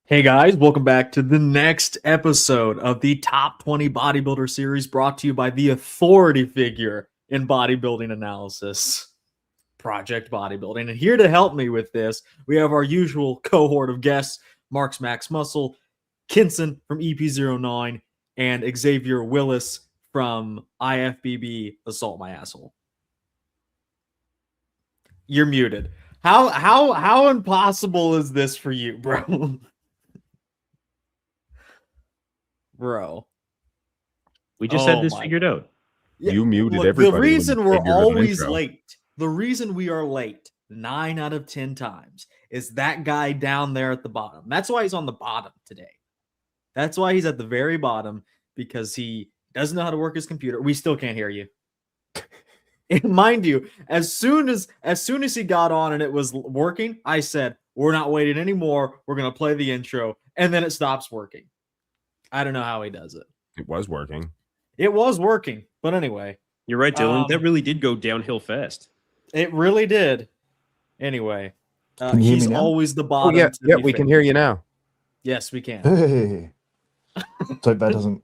Hey guys, welcome back to the next episode of the Top 20 Bodybuilder series brought to you by the authority figure in bodybuilding analysis, Project Bodybuilding. And here to help me with this, we have our usual cohort of guests, Marx Max Muscle, Kinson from EP09, and Xavier Willis from IFBB Assault My Asshole. You're muted. How impossible is this for you, bro? Bro, we just had this figured out. Yeah, you muted everybody. The reason we're always late, the reason we are late 9 out of 10 times is that guy down there at the bottom. That's why he's on the bottom today. That's why he's at the very bottom, because he doesn't know how to work his computer. We still can't hear you. And mind you, as soon as he got on and it was working, I said, we're not waiting anymore. We're going to play the intro. And then it stops working. I don't know how he does it. It was working. It was working. But anyway. You're right, Dylan. That really did go downhill fast. It really did. Anyway. He's always the bottom. Oh, yeah, we can hear you now. Yes, we can. Hey. So that doesn't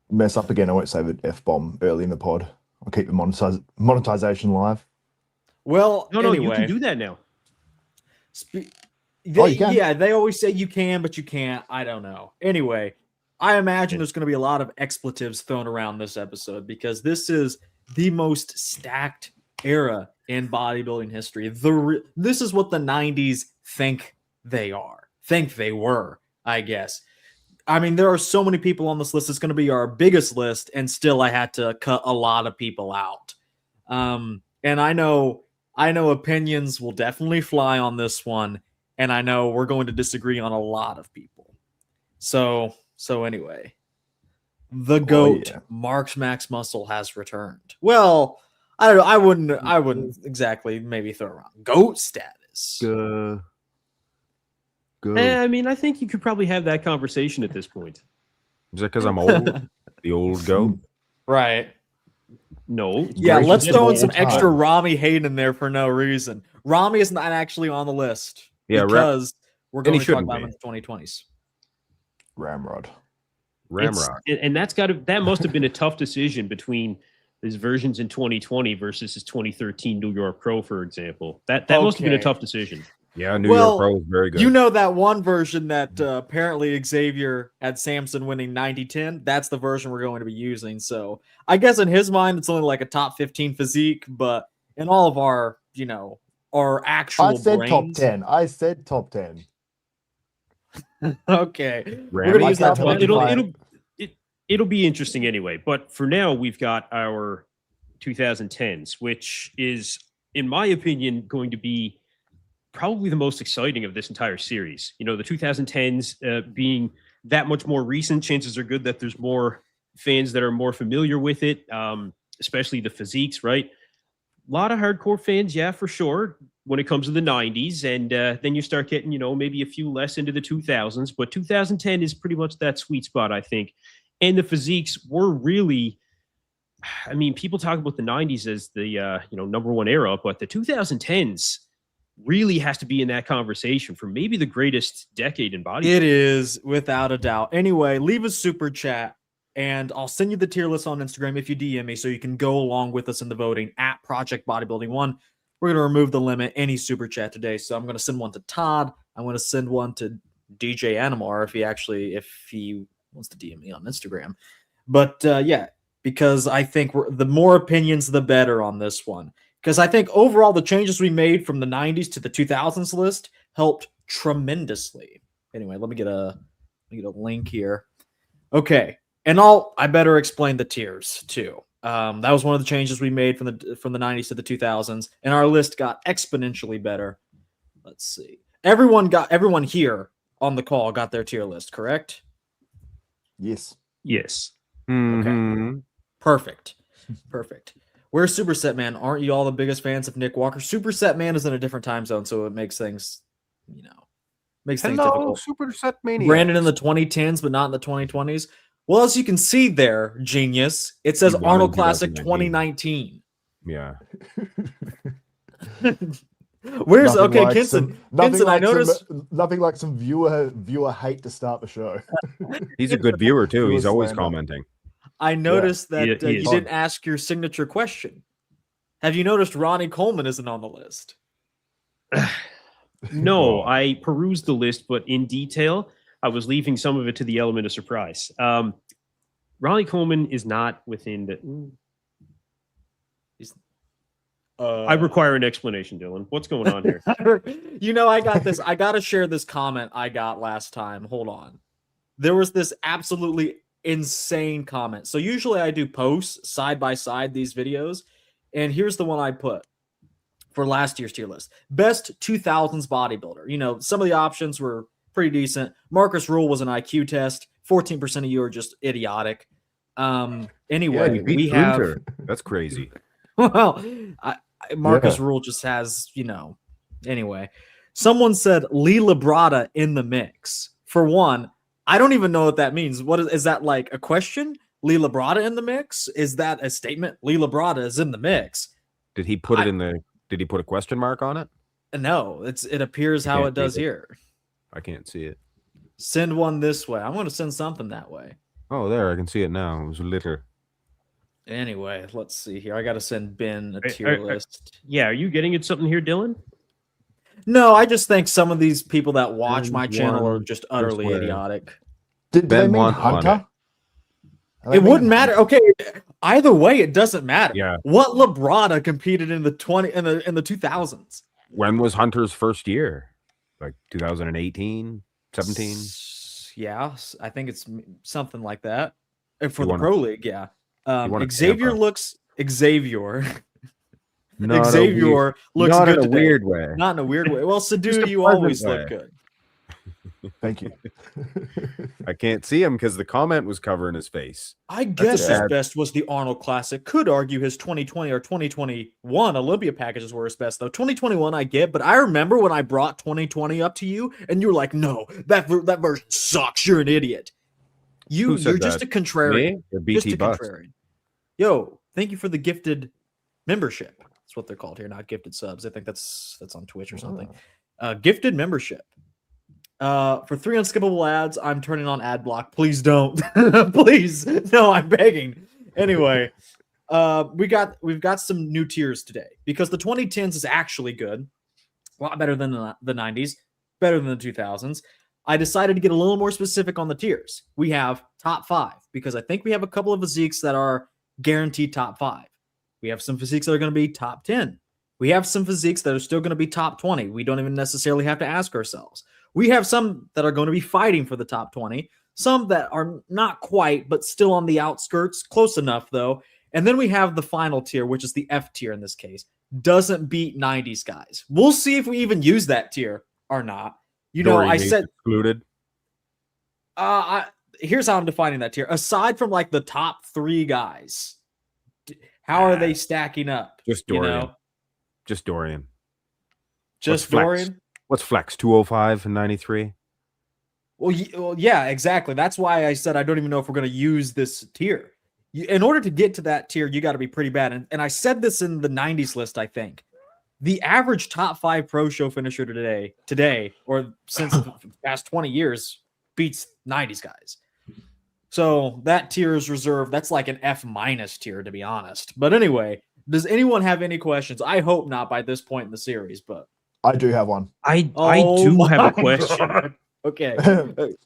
mess up again. I won't say the F-bomb early in the pod. I'll keep the monetization live. Well, no, you can do that now. Yeah, they always say you can, but you can't. I don't know. Anyway, I imagine there's going to be a lot of expletives thrown around this episode because this is the most stacked era in bodybuilding history. This is what the 90s think they were, I guess. I mean, there are so many people on this list. It's going to be our biggest list, and still I had to cut a lot of people out. And I know opinions will definitely fly on this one. And I know we're going to disagree on a lot of people. So anyway, the GOAT, Marx Max Muscle, has returned. Well, I don't know. I wouldn't exactly maybe throw around GOAT status. I mean, I think you could probably have that conversation at this point. Is that because I'm old? The old GOAT? Right. No. Yeah, let's throw in some extra Rami hate in there for no reason. Rami is not actually on the list. Yeah, because we're going to talk about him in the 2020s. Ramrod. And that must have been a tough decision between his versions in 2020 versus his 2013 New York Pro, for example. That must have been a tough decision. Yeah, New York Pro was very good. You know that one version that apparently Xavier had Samson winning 90-10? That's the version we're going to be using. So I guess in his mind, it's only like a top 15 physique, but in all of our, our actual I said brains. top 10. I said top 10. Okay. We're going to use that. It'll be interesting anyway. But for now, we've got our 2010s, which is, in my opinion, going to be probably the most exciting of this entire series. The 2010s being that much more recent, chances are good that there's more fans that are more familiar with it, especially the physiques, right? A lot of hardcore fans, yeah, for sure, when it comes to the 90s. And then you start getting, maybe a few less into the 2000s. But 2010 is pretty much that sweet spot, I think. And the physiques were really, I mean, people talk about the 90s as the, number one era, but the 2010s really has to be in that conversation for maybe the greatest decade in bodybuilding. It is, without a doubt. Anyway, leave a super chat. And I'll send you the tier list on Instagram if you DM me so you can go along with us in the voting at Project Bodybuilding 1. We're going to remove the limit, any super chat today. So I'm going to send one to Todd. I'm going to send one to DJ Animar if he wants to DM me on Instagram. But yeah, because I think the more opinions, the better on this one. Because I think overall the changes we made from the 90s to the 2000s list helped tremendously. Anyway, let me get a link here. Okay. And I better explain the tiers too. That was one of the changes we made from the 90s to the 2000s, and our list got exponentially better. Let's see. Everyone here on the call got their tier list, correct? Yes. Mm-hmm. Okay. Perfect. Where's Superset Man? Aren't you all the biggest fans of Nick Walker? Superset Man is in a different time zone, so it makes things, things difficult. Superset Mania. Brandon in the 2010s, but not in the 2020s. Well, as you can see there, genius, it says Arnold Classic 2019. Yeah. Where's Nothing okay, like Kinson? nothing Kinson, I like noticed. nothing like some viewer hate to start the show. He's a good viewer too. Viewer He's always slander. commenting. I noticed that he you is. didn't ask your signature question. Have you noticed Ronnie Coleman isn't on the list? No, Oh. I perused the list, but in detail, I was leaving some of it to the element of surprise. Ronnie Coleman is not within the. I require an explanation, Dylan. What's going on here? I got this. I got to share this comment I got last time. Hold on. There was this absolutely insane comment. So usually I do posts side by side these videos, and here's the one I put for last year's tier list. Best 2000s bodybuilder. Some of the options were pretty decent. Marcus Rule was an IQ test. 14% of you are just idiotic. Anyway, he beat we have Gunter. That's crazy. well, Marcus Rule just has, Anyway, someone said Lee Labrada in the mix. For one, I don't even know what that means. What is that like a question? Lee Labrada in the mix? Is that a statement? Lee Labrada is in the mix. Did he put it in the? Did he put a question mark on it? No, it appears how it does here. I can't see it. Send one this way. I'm going to send something that way. Oh, there, I can see it now. It was litter. Anyway, let's see here. I got to send Ben a tier list. Yeah, are you getting at something here, Dylan? No, I just think some of these people that watch my channel are just utterly way. idiotic. Did Ben they mean wants on Hunter? It wouldn't matter. Okay, either way, it doesn't matter. Yeah. What Labrada competed in the 2000s? When was Hunter's first year? Like 2018, 17? Yeah, I think it's something like that. And for He the won Pro League, yeah. won at Xavier Tampa. looks Xavier. Not Xavier looks not good in a today. weird way. Not in a weird way. Well, Just Sadu, a you pleasant always way. look good. Thank you. I can't see him because the comment was covering his face. I guess his sad- best was the Arnold Classic. Could argue his 2020 or 2021 Olympia packages were his best, though. 2021 I get, but I remember when I brought 2020 up to you, and you were like, no, that version sucks. You're an idiot. You're said just that? a contrarian. Me or Just BT a Bus? contrarian. Yo, thank you for the gifted membership. That's what they're called here, not gifted subs. I think that's on Twitch or something. Gifted membership. For 3 unskippable ads, I'm turning on ad block. Please don't. Please. No, I'm begging. Anyway, we've got some new tiers today because the 2010s is actually good. A lot better than the 90s, better than the 2000s. I decided to get a little more specific on the tiers. We have top 5 because I think we have a couple of physiques that are guaranteed top 5. We have some physiques that are going to be top 10. We have some physiques that are still going to be top 20. We don't even necessarily have to ask ourselves. We have some that are going to be fighting for the top 20, some that are not quite, but still on the outskirts, close enough though. And then we have the final tier, which is the F tier in this case. Doesn't beat 90s guys. We'll see if we even use that tier or not. I said excluded. Here's how I'm defining that tier. Aside from like the top 3 guys, how are they stacking up? Just Dorian. Just Dorian. Just Flex? Dorian? What's flex? 205 and 93? Well, yeah, exactly. That's why I said I don't even know if we're going to use this tier. In order to get to that tier, you got to be pretty bad. And I said this in the 90s list, I think. The average top 5 pro show finisher today, or since the past 20 years, beats 90s guys. So that tier is reserved. That's like an F- tier, to be honest. But anyway, does anyone have any questions? I hope not by this point in the series, but I do have one. I do have a question. God. Okay.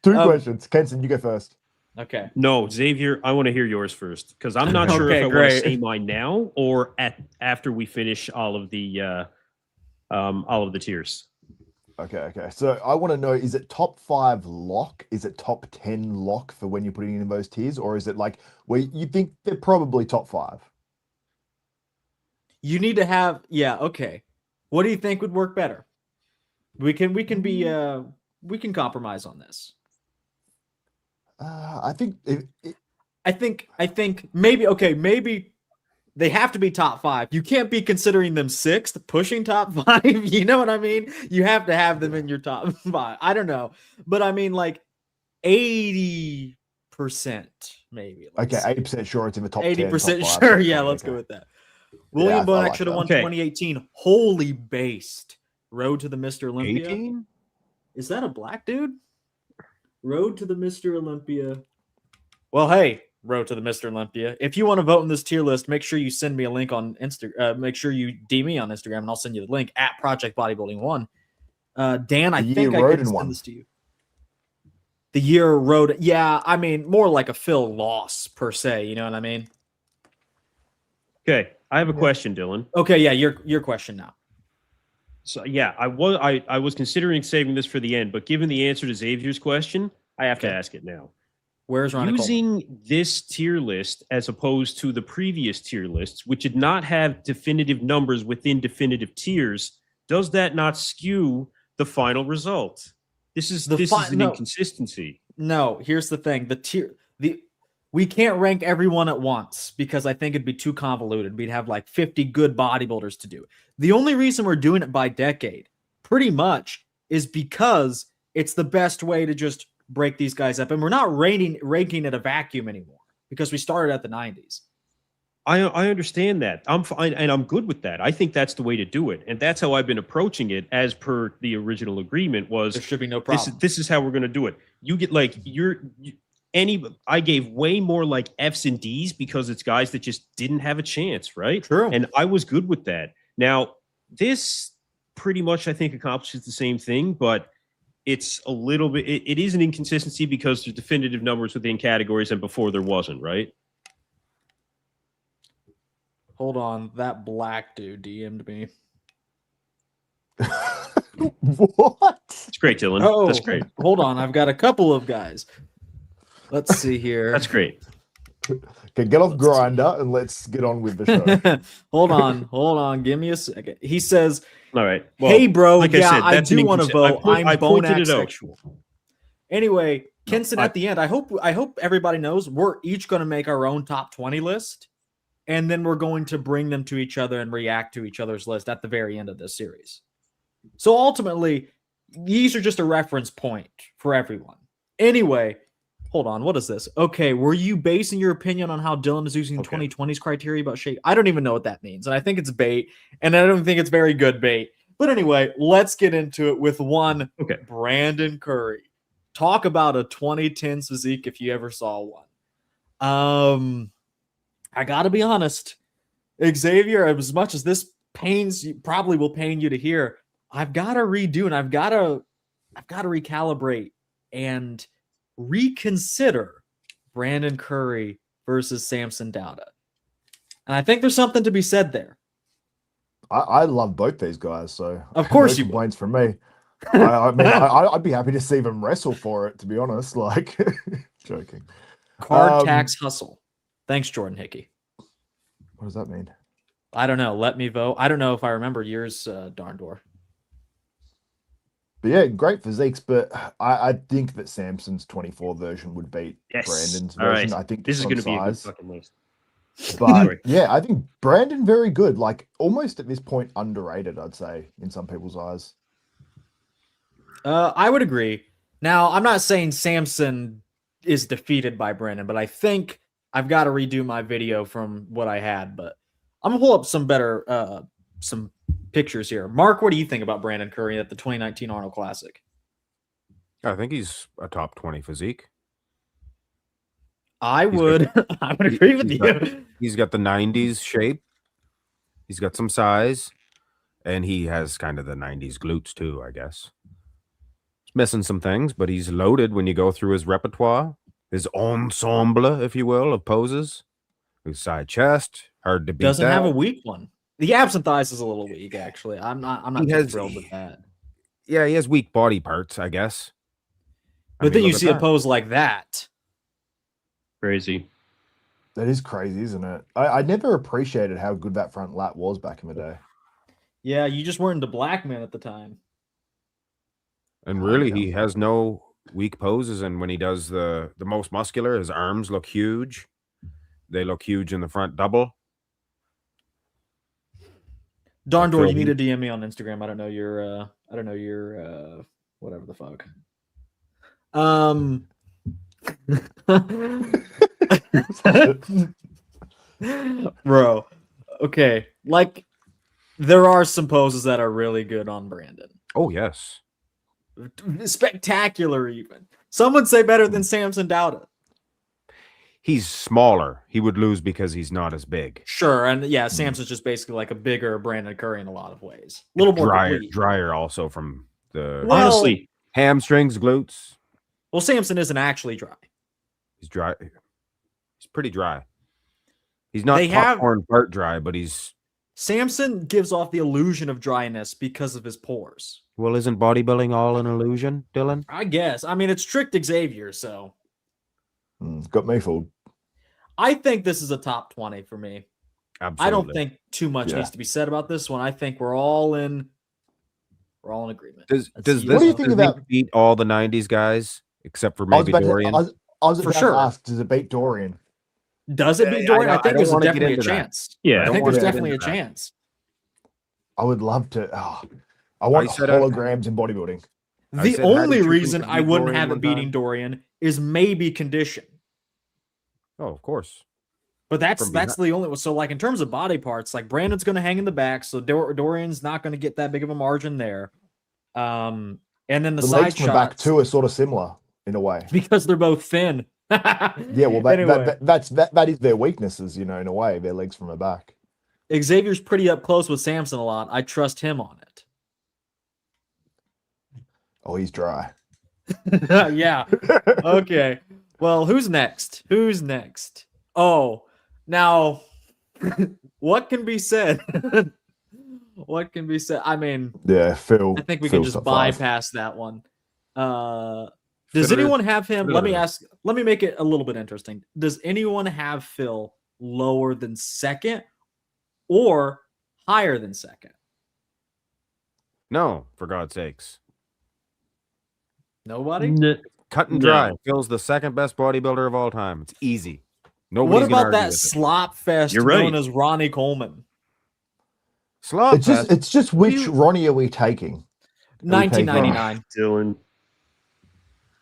2 questions. Kenson, you go first. Okay. No, Xavier, I want to hear yours first because I'm not sure Okay, if I want great. to say mine now or after we finish all of the tiers. Okay. So I want to know, is it top 5 lock? Is it top 10 lock for when you're putting in those tiers? Or is it like where you think they're probably top 5? You need to have, okay. What do you think would work better? We can compromise on this. I think I think maybe they have to be top 5. You can't be considering them 6th, pushing top 5. You know what I mean? You have to have them in your top 5. I don't know, but I mean like 80% maybe. okay, 80% sure it's in the top 10. 80% top 5, sure. top Yeah, 10, let's okay. go with that. William I Bonac like should have that. won Okay. 2018. Holy based. Road to the Mr. Olympia. 18? Is that a black dude? Road to the Mr. Olympia. Well, hey, Road to the Mr. Olympia. If you want to vote in this tier list, make sure you send me a link on Instagram. Make sure you DM me on Instagram, and I'll send you the link at Project Bodybuilding 1. Dan, I think I can send this to you. The year Road. Yeah, I mean, more like a Phil loss per se. You know what I mean? Okay, I have a question, Dylan. Okay, yeah, your question now. So yeah, I was considering saving this for the end, but given the answer to Xavier's question, I have to ask it now. Where's Ronnie Using Coleman? this tier list as opposed to the previous tier lists, which did not have definitive numbers within definitive tiers, does that not skew the final result? This is an inconsistency. No, here's the thing. We can't rank everyone at once because I think it'd be too convoluted. We'd have like 50 good bodybuilders to do. The only reason we're doing it by decade, pretty much, is because it's the best way to just break these guys up. And we're not ranking at a vacuum anymore because we started at the 90s. I understand that. I'm fine, and I'm good with that. I think that's the way to do it. And that's how I've been approaching it as per the original agreement was there should be no problem. This is how we're going to do it. You get like I gave way more like F's and D's because it's guys that just didn't have a chance, right? True. And I was good with that. Now, this pretty much I think accomplishes the same thing, but it's a little bit it is an inconsistency because there's definitive numbers within categories and before there wasn't, right? Hold on, that black dude DM'd me. What? It's great, Dylan. Oh, that's great. Hold on, I've got a couple of guys. Let's see here. That's great. Okay, get off Grinder and let's get on with the show. hold on. Give me a second. He says, all right. Well, hey, bro. like yeah, I do want to vote. I I'm pointed bone it out. asexual. Anyway, Kenson, at the end, I hope everybody knows we're each going to make our own top 20 list, and then we're going to bring them to each other and react to each other's list at the very end of this series. So ultimately, these are just a reference point for everyone. Anyway, hold on. What is this? Okay, were you basing your opinion on how Dylan is using 2020's criteria about shape? I don't even know what that means, and I think it's bait, and I don't think it's very good bait. But anyway, let's get into it with one. Okay, Brandon Curry. Talk about a 2010s physique if you ever saw one. I gotta be honest, Xavier. As much as this probably will pain you to hear, I've got to redo and I've got to recalibrate and reconsider Brandon Curry versus Samson Dowda. And I think there's something to be said there. I love both these guys, so of course no you complaints from me. I mean, I'd be happy to see them wrestle for it, to be honest. Like, joking. Card tax hustle. Thanks, Jordan Hickey. What does that mean? I don't know. Let me vote. I don't know if I remember yours, Darndor. But yeah, great physiques, but I think that Samson's 24 version would beat Brandon's version. Right. I think this is going to be a good size. fucking list. But yeah, I think Brandon very good. Like almost at this point underrated, I'd say, in some people's eyes. I would agree. Now, I'm not saying Samson is defeated by Brandon, but I think I've got to redo my video from what I had. But I'm gonna pull up some better some pictures here. Mark, what do you think about Brandon Curry at the 2019 Arnold Classic? I think he's a top 20 physique. I would agree with you. He's got the 90s shape. He's got some size, and he has kind of the 90s glutes too, I guess. He's missing some things, but he's loaded when you go through his repertoire, his ensemble, if you will, of poses. His side chest, hard to beat. Doesn't have a weak one. The absent thighs is a little weak, actually. I'm not thrilled with that. Yeah, he has weak body parts, I guess. But then you see a pose like that. Crazy. That is crazy, isn't it? I never appreciated how good that front lat was back in the day. Yeah, you just weren't into black men at the time. And really, he has no weak poses. And when he does the most muscular, his arms look huge. They look huge in the front double. Darndor, you need to DM me on Instagram. I don't know your whatever the fuck. Bro. Okay. Like There are some poses that are really good on Brandon. Oh yes. Spectacular, even. Some would say better than Samson Dauda. He's smaller. He would lose because he's not as big. Sure, and yeah, Samson's just basically like a bigger Brandon Curry in a lot of ways. A little more complete. drier also from the Well, Honestly, hamstrings, glutes. Well, Samson isn't actually dry. He's dry. He's pretty dry. He's not They have- popcorn fart dry, but he's Samson gives off the illusion of dryness because of his pores. well. Isn't bodybuilding all an illusion, Dylan? I guess. I mean, it's tricked Xavier, so Got me fooled. I think this is a top 20 for me. Absolutely. I don't think too much Yeah. needs to be said about this one. I think we're all in agreement. Does Let's does see. this What do you think does about- it beat all the '90s guys except for I was maybe about to, Dorian? I was For about sure. to ask, does it beat Dorian? Does it Yeah, beat I Dorian? don't- I I think don't there's wanna get definitely a into that. chance. yeah. I think don't there's wanna get definitely a into that. chance. I would love to. I want said, holograms in bodybuilding. I The said, how only did you reason beat I wouldn't Dorian have it one beating time? Dorian is maybe condition. Oh, of course. But that's From the only one. So, like in terms of body parts, like Brandon's going to hang in the back, so Dorian's not going to get that big of a margin there. And then the The side legs from the back shots, too are sort of similar in a way. because they're both thin. Yeah, well, Anyway. that is their weaknesses, in a way. Their legs from the back. Xavier's pretty up close with Samson a lot. I trust him on it. Oh, he's dry. Yeah. Okay. Well, who's next? Who's next? Oh, now, what can be said? What can be said? I mean, Yeah, Phil. I think we can Phil's just top five. bypass that one. Does Fiddler- anyone have him? Let me Fiddler. ask. Let me make it a little bit interesting. Does anyone have Phil lower than second or higher than second? No, for God's sakes. Nobody. Cut and No. dry. Phil's the second best bodybuilder of all time. It's easy. Nobody's What gonna about argue that with it. slop fest You're known right. as Ronnie Coleman? Slop It's just, fest. it's just which Ronnie are we taking? 1999. Dylan.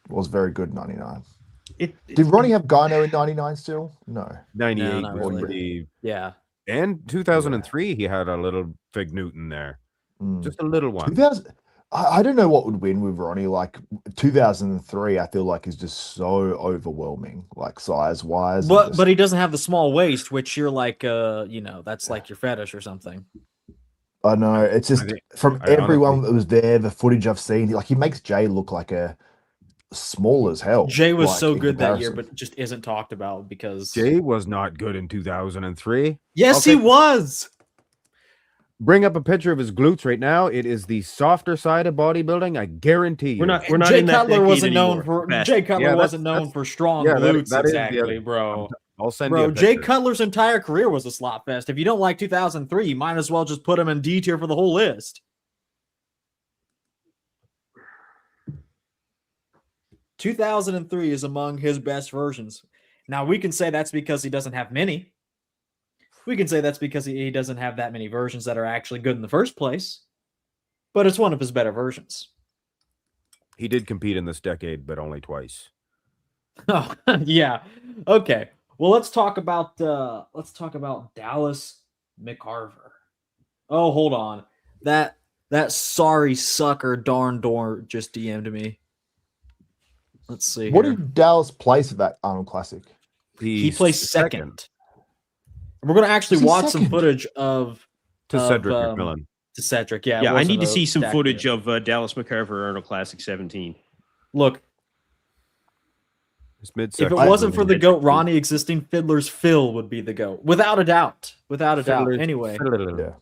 Was very good 99. It, Did Ronnie have Gyno in 99 still? No. 98 not was really. pretty. Yeah. And 2003, he had a little Fig Newton there. Mm. Just a little one. 2000, I don't know what would win with Ronnie. Like 2003, I feel like is just so overwhelming, like size wise. But he doesn't have the small waist, which you're like, that's like your fetish or something. I know it's just from I everyone honestly- that was there, the footage I've seen, like he makes Jay look like a small as hell. Jay was like, so in good that year, comparison. but just isn't talked about because Jay was not good in 2003. yes, Okay. he was. Bring up a picture of his glutes right now. It is the softer side of bodybuilding. I guarantee you. we're not Jay in that Cutler decade wasn't known anymore. for Fast. Jay Cutler Yeah, wasn't known that's- for strong yeah, that- glutes that is the exactly, other- bro. I'll send you Bro, a Jay picture. Cutler's entire career was a slop fest. If you don't like 2003, you might as well just put him in D tier for the whole list. 2003 is among his best versions. Now, we can say that's because he doesn't have many. We can say that's because he doesn't have that many versions that are actually good in the first place. But it's one of his better versions. He did compete in this decade, but only twice. Oh, yeah. Okay. Well, let's talk about Dallas McCarver. Oh, hold on. That sorry sucker darn door just DM'd me. Let's see. What here. did Dallas place at that Arnold Classic? He He's placed second. We're gonna actually Was he watch some second? footage of to Cedric of, McMillan. to Cedric. Yeah, it Yeah, I wasn't need to a see some stacked footage video. of Dallas McCarver Arnold Classic 17. Look, His if midsection it wasn't for the was- GOAT, Ronnie existing, Fiddler's Phil would be the GOAT. Without a doubt. Without a doubt. Fiddler's- Anyway, Yeah.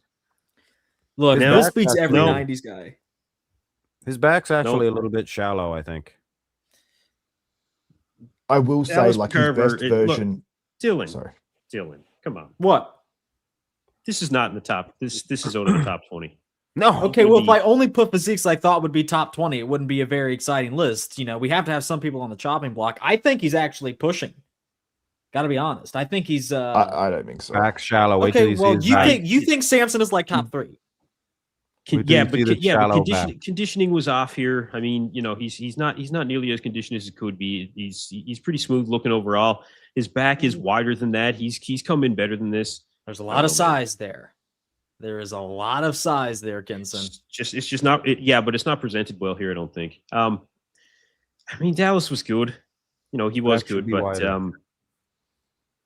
look, Now- this beats every No. 90s guy. His back's actually a little bit shallow, I think. I will say, Dallas like McCarver, his best version. Dylan, Sorry. Dylan, come on. What? This is not in the top. This is out of the top 20. No. Okay, well, if Maybe- I only put physiques I thought would be top 20, it wouldn't be a very exciting list. We have to have some people on the chopping block. I think he's actually pushing. Got to be honest. I think he's I don't think so. Back's shallow. Wait till okay. you see Well, his you back. think Samson is like top 3? Wait till you see the shallow Conditioning was off here. I mean, he's not nearly as conditioned as he could be. He's pretty smooth looking overall. His back is wider than that. He's come in better than this. There's a lot of size there. There is a lot of size there, Kinson. It's just not. Yeah, but it's not presented well here. I don't think. I mean, Dallas was good. You know, he was That should good, be but wider.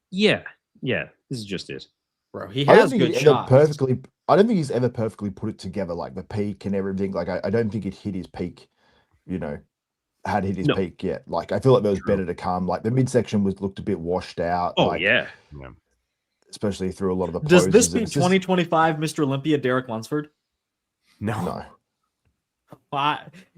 yeah. This is just it. Bro, he I don't has think good he ever shots. perfectly. I don't think he's ever perfectly put it together, like the peak and everything. Like I don't think it hit his peak. You know, had hit his No. peak yet. Like I feel like there was True. better to come. Like the midsection looked a bit washed out. Oh like, yeah. especially through a lot of the Does poses. this be It's just- 2025 Mr. Olympia Derek Lunsford? No.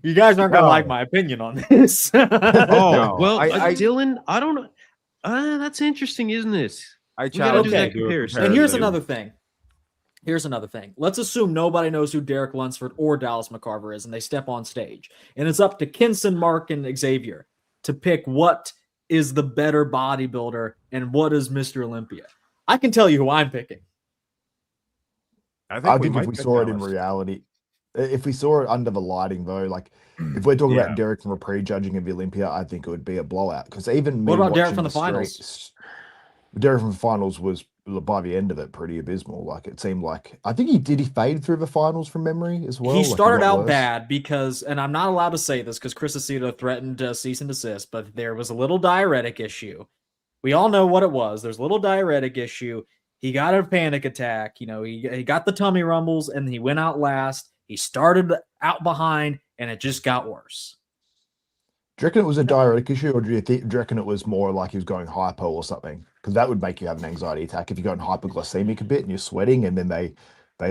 You guys aren't gonna No. like my opinion on this. Oh No, well, I- Dylan. I don't know. That's interesting, isn't it? I gotta challenge do you that to do a comparison. And here's comparison. another thing. Let's assume nobody knows who Derek Lunsford or Dallas McCarver is, and they step on stage. And it's up to Kinson, Mark, and Xavier to pick what is the better bodybuilder and what is Mr. Olympia. I can tell you who I'm picking. I think if might we pick saw it in Dallas. reality, if we saw it under the lighting though, like if we're talking Yeah. about Derek from a pre-judging of the Olympia, I think it would be a blowout. Because even me What about Derek watching from the finals? streets- Derek from the finals was by the end of it pretty abysmal. Like it seemed like I think he fade through the finals from memory as well. He Like, started got out worse. bad because, and I'm not allowed to say this because Chris Aceto threatened to cease and desist, but there was a little diuretic issue. We all know what it was. There's a little diuretic issue. He got a panic attack. You know, he got the tummy rumbles and he went out last. He started out behind and it just got worse. Do you reckon it was a diuretic issue, or do you reckon it was more like he was going hypo or something? Because that would make you have an anxiety attack if you're going hypoglycemic a bit and you're sweating, and then they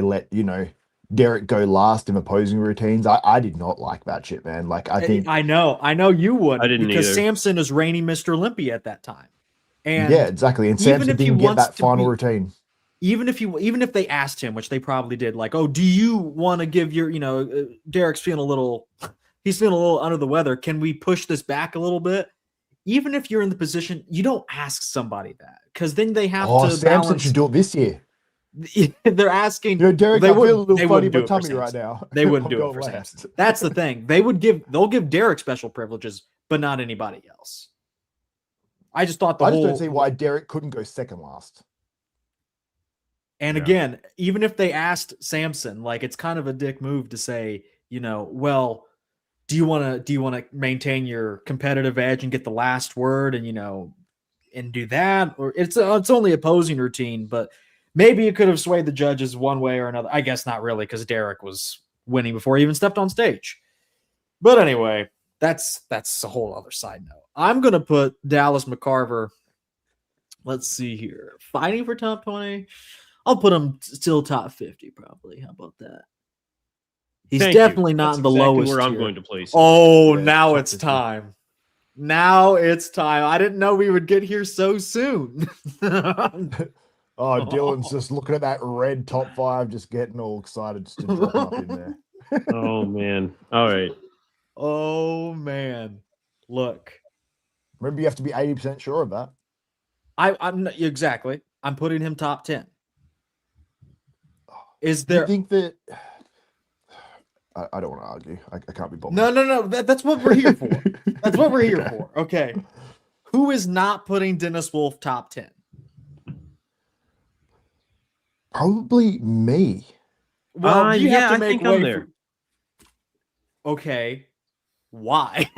let Derek go last in opposing routines. I did not like that shit, man. Like I think I know you would I didn't because either. Samson is reigning Mr. Olympia at that time. And yeah, exactly. And even Samson if he didn't get wants that to final be- routine. even if they asked him, which they probably did, like, oh, do you want to give your, Derek's feeling a little, he's feeling a little under the weather. Can we push this back a little bit? Even if you're in the position, you don't ask somebody that because then they have Oh, to Samson balance. should do it this year. They're asking. Derek, They I feel a wouldn't- little they funny wouldn't do in my it for tummy right Samson. now. They wouldn't I'm do it going for last. Samson. That's the thing. They'll give Derek special privileges, but not anybody else. I just thought I just don't see why Derek couldn't go second last. And Yeah. again, even if they asked Samson, like it's kind of a dick move to say, well, do you want to maintain your competitive edge and get the last word and and do that, or it's only opposing routine, but maybe it could have swayed the judges one way or another. I guess not really because Derek was winning before he even stepped on stage. But anyway, that's a whole other side note. I'm gonna put Dallas McCarver. Let's see here, fighting for top 20. I'll put him still top 50, probably. How about that? He's Thank you. definitely not That's in the exactly lowest where I'm tier. going to place. Oh, Yeah, now top it's 50. time. Now it's time. I didn't know we would get here so soon. Oh, Dylan's just looking at that red top 5, just getting all excited just to drop up in there. Oh man. All right. Oh man, look, Remember, you have to be 80% sure of that. I'm not, exactly. I'm putting him top 10. Is Do you there? think that I don't want to argue. I can't be bothered. No. That's what we're here for. That's what we're here for. Okay. Who is not putting Dennis Wolf top 10? Probably me. Well, you yeah, have to I make think I'm way there. Okay. Why?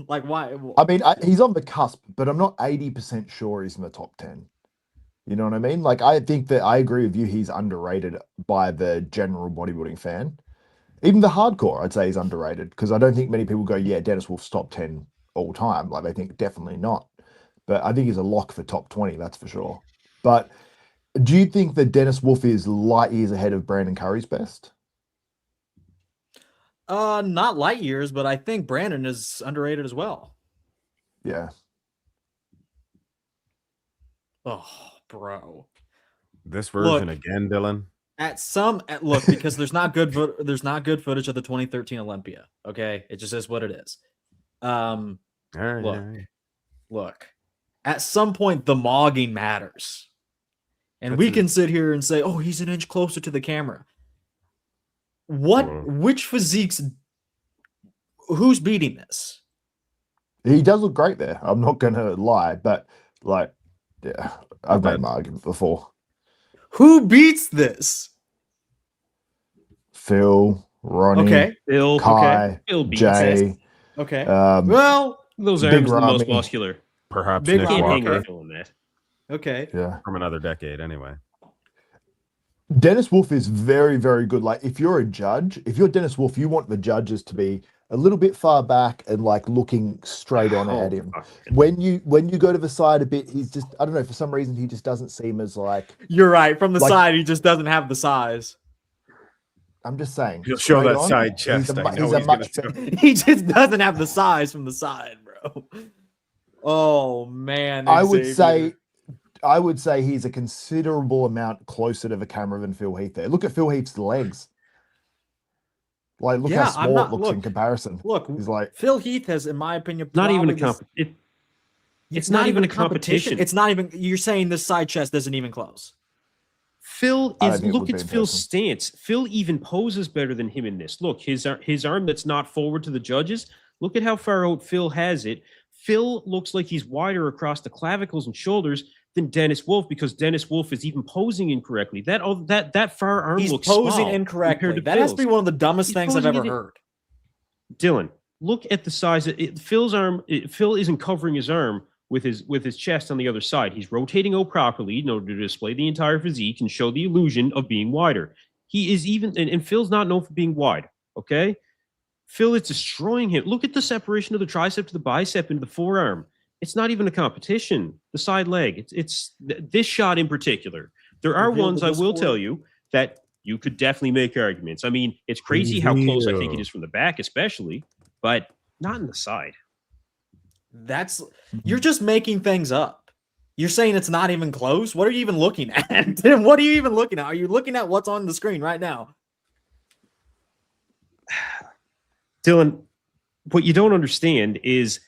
Like why? I mean, he's on the cusp, but I'm not 80% sure he's in the top 10. You know what I mean? Like, I think that I agree with you. He's underrated by the general bodybuilding fan. Even the hardcore, I'd say he's underrated because I don't think many people go, yeah, Dennis Wolf's top 10 all time. Like, they think definitely not. But I think he's a lock for top 20, that's for sure. But do you think that Dennis Wolf is light years ahead of Brandon Curry's best? Not light years, but I think Brandon is underrated as well. Yeah. Oh, bro. This version Look. again, Dylan. Look, because there's not good footage of the 2013 Olympia. Okay, it just is what it is. All right, Look. all right. Look, at some point the mogging matters, and That's we a- can sit here and say, "Oh, he's an inch closer to the camera." What? Which physiques? Who's beating this? He does look great there. I'm not going to lie, but like, yeah, I've made my argument before. Who beats this? Phil, Ronnie, Okay. Phil, Kai, Phil beats Jay. Okay. Um, Well, those Big arms are the most Ramy. muscular. Perhaps Big Nick Ramy, Can't hang Walker with Phil in that. okay. yeah. from another decade, anyway. Dennis Wolf is very, very good. Like, if you're a judge, if you're Dennis Wolf, you want the judges to be a little bit far back and like looking straight on at him. fuck. When you go to the side a bit, he's just, I don't know, for some reason he just doesn't seem as like, You're right. From the Like- side, he just doesn't have the size. I'm just saying. He'll show straight that on, side he's chest. a I mu- know he's a he's gonna much show. better- He just doesn't have the size from the side, bro. Oh man. I would Xavier. say he's a considerable amount closer to the camera than Phil Heath there. Look at Phil Heath's legs. Like, look Yeah, how I'm small not- it looks in look. comparison. Look, He's like, Phil Heath has, in my opinion, Not even a probably the- competition. It's not even a competition. It's not even. You're saying this side chest isn't even close. Phil I don't is think it look would at be in Phil's person. stance. Phil even poses better than him in this. Look, his arm that's not forward to the judges. Look at how far out Phil has it. Phil looks like he's wider across the clavicles and shoulders than Dennis Wolf because Dennis Wolf is even posing incorrectly. That far arm He's looks posing small incorrectly. compared to That has to Phil's. be one of the dumbest He's things I've posing ever it- heard. Dylan, look at the size of it. Phil's arm. Phil isn't covering his arm with his chest on the other side. He's rotating out properly in order to display the entire physique and show the illusion of being wider. He is even, and Phil's not known for being wide. Okay, Phil is destroying him. Look at the separation of the tricep to the bicep into the forearm. It's not even a competition. The side leg. It's this shot in particular. There are Reveal ones the I will Discord. tell you that you could definitely make arguments. I mean, it's crazy how close I think it Reveal. is from the back, especially, but not in the side. That's you're just making things up. You're saying it's not even close. What are you even looking at? Tim, what are you even looking at? Are you looking at what's on the screen right now? Dylan, what you don't understand is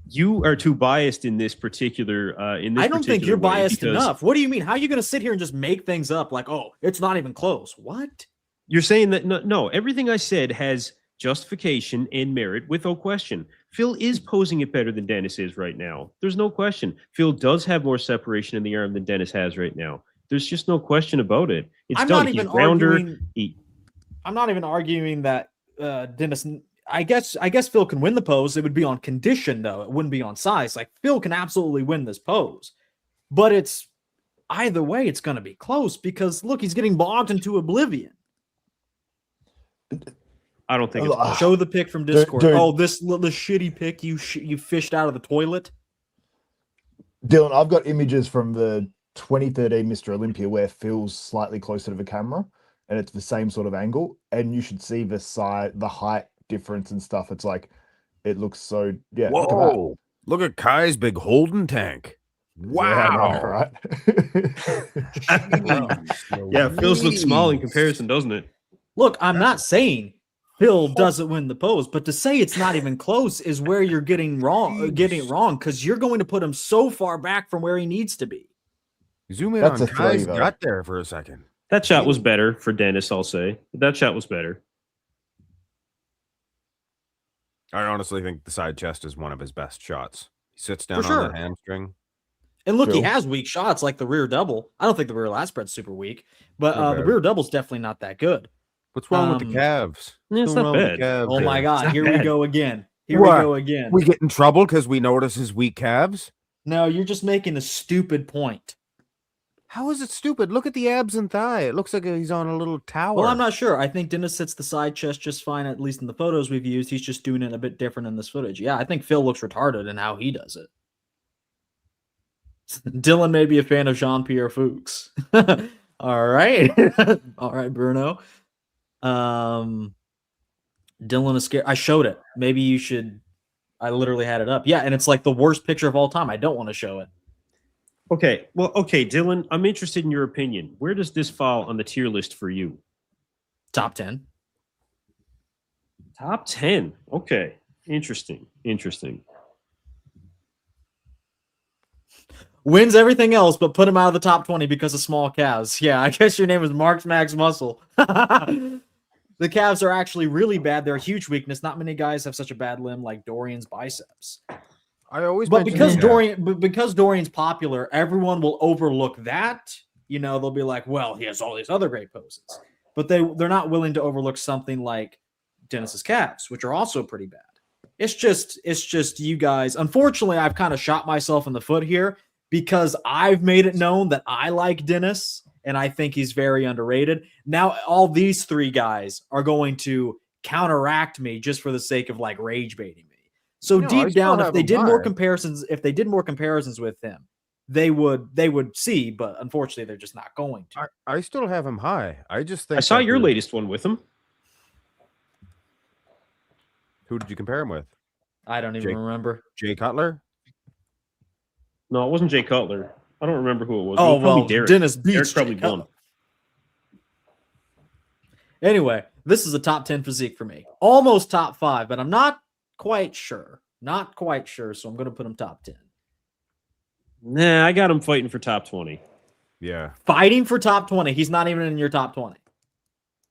you are too biased in this particular I don't think you're way biased because enough. What do you mean? How are you going to sit here and just make things up like, oh, it's not even close? What? You're saying that no, everything I said has justification and merit without question. Phil is posing it better than Dennis is right now. There's no question. Phil does have more separation in the arm than Dennis has right now. There's just no question about it. It's I'm done. not even He's rounder. arguing. I'm not even arguing that Dennis. I guess Phil can win the pose. It would be on condition though. It wouldn't be on size. Like Phil can absolutely win this pose, but it's either way. It's going to be close because look, he's getting bogged into oblivion. I don't think it's Ugh. close. Show the pic from Discord. Dude. Oh, this little shitty pic you fished out of the toilet. Dylan, I've got images from the 2013 Mr. Olympia where Phil's slightly closer to the camera and it's the same sort of angle. And you should see the height difference and stuff. It's like, it looks so, yeah. Look at that. Whoa! Look at Kai's big Holden tank. Yeah, I know, Wow! right? Yeah, Phil's looks small in comparison, doesn't it? Look, I'm not saying Phil doesn't win the pose, but to say it's not even close is where you're getting it wrong because you're going to put him so far back from where he needs to be. Zoom in That's on a Kai's three, though. gut there for a second. That shot was better for Dennis, I'll say. That shot was better. I honestly think the side chest is one of his best shots. He sits down For on sure. the hamstring. And look, he Phil. has weak shots like the rear double. I don't think the rear lat spread's super weak, but Not the bad. rear double's definitely not that good. What's wrong with the Um, calves? Yeah, it's What's not wrong with the bad. calves Oh my there? God, not here we bad. go again. Here What? we go again. We get in trouble because we notice his weak calves? No, you're just making a stupid point. How is it stupid? Look at the abs and thigh. It looks like he's on a little tower. Well, I'm not sure. I think Dennis sits the side chest just fine, at least in the photos we've used. He's just doing it a bit different in this footage. Yeah, I think Phil looks retarded in how he does it. Dylan may be a fan of Jean-Pierre Fuchs. All right. All right, Bruno. Dylan is scared. I showed it. Maybe you should. I literally had it up. Yeah, and it's like the worst picture of all time. I don't want to show it. Okay. Well, okay, Dylan, I'm interested in your opinion. Where does this fall on the tier list for you? Top 10. Top 10. Okay. Interesting. Wins everything else, but put him out of the top 20 because of small calves. Yeah, I guess your name is Marx Max Muscle. The calves are actually really bad. They're a huge weakness. Not many guys have such a bad limb like Dorian's biceps. I always But mention because that. because Dorian's popular, everyone will overlook that. You know, they'll be like, well, he has all these other great poses. but they're not willing to overlook something like Dennis's calves, which are also pretty bad. It's just you guys. Unfortunately, I've kind of shot myself in the foot here because I've made it known that I like Dennis and I think he's very underrated. Now, all these three guys are going to counteract me just for the sake of like rage baiting me. So No, I deep still down, if have they him did more high. comparisons with him, they would see, but unfortunately, they're just not going to. I still have him high. I just think I saw that your there's- latest one with him. Who did you compare him with? I don't even Jake. remember. Jay Cutler? No, it wasn't Jay Cutler. I don't remember who it was. Oh, It was probably well, Derek. Dennis beats Derek probably Jay Cutler. won. Anyway, this is a top 10 physique for me. Almost top 5, but I'm not quite sure. Not quite sure, so I'm going to put him top 10. Nah, I got him fighting for top 20. Yeah. Fighting for top 20. He's not even in your top 20.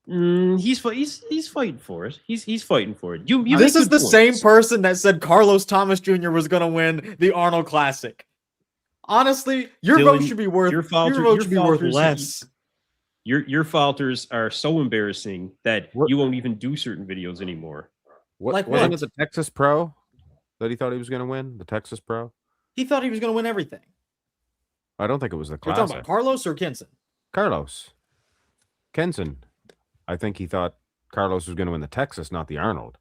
He's fighting for it. He's fighting for it. You This make is good the same points. person that said Carlos Thomas Jr. was going to win the Arnold Classic. Honestly, your vote Dylan, should be worth your vote should be worth falters- less. Your falters are so embarrassing that What- you won't even do certain videos anymore. Like Wasn't what? it the Texas Pro that he thought he was going to win? The Texas Pro? He thought he was going to win everything. I don't think it was the You're talking Classic. about Carlos or Kinson? Carlos. Kenson. I think he thought Carlos was going to win the Texas, not the Arnold.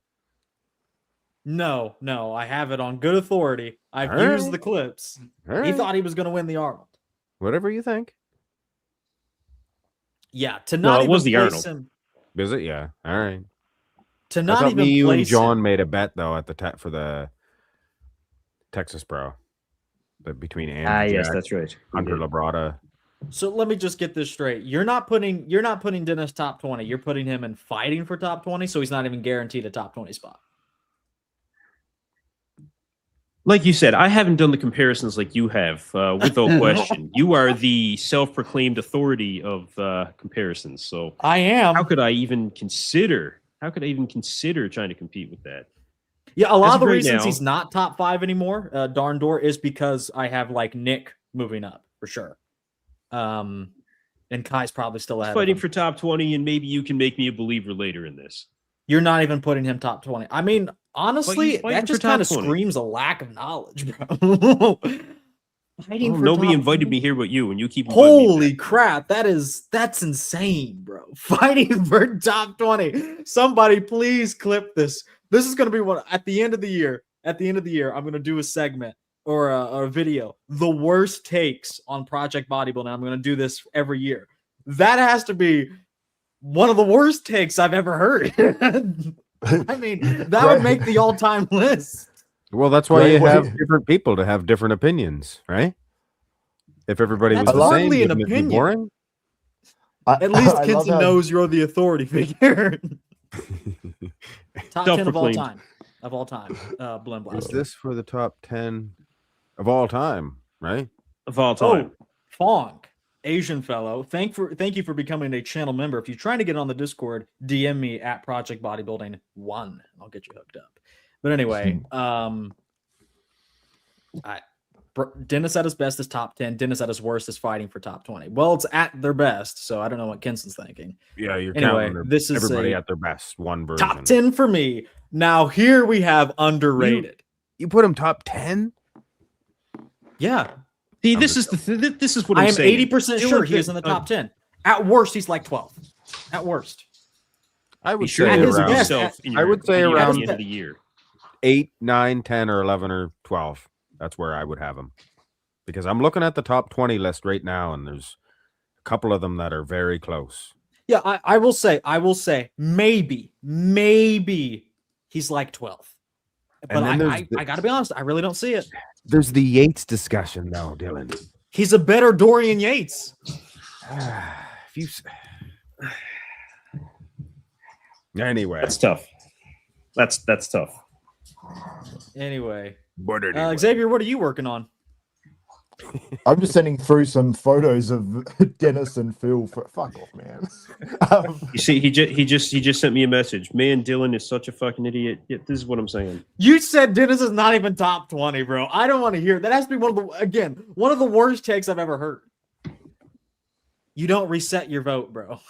No, I have it on good authority. I've All used right. the clips. All He right. thought he was going to win the Arnold. Whatever you think. Yeah, to No, not it even was the place Arnold. him, Is it? Yeah. All right. to I not thought even me, you, and place John him. made a bet though at the for the Texas Pro, between Andrew Jack, that's right. Hunter Labrada. So let me just get this straight. You're not putting Dennis top 20. You're putting him in fighting for top 20, so he's not even guaranteed a top 20 spot. Like you said, I haven't done the comparisons like you have, without question. You are the self-proclaimed authority of comparisons. So I am. how could I even consider? How could I even consider trying to compete with that? Yeah, a lot As of the of right reasons now- he's not top 5 anymore, darn door, is because I have like Nick moving up for sure. And Kai's probably still ahead of Fighting him. for top 20, and maybe you can make me a believer later in this. You're not even putting him top 20. I mean, honestly, he's fighting that for just top kind of 20. screams a lack of knowledge, bro. Fighting Oh, for nobody top invited 20? me here but you, and you keep inviting me Holy back. crap, that's insane, bro. Fighting for top 20. Somebody please clip this. This is going to be what at the end of the year, I'm going to do a segment or a video, the worst takes on Project Bodybuilding. I'm going to do this every year. That has to be one of the worst takes I've ever heard. I mean, that would make the all-time list. Well, that's why Great you way- have different people to have different opinions, right? If everybody was That's the same, hardly an wouldn't it be opinion. boring? At least I love Kinson how- knows you're the authority figure. Top 10 of all Self-proclaimed. time. Of all time. Blend Is Blaster. this for the top 10 of all time, right? Of all time. Oh, Fong, Asian fellow. Thank you for becoming a channel member. If you're trying to get on the Discord, DM me at Project Bodybuilding 1 and I'll get you hooked up. But anyway, Dennis at his best is top 10. Dennis at his worst is fighting for top 20. Well, it's at their best, so I don't know what Kinson's thinking. Yeah, you're Anyway, counting this is everybody a at their best. One version. top 10 for me. Now here we have underrated. You put him top 10? Yeah, See, this is this is what I'm I am saying. 80% Dylan sure he is could- in the top 10. At worst, he's like 12. At worst. I Be would sure say to At his around best, yourself in I your would say video at around- the end of the year. 8, 9, 10, or 11, or 12. That's where I would have him. Because I'm looking at the top 20 list right now, and there's a couple of them that are very close. Yeah, I will say, maybe he's like 12. But And then I got to be honest, I really don't see it. There's the Yates discussion, though, Dylan. He's a better Dorian Yates. If you... Anyway. That's tough. That's tough. Anyway, But anyway. Xavier, what are you working on? I'm just sending through some photos of Dennis and Phil. Fuck off, man. You see, he just sent me a message. Man, Dylan is such a fucking idiot. Yeah, this is what I'm saying. You said Dennis is not even top 20, bro. I don't want to hear that. Has to be one of the worst takes I've ever heard. You don't reset your vote, bro.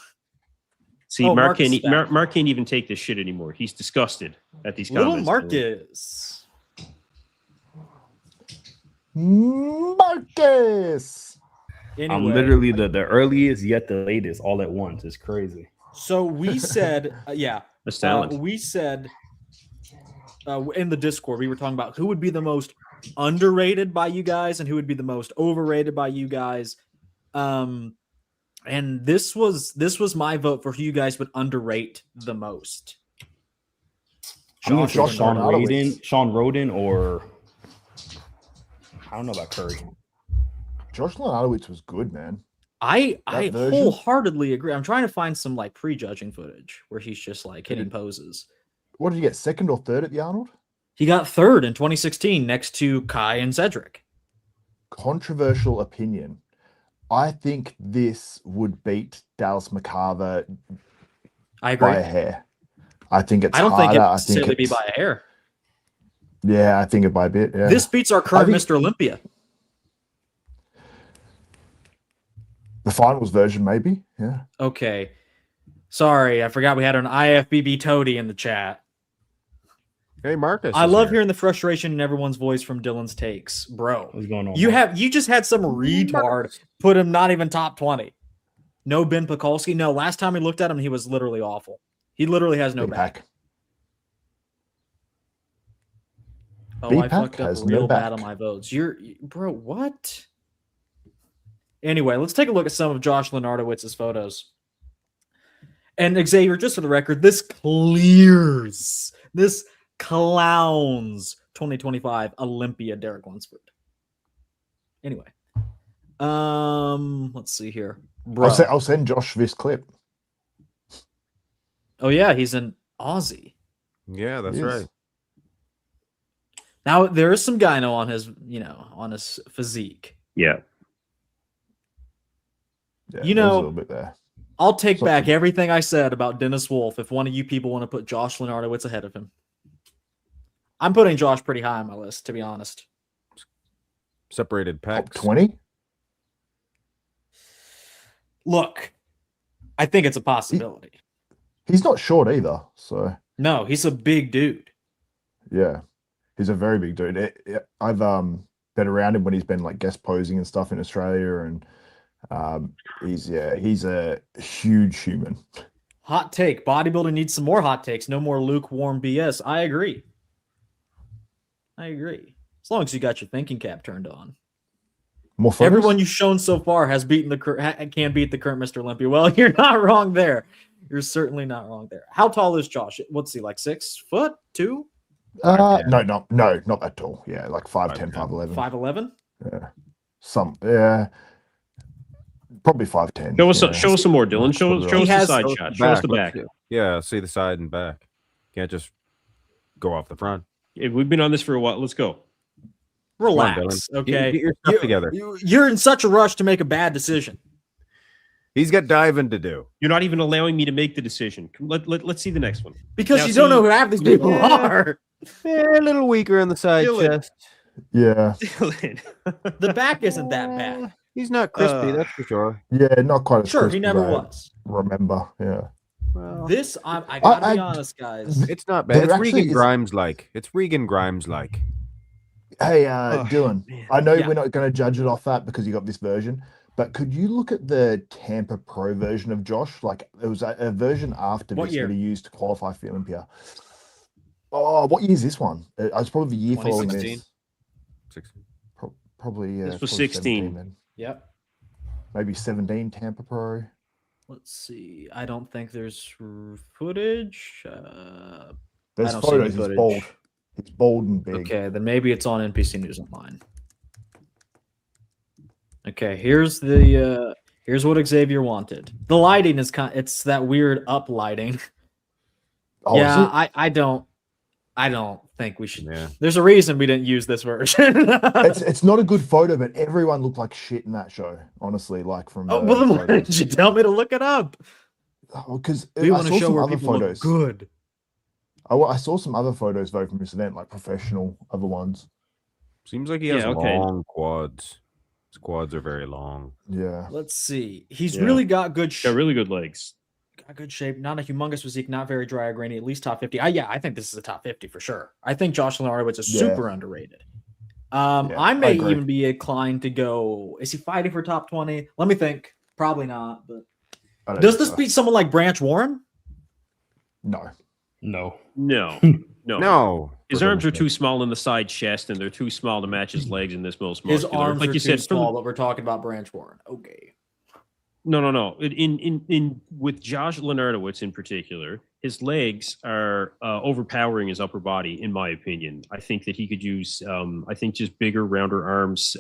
See, Oh, Mark Marcus can't, is back. Mark can't even take this shit anymore. He's disgusted at these Little comments. Marcus. Marcus. Anyway, I'm literally the earliest yet the latest all at once. It's crazy. so we said, That's talent. we said in the Discord, we were talking about who would be the most underrated by you guys and who would be the most overrated by you guys. And this was my vote for who you guys would underrate the most. I'm gonna say Josh Sean Leonardowicz. Roden, or I don't know about Curry. Josh Leonardowicz was good, man. I version? wholeheartedly agree. I'm trying to find some like prejudging footage where he's just like hitting poses. What did you get? Second or third at the Arnold? He got third in 2016 next to Kai and Cedric. Controversial opinion. I think this would beat Dallas McCarver I agree. by a hair. I think it's I don't harder. think it I necessarily think be it's, by a hair. yeah, I think it by a bit. Yeah. This beats our current think- Mr. Olympia. The finals version, maybe. Yeah. Okay. Sorry, I forgot we had an IFBB Toady in the chat. Hey, Marcus. I is love here. hearing the frustration in everyone's voice from Dylan's takes, bro. What's going on? You just had some retard put him not even top 20. No Ben Pekulski. No, last time we looked at him, he was literally awful. He literally has no back. back. Oh, I B-Pack fucked up has no real bad back. on my votes. Bro, what? Anyway, let's take a look at some of Josh Leonardowitz's photos. And Xavier, just for the record, this clowns 2025 Olympia Derek Lunsford. Anyway, let's see here. Bro. I'll send Josh this clip. Oh yeah, he's an Aussie. Yeah, that's He is. right. Now there is some gyno on his, on his physique. Yeah. Yeah, You there's know- a little bit there. I'll take So- back everything I said about Dennis Wolf if one of you people want to put Josh Leonardowitz ahead of him. I'm putting Josh pretty high on my list, to be honest. Separated Top pecs. 20? Look, I think it's a possibility. He's not short either. So, No, he's a big dude. yeah. He's a very big dude. I've been around him when he's been like guest posing and stuff in Australia, and he's a huge human. Hot take. Bodybuilding needs some more hot takes. No more lukewarm BS. I agree. As long as you got your thinking cap turned on. More photos? Everyone you've shown so far has beaten can beat the current Mr. Olympia. Well, you're not wrong there. You're certainly not wrong there. How tall is Josh? What's he, like 6 foot? 2? No, not that tall. Yeah, like 5'10", 5'11". 5'11"? Yeah. Probably 5'10". Show us some more, Dylan. Show us the side Show shot. Show us the back. Yeah, see the side and back. Can't just go off the front. If we've been on this for a while, let's go. Relax, Dylan. okay? Get your stuff together. You're in such a rush to make a bad decision. He's got diving to do. You're not even allowing me to make the decision. Let's see the next one. Because Now, you don't see- know who half these people Yeah. are. Yeah, a little weaker on the side Dylan. chest. Yeah. Dylan. The back isn't that bad. He's not crispy, that's for sure. Yeah, not quite as Sure, crisp he as never I was. remember. Yeah. Well, This, I gotta be honest, guys. it's not bad. There It's actually Regan is- Grimes like. It's Regan Grimes like. Hey, Dylan, man. I know Yeah. we're not going to judge it off that because you got this version, but could you look at the Tampa Pro version of Josh? Like, there was a version after What this year? that he used to qualify for Olympia. Oh, what year is this one? It's probably the year following 2016. this. 16. Probably, This was probably 16. 17 then. Yep. Maybe 17 Tampa Pro. Let's see. I don't think there's footage. There's don't see any photos. It's footage. bold. It's bold and big. Okay, then maybe it's on NPC News Online. Okay, here's what Xavier wanted. The lighting is it's that weird up lighting. Oh, is yeah, it? I don't think we should. Yeah. There's a reason we didn't use this version. It's not a good photo, but everyone looked like shit in that show. Honestly, like from. Oh, well, then why did you tell me to look it up? Because We I want to saw show some where other people look photos. good. I saw some other photos though from this event, like professional other ones. Seems like he has Yeah, okay. long quads. His quads are very long. Yeah. Let's see. He's Yeah. really got good. Got really good legs. got good shape, not a humongous physique, not very dry or grainy, at least top 50. I think this is a top 50 for sure. I think Josh Lenardowitz is super underrated. I may even be inclined to go. Is he fighting for top 20? Let me think. Probably not. But does this beat someone like Branch Warren? No. No. No. His arms are too small in the side chest, and they're too small to match his legs in this most muscular. His arms like are you too said, small, but we're talking about Branch Warren. Okay. No. In with Josh Lenardowitz in particular, his legs are overpowering his upper body, in my opinion. I think that he could use, just bigger, rounder arms.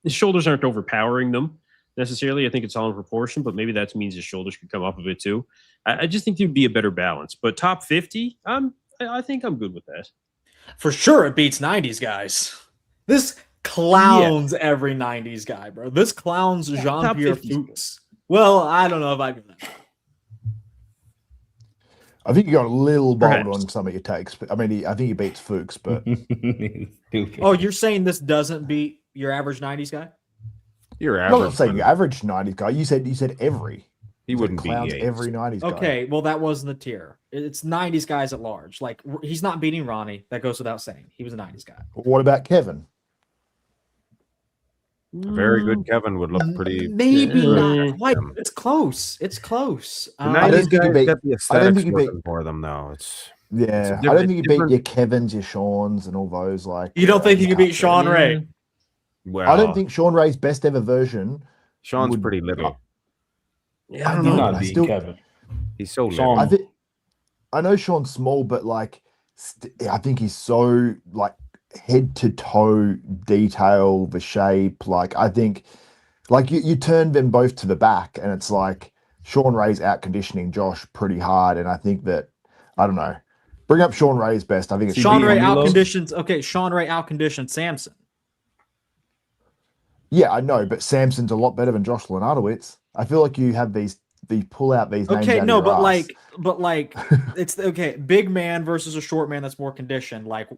His shoulders aren't overpowering them necessarily. I think it's all in proportion, but maybe that means his shoulders could come up a bit too. I just think there'd be a better balance. But top 50, I think I'm good with that. For sure, it beats 90s guys. This clowns every 90s guy, bro. This clowns Jean-Pierre Fuchs. Well, I don't know if I do that. I think you got a little bold on some of your takes. I mean, I think he beats Fuchs, but oh, you're saying this doesn't beat your average 90s guy? Your I'm average. not saying your average 90s guy. You said every. He wouldn't beat clowns Yates. every 90s guy. Okay, well, that wasn't the tier. It's 90s guys at large. Like, he's not beating Ronnie. That goes without saying. He was a 90s guy. What about Kevin? A very good Kevin would look pretty. Maybe not quite. It's close. It's close. The I don't 90s think he guys beat- got the I don't aesthetics think he beat- working for them, though. It's Yeah, It's I don't think you beat different- your Kevins, your Shawns, and all those. Like, You don't think you could beat Sean Ray? well. I don't think Sean Ray's best ever version. Sean's would- pretty little. Yeah, I don't He's know. not but I beating still, Kevin. He's so Sean- little. I know Sean's small, but like, I think he's so like head to toe detail, the shape. Like, I think, like you turn them both to the back, and it's like Sean Ray's out conditioning Josh pretty hard, and I think that I don't know. Bring up Sean Ray's best. I think it's Sean Ray Milo? outconditions. Okay, Sean Ray outconditioned Samson. Yeah, I know, but Samson's a lot better than Josh Lenardowitz. I feel like you have these pull out these names Okay, out no, of your but ass. like, it's okay. Big man versus a short man that's more conditioned. Like,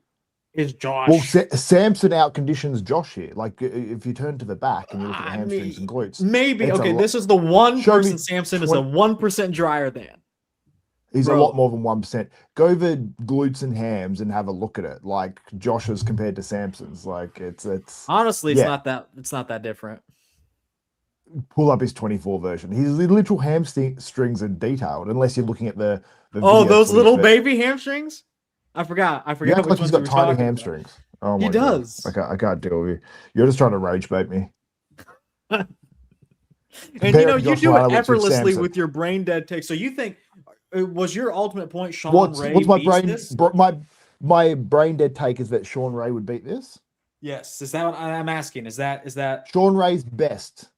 is Josh? Well, Samson outconditions Josh here. Like, if you turn to the back and you look at the I hamstrings and glutes, maybe it's a okay. lot- This is the one Show me person Samson is a 1% drier than. he's bro. a lot more than 1%. Go the glutes and hams and have a look at it. Like Josh's compared to Samson's. Like it's Honestly, it's Yeah. not that different. pull up his 24 version. His literal hamstrings are detailed, unless you're looking at the Oh, video those footage little that- baby hamstrings. I forgot. You which act like he's ones got we were tiny talking about. hamstrings. Oh He my God. does. I can't deal with you. You're just trying to rage bait me. And Compare you know, to you Josh do Lenardowitz it with effortlessly Samson. with your brain dead take. So you think was your ultimate point Sean What's Ray my beats brain? this? My brain dead take is that Sean Ray would beat this. Yes. Is that what I'm asking? Is that Sean Ray's best.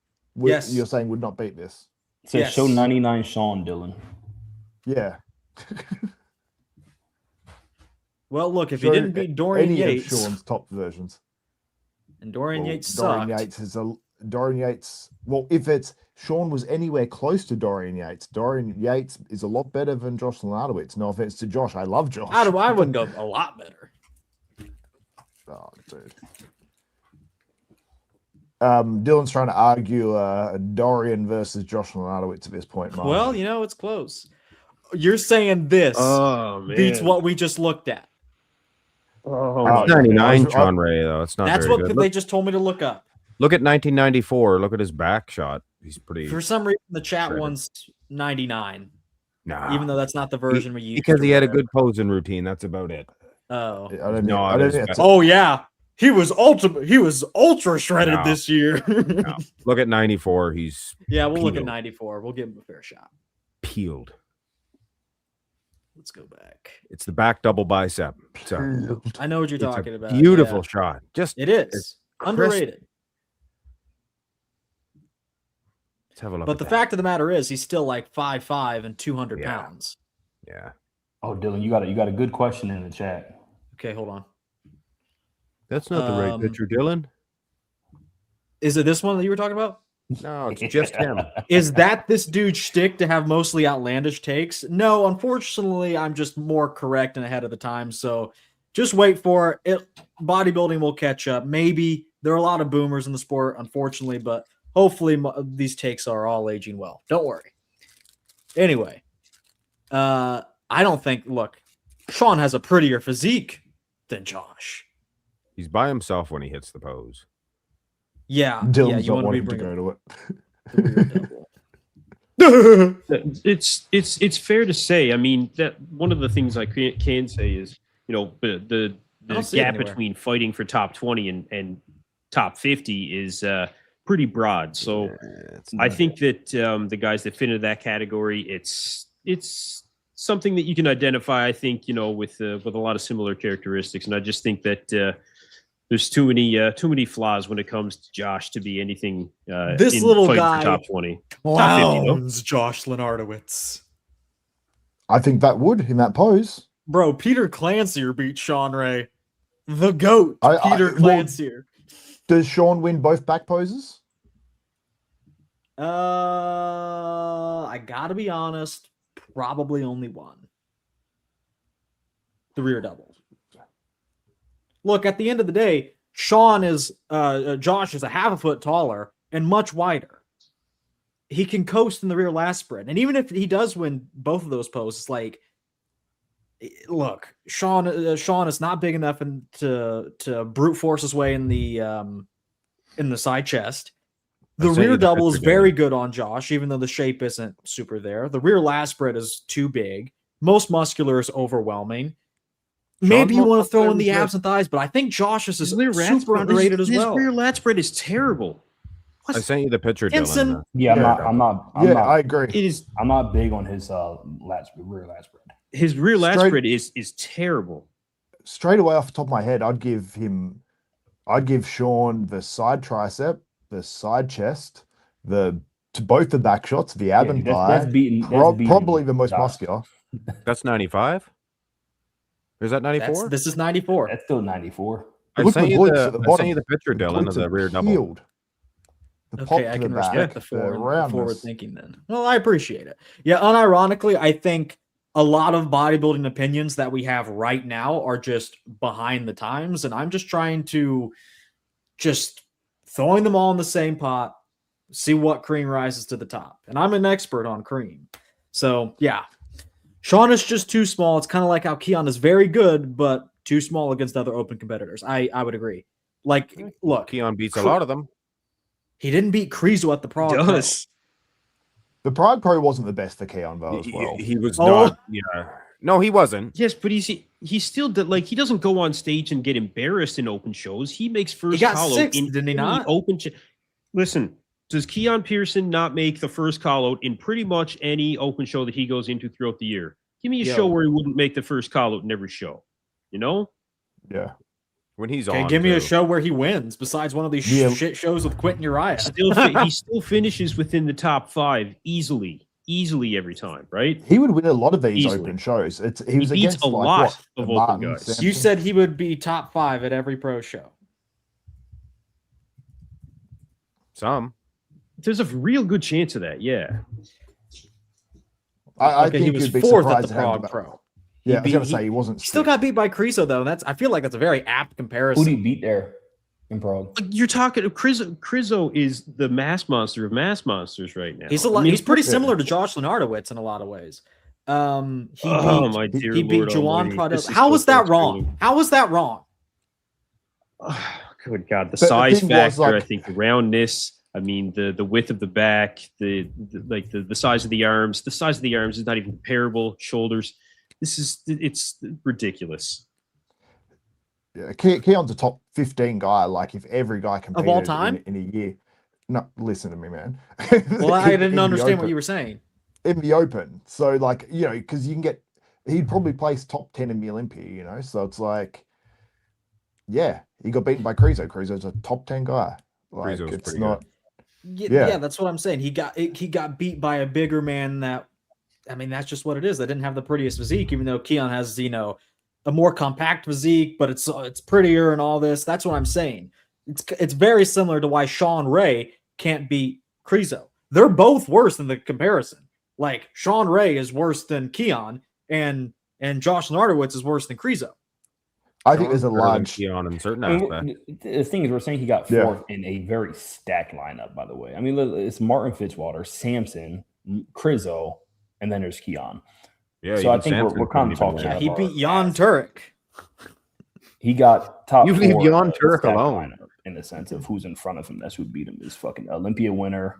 Yes. You're saying would not beat this. It says Yes. show 99 Sean Dylan. Yeah. well? Look, if Show he didn't beat Dorian any Yates, of Sean's top versions. and Dorian Well, Yates Dorian sucked. Yates is Dorian Yates. Well, if it's Sean was anywhere close to Dorian Yates is a lot better than Josh Lenardowitz. No offense to Josh, I love Josh. I wouldn't go a lot better. Oh, dude. Dylan's trying to argue Dorian versus Josh Lenardowitz at this point. Mark. Well, you know, it's close. You're saying this Oh man, beats what we just looked at. Oh, Oh, It's 99 I- Sean Ray, though. It's not That's very what good. they just told me to look up. Look at 1994. Look at his back shot. He's pretty. For some reason, the chat Shredded. one's 99, Nah. even though that's not the version we used. Because he had a or whatever. good posing routine. That's about it. Oh. I don't No, know. I it don't is think bad. that's Oh yeah, he was ultra shredded No. this year. No. Look at 94. He's Yeah, we'll look at Peeled. 94. We'll give him a fair shot. peeled. Let's go back. It's the back double bicep. So I know what you're it's a talking about. beautiful yeah. shot. Just It is it's underrated. let's have a look. But at the that. fact of the matter is, he's still like 5'5" and 200 Yeah. pounds. Yeah, Oh, Dylan, you got a good question in the chat. Okay, hold on. that's not the right Um, picture, Dylan. Is it this one that you were talking about? No, it's just him. Is that this dude's shtick to have mostly outlandish takes? No, unfortunately, I'm just more correct and ahead of the time. So just wait for it. Bodybuilding will catch up. Maybe there are a lot of boomers in the sport, unfortunately, but hopefully these takes are all aging well. Don't worry. Anyway, I don't think. Look, Sean has a prettier physique than Josh. He's by himself when he hits the pose. Yeah, Dylan's you not want to be wanting to bringing go to the rear double. It's fair to say. I mean, that one of the things I can say is, you know, the gap between fighting for top 20 and top 50 is pretty broad. So I think that the guys that fit into that category, it's something that you can identify. I think, you know, with a lot of similar characteristics, and I just think that there's too many flaws when it comes to Josh to be anything. This little guy for top 20, clowns Josh Lenardowitz. I think that would in that pose. Bro, Peter Clancier beat Sean Ray. The GOAT, Peter Clancier. Does Sean win both back poses? I gotta be honest, probably only one. The rear double. Look, at the end of the day, Josh is a half a foot taller and much wider. He can coast in the rear last spread. And even if he does win both of those poses, like, look, Sean is not big enough to brute force his way in the side chest. The rear double is very good on Josh, even though the shape isn't super there. The rear last spread is too big. Most muscular is overwhelming. Maybe you want to throw in the abs and thighs, but I think Josh's is super underrated as well. His rear lat spread is terrible. I sent you the picture, Dylan. Yeah, I'm not. I agree. It is. I'm not big on his rear lat spread. His rear lat spread is terrible. Straight away off the top of my head, I'd give Sean the side tricep, the side chest, both the back shots, the ab and thigh. That's beating probably the most muscular. That's 95. Is that 94? This is 94. That's still 94. I sent you the picture, Dylan, of the rear double. Okay, I can respect the forward thinking then. Well, I appreciate it. Yeah, unironically, I think a lot of bodybuilding opinions that we have right now are just behind the times, and I'm just trying to throwing them all in the same pot, see what cream rises to the top. And I'm an expert on cream. So, yeah. Sean is just too small. It's kind of like how Keon is very good, but too small against other open competitors. I would agree. Like, look. Keon beats a lot of them. He didn't beat Krizo at the Prague Pro. The Prague Pro wasn't the best for Keon, though, as well. He was not. Yeah. No, he wasn't. Yes, but he still did, like, he doesn't go on stage and get embarrassed in open shows. He makes first he got call sixth, out in didn't he not? Open. Listen, does Keon Pearson not make the first call out in pretty much any open show that he goes into throughout the year? Give me a show where he wouldn't make the first call out in every show. You know? Yeah. When he's on. Give me a show where he wins besides one of these shit shows with Quentin Uriah. He still finishes within the top 5 easily every time, right? He would win a lot of these open shows. He was beats against a lot of open guys. Sampson. You said he would be top 5 at every pro show. Some. There's a real good chance of that, yeah. I think he was you'd be 4th at the surprised Prague Pro. Yeah, I was going to say he wasn't. He still got beat by Krizo though. I feel like that's a very apt comparison. Who did he beat there in Prague? You're talking Krizo is the mass monster of mass monsters right now. He's pretty similar to Josh Lenardowitz in a lot of ways. He beat Juan Prado. How was that wrong? How was that wrong? Oh, good God, the size factor. I think the roundness. I mean, the width of the back, the size of the arms. The size of the arms is not even comparable. Shoulders. It's ridiculous. Yeah, Keon's a top 15 guy. Like, if every guy competed of all time in a year. No, listen to me, man. Well, I didn't understand what you were saying. In the open. So, like, you know, because he'd probably place top 10 in the Olympia, you know? So it's like, yeah, he got beaten by Krizo. Krizo's a top 10 guy. Like, Krizo's it's pretty not. Good. Yeah, that's what I'm saying. He got beat by a bigger man that, I mean, that's just what it is. They didn't have the prettiest physique, even though Keon has, you know, a more compact physique, but it's prettier and all this. That's what I'm saying. It's very similar to why Sean Ray can't beat Krizo. They're both worse in the comparison. Like, Sean Ray is worse than Keon, and Josh Lenardowitz is worse than Krizo. I think there's a large Keon in certain aspects. The thing is, we're saying he got 4th in a very stacked lineup, by the way. I mean, it's Martin Fitzwater, Sampson, Krizo, and then there's Keon. Yeah, So I even think Samson we're kind of couldn't talking. even Yeah, out he of beat our Jan ass. Turek. He got top You leave 4 Jan in Turek stack alone. lineup in the sense of who's in front of him. That's who beat him. Is fucking Olympia winner,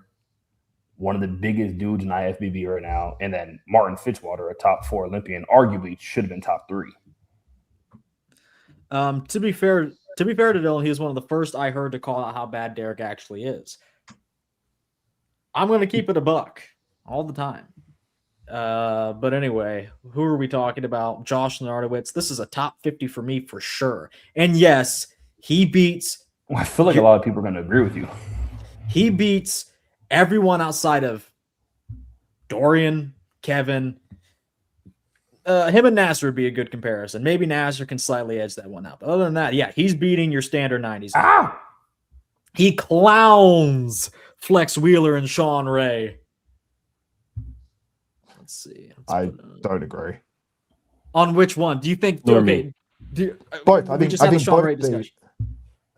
one of the biggest dudes in IFBB right now, and then Martin Fitzwater, a top 4 Olympian, arguably should have been top 3. To be fair to Dylan, he was one of the first I heard to call out how bad Derek actually is. I'm going to keep it a buck all the time. But anyway, who are we talking about? Josh Lenardowitz. This is a top 50 for me for sure. And yes, he beats. I feel like a lot of people are going to agree with you. He beats everyone outside of Dorian, Kevin. Him and Nasser would be a good comparison. Maybe Nasser can slightly edge that one out. But other than that, yeah, he's beating your standard 90s. Ah! He clowns Flex Wheeler and Sean Ray. Let's see. I don't agree. On which one? Do you think? Nor Okay, me. Both. I we think. just I had a think Sean both. Ray beat- discussion.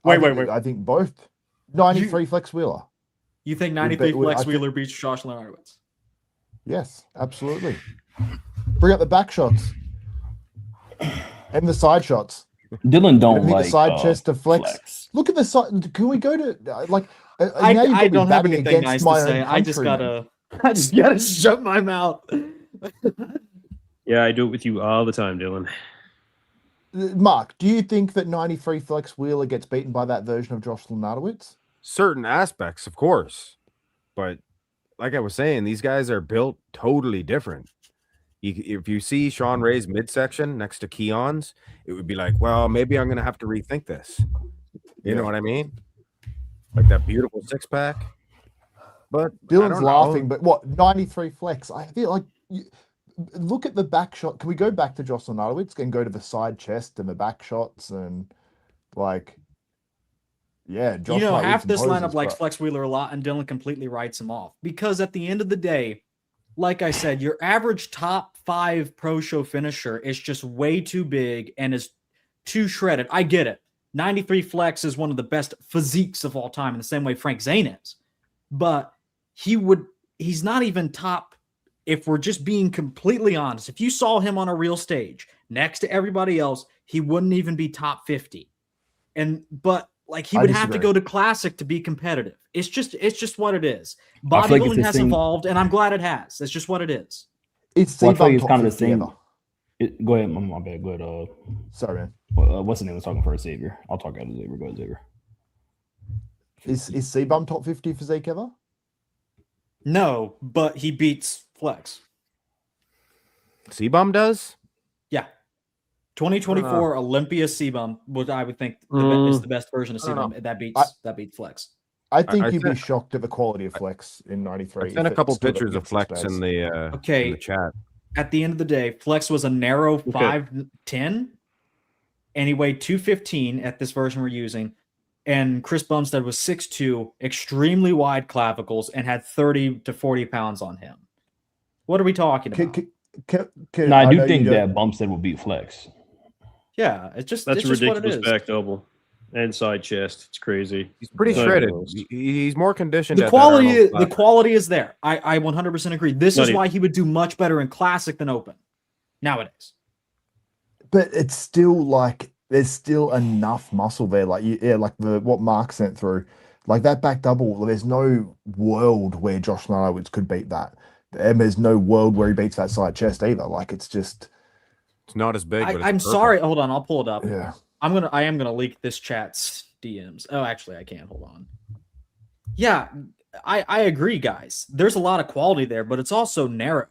I Wait, think- I think both. 93 Flex Wheeler. You think Would 93 be- would- Flex I think- Wheeler beats Josh Lenardowitz? Yes, absolutely. Bring up the back shots and the side shots. Dylan don't Everything like the side chest to flex. flex. Look at the side. Can we go to now you've I got me don't have batting anything against nice to my say. own I just countrymen. gotta shut my mouth. Yeah, I do it with you all the time, Dylan. Mark, do you think that 93 Flex Wheeler gets beaten by that version of Josh Lenardowitz? Certain aspects, of course, but like I was saying, these guys are built totally different. If you see Sean Ray's midsection next to Keon's, it would be like, well, maybe I'm gonna have to rethink this. You know what I mean? Like that beautiful 6-pack. But I Dylan's don't laughing, know. but what 93 Flex? I feel like look at the back shot. Can we go back to Josh Lenardowitz and go to the side chest and the back shots and Josh Half Lenardowitz this imposes, lineup likes but- Flex Wheeler a lot, and Dylan completely writes him off because at the end of the day, like I said, your average top 5 pro show finisher is just way too big and is too shredded. I get it. 93 Flex is one of the best physiques of all time in the same way Frank Zane is. But he's not even top, if we're just being completely honest. If you saw him on a real stage next to everybody else, he wouldn't even be top 50. But he I would have to disagree. go to classic to be competitive. It's just what it is. I feel like it's Bodybuilding the has same- evolved, and I'm glad it has. That's just what it is. It's Well, I feel like C-Bum it's top kind of the 50 same. ever. Go ahead, my bad. Go ahead. Sorry, man. What's the name was talking for Xavier? I'll talk out of Xavier. Go ahead, Xavier. Is C-Bum top 50 physique ever? No, but he beats Flex. C-Bomb does? Yeah. 2024 Olympia C-Bum, what I would think is the best version of I don't C-Bum. That beats Flex. I think I you'd be sent- shocked at the quality of Flex in I 93. sent a if couple it stood up pictures of against Flex its in base. the chat. At the end of the day, Flex was a narrow 5'10", and he weighed 215 at this version we're using. And Chris Bumstead was 6'2", extremely wide clavicles, and had 30 to 40 pounds on him. What are we talking about? No, I do know think you don't- that Bumstead will beat Flex. Yeah, it's just That's it's a just what it ridiculous is. back double and side chest. It's crazy. He's pretty Not shredded. close. He's more conditioned. The at that Arnold the quality is there. I 100% agree. This Not is even- why he would do much better in classic than open nowadays. But it's still there's still enough muscle there. What Mark sent through, that back double. There's no world where Josh Lenardowitz could beat that. And there's no world where he beats that side chest either. It's just, It's not as big. But it's I'm perfect. sorry. Hold on, I'll pull it up. yeah. I am gonna leak this chat's DMs. Oh, actually, I can't. Hold on. Yeah, I agree, guys. There's a lot of quality there, but it's also narrow.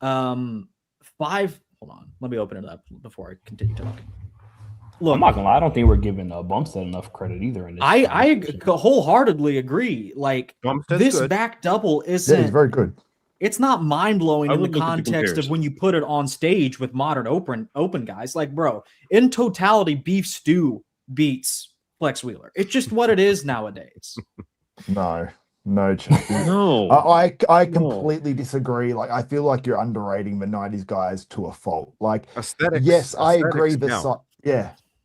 Hold on. Let me open it up before I continue talking. Look, I'm not gonna lie. I don't think we're giving Bumstead enough credit either. In this I conversation. wholeheartedly agree. Bumstead's This good. back double Yeah, he's isn't. very good. It's not mind blowing I in the would look at the context of comparison. when you put it on stage with modern open guys. Bro, in totality, Beef Stew beats Flex Wheeler. It's just what it is nowadays. No chance. No. I completely disagree. I feel like you're underrating the 90s guys to a fault. Aesthetics. Yes, I agree. aesthetics count.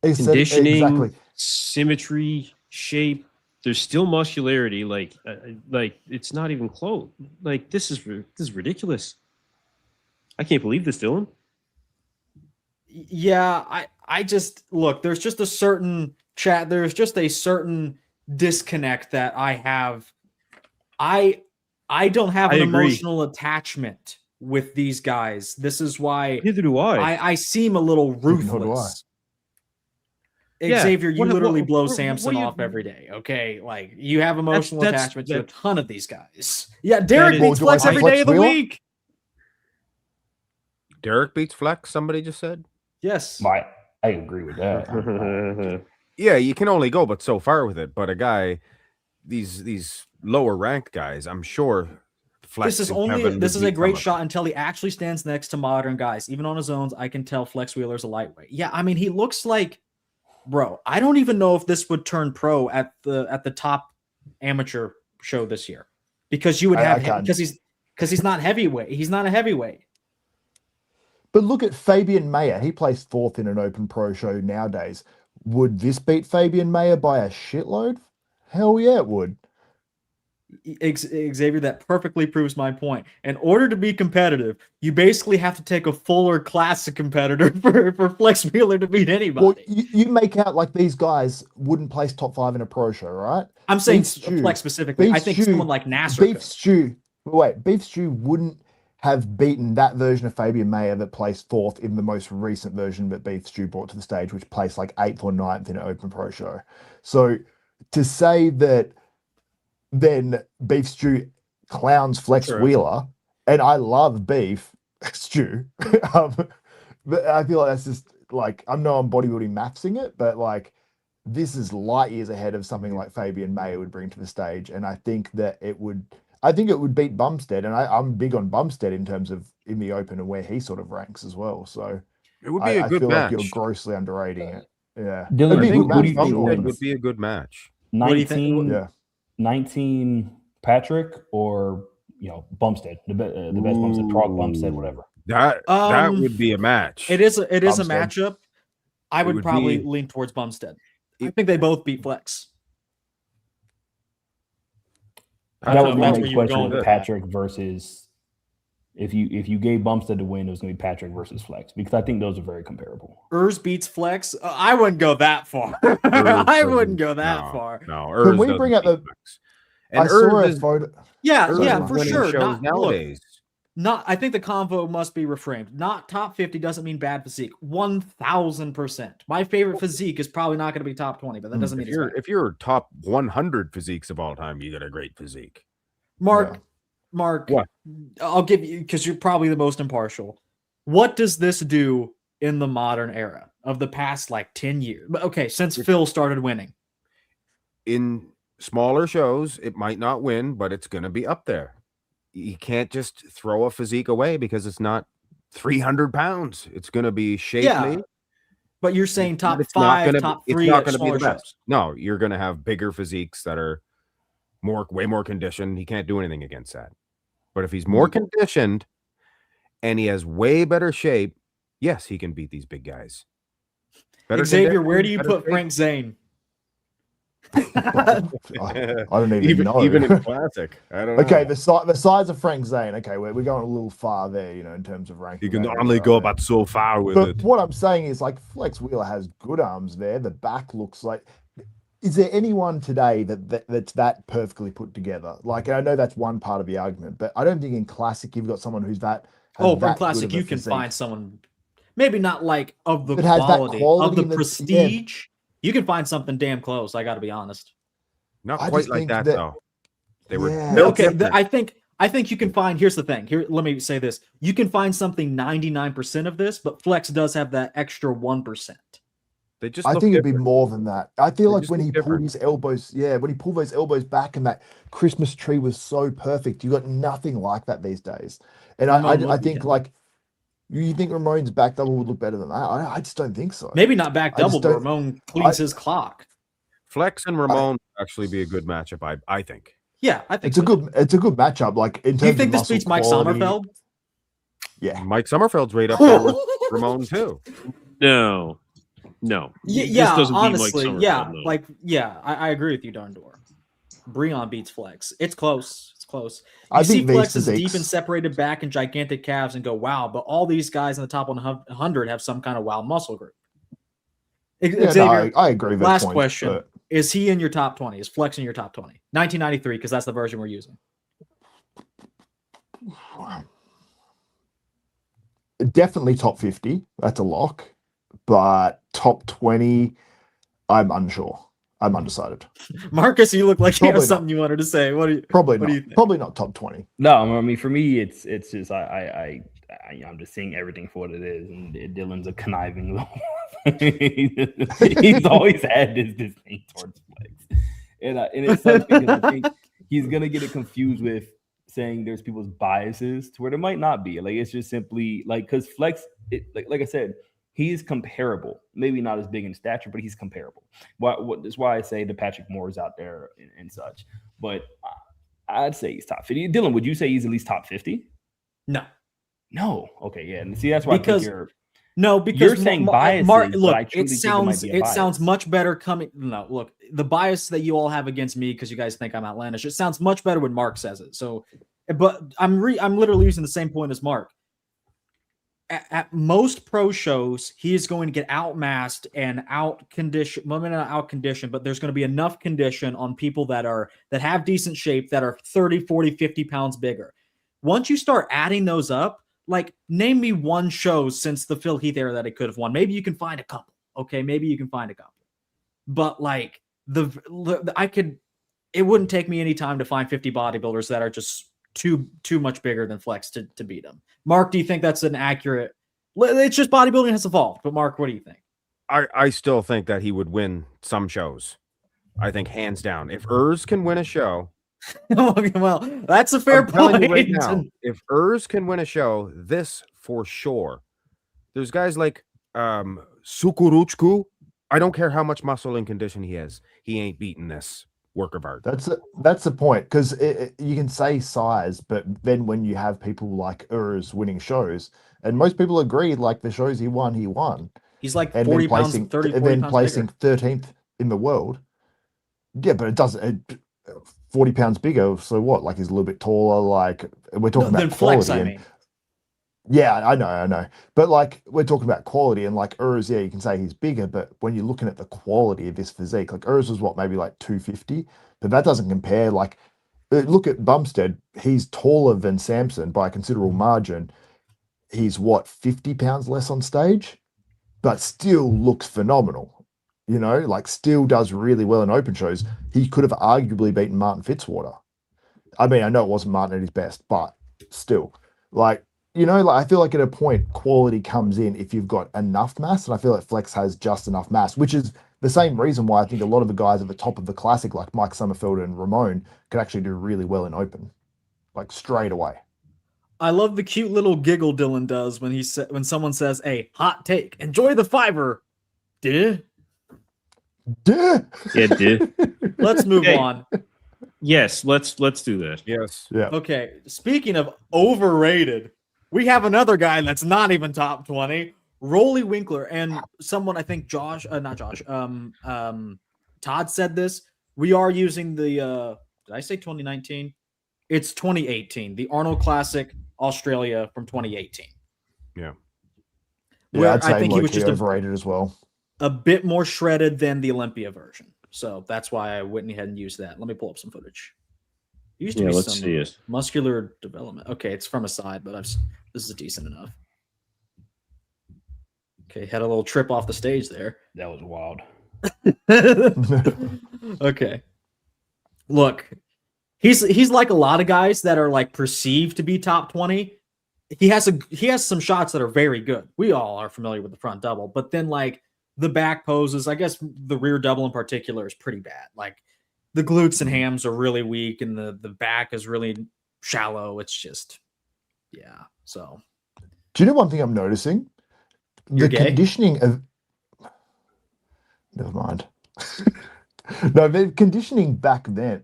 Conditioning, Exactly. symmetry, shape. There's still muscularity. It's not even close. This is ridiculous. I can't believe this, Dylan. Yeah, I just look, there's just a certain disconnect that I have. I don't have I an agree. emotional attachment with these guys. This is why Neither do I. I seem a little Nor do I. ruthless. Yeah, Xavier, you what- literally blow what Samson do you- off every day. Okay, like you have emotional that's- attachment to a that- ton of these guys. Yeah, Derek is- beats Well, do Flex I every Flex day of the Wheeler? week. Derek beats Flex, somebody just said. Yes. I agree with that. Yeah, you can only go but so far with it. But a guy, these lower ranked guys, I'm sure Flex. This is and Kevin this would is a beat great some of shot until he actually stands next to modern guys. Even on his own, I can tell Flex Wheeler's a lightweight. Yeah, I mean he looks like, bro. I don't even know if this would turn pro at the top amateur show this year, because you would I have can't. because he's not heavyweight. He's not a heavyweight. But look at Fabian Mayer. He placed 4th in an open pro show nowadays. Would this beat Fabian Mayer by a shitload? Hell yeah, it would. Xavier, that perfectly proves my point. In order to be competitive, you basically have to take a fuller classic competitor for Flex Wheeler to beat anybody. Well, you make out like these guys wouldn't place top 5 in a pro show, right? I'm saying Beef Stew. Flex specifically. Beef I think Stew. someone like Nasser Beef could. Stew. Wait, Beef Stew wouldn't have beaten that version of Fabian Mayer that placed 4th in the most recent version that Beef Stew brought to the stage, which placed like 8th or 9th in an open pro show. So to say that then Beef Stew clowns Flex True. Wheeler, and I love Beef Stew, but I feel like that's just like, I know I'm bodybuilding mathsing it, but like this is light years ahead of something like Fabian Mayer would bring to the stage, and I think it would beat Bumstead, and I'm big on Bumstead in terms of in the open and where he sort of ranks as well. So It would be a I good feel match. like you're grossly underrating it. Yeah, Dylan, It'd be a who- good who do match you for think sure. It wins? would be a good match. What do you think? 19, Yeah. 19 Patrick or Bumstead, the best Bumstead, Prague Bumstead, whatever. That would be a match. It is a Bumstead. matchup. I would would probably be- lean towards Bumstead. I think they both beat Flex. That That's was my where next you're question going with with Patrick versus if you gave Bumstead to win, it was going to be Patrick versus Flex, because I think those are very comparable. Urs beats Flex. I wouldn't go that far. I wouldn't go that far. No, Can we bring up the? and I saw Urs a is photo. Yeah, Urs yeah, is for winning sure. shows Look, nowadays. I think the convo must be reframed. Not top 50 doesn't mean bad physique. 1000%. My favorite physique is probably not going to be top 20, but that doesn't mean it's bad. If you're top 100 physiques of all time, you got a great physique. Mark, Yeah. Mark, What? I'll give you, because you're probably the most impartial. What does this do in the modern era of the past like 10 years? Okay, since Phil started winning. In smaller shows, it might not win, but it's going to be up there. You can't just throw a physique away because it's not 300 pounds. It's going to be shapely. Yeah, but you're saying but top it's not 5, gonna top be, 3 It's not at going to be smaller the best. shows. No, you're going to have bigger physiques that are way more conditioned. He can't do anything against that. But if he's more conditioned and he has way better shape, yes, he can beat these big guys. Better Xavier, where condition, do you better put shape. Frank Zane? I don't even know. Even in classic. I don't know. Okay, the size of Frank Zane. Okay, we're going a little far there, in terms of ranking. You can that only area go right there. about so far with But it. what I'm saying is, like, Flex Wheeler has good arms there. The back looks like. Is there anyone today that's that perfectly put together? Like, I know that's one part of the argument, but I don't think in classic you've got someone who's that. has Oh, from that good classic, of a you can physique. find someone, maybe not like of the That has that quality, quality of the and the- yeah. prestige. You can find something damn close. I got to be honest. Not I quite just like think that, that- though. They were Yeah. built Okay, different. I think you can find. Here's the thing. Here, let me say this: you can find something 99% of this, but Flex does have that extra 1%. They just I look think it'd be different. more than that. I feel They like just when look he pulled different. his elbows, when he pulled those elbows back and that Christmas tree was so perfect. You got nothing like that these days. And Ramon I would be think him. like, you think Ramon's back double would look better than that? I just don't think so. Maybe not back I just double, but don't- Ramon cleans his clock. Flex and Ramon would actually be a good matchup, I think. Yeah, I think It's a so. good matchup. Like in terms Do you think of this muscle beats Mike quality, Sommerfeld? Yeah. Mike Summerfield's right up there with Ramon, too. No. Yeah, This yeah, doesn't beat Mike honestly, Summerfeld, yeah, no. like, yeah, I agree with you, Darndor. Breon beats Flex. It's close. close. I You see think these Flex's deep and physiques. separated back and gigantic calves and go, wow, but all these guys in the top 100 have some kind of wild muscle group. Yeah, Xavier, no, I agree with that last point, question. but Is he in your top 20? Is Flex in your top 20? 1993, because that's the version we're using. definitely top 50. That's a lock. But top 20, I'm unsure. I'm undecided. Marcus, you look like you have Probably something you wanted to say. What do you Probably what not. do you think? Probably not top 20. No, I mean, for me, it's just I'm just seeing everything for what it is, and Dylan's a conniving little. He's always had this thing towards Flex, and it sucks because I think he's gonna get it confused with saying there's people's biases to where there might not be. Like it's just simply like because Flex, like I said, he's comparable. Maybe not as big in stature, but he's comparable. That's why I say the Patrick Moores out there and such. But I'd say he's top 50. Dylan, would you say he's at least top 50? No. No. Okay, yeah. And see, that's why Because- I think you're. No, because You're saying biases, but look, I truly it think it might sounds be a bias. much better coming. No, look, the bias that you all have against me because you guys think I'm outlandish. It sounds much better when Mark says it. So, but I'm literally using the same point as Mark. At most pro shows, he is going to get outmassed and out condition. Well, maybe not out condition, but there's going to be enough condition on people that have decent shape that are 30, 40, 50 pounds bigger. Once you start adding those up, like, name me one show since the Phil Heath era that it could have won. Maybe you can find a couple. Okay, maybe you can find a couple. But like it wouldn't take me any time to find 50 bodybuilders that are just too much bigger than Flex to beat them. Mark, do you think that's an accurate? It's just bodybuilding has evolved. But Mark, what do you think? I still think that he would win some shows. I think hands down. If Urs can win a show, Well, that's a fair I'm telling you point. right now, if Urs can win a show, this for sure. There's guys like Sukuruchku. I don't care how much muscle and condition he has. He ain't beating this work of art. That's the point, because you can say size, but then when you have people like Urs winning shows, and most people agree, like the shows he won. He's like And 40 then pounds, placing, 30, 40 and then pounds placing bigger. 13th in the world. Yeah, but it doesn't. 40 pounds bigger. So what? Like he's a little bit taller. Like we're talking Then about Flex, quality. I and- mean. Yeah, I know. But like we're talking about quality, and like Urs, yeah, you can say he's bigger, but when you're looking at the quality of his physique, like Urs was what, maybe like 250, but that doesn't compare. Like look at Bumstead, he's taller than Samson by a considerable margin. He's what, 50 pounds less on stage, but still looks phenomenal. You know, like still does really well in open shows. He could have arguably beaten Martin Fitzwater. I mean, I know it wasn't Martin at his best, but still, like, you know, like I feel like at a point quality comes in if you've got enough mass, and I feel like Flex has just enough mass, which is the same reason why I think a lot of the guys at the top of the classic, like Mike Summerfield and Ramon, could actually do really well in open, like straight away. I love the cute little giggle Dylan does when someone says, "Hey, hot take, enjoy the fiber." Duh. Duh. Yeah, dude. Let's move Hey. on. Yes, let's do that. Yes. Yeah. Okay, speaking of overrated, we have another guy that's not even top 20, Rolly Winkler, and someone, I think Todd said this. We are using the did I say 2019? It's 2018, the Arnold Classic Australia from 2018. Yeah. Yeah, Where I'd say I think he was low-key just overrated as well. a bit more shredded than the Olympia version. So that's why I went ahead and used that. Let me pull up some footage. There used to be Let's some see it. muscular development. Okay, it's from a side, but this is decent enough. Okay, had a little trip off the stage there. That was wild. Okay. Look, he's like a lot of guys that are like perceived to be top 20. He has some shots that are very good. We all are familiar with the front double, but then like the back poses, I guess the rear double in particular is pretty bad. Like the glutes and hams are really weak and the back is really shallow. It's just, yeah. So Do you know one thing I'm noticing? You're The gay? conditioning of. Never mind. No, the conditioning back then.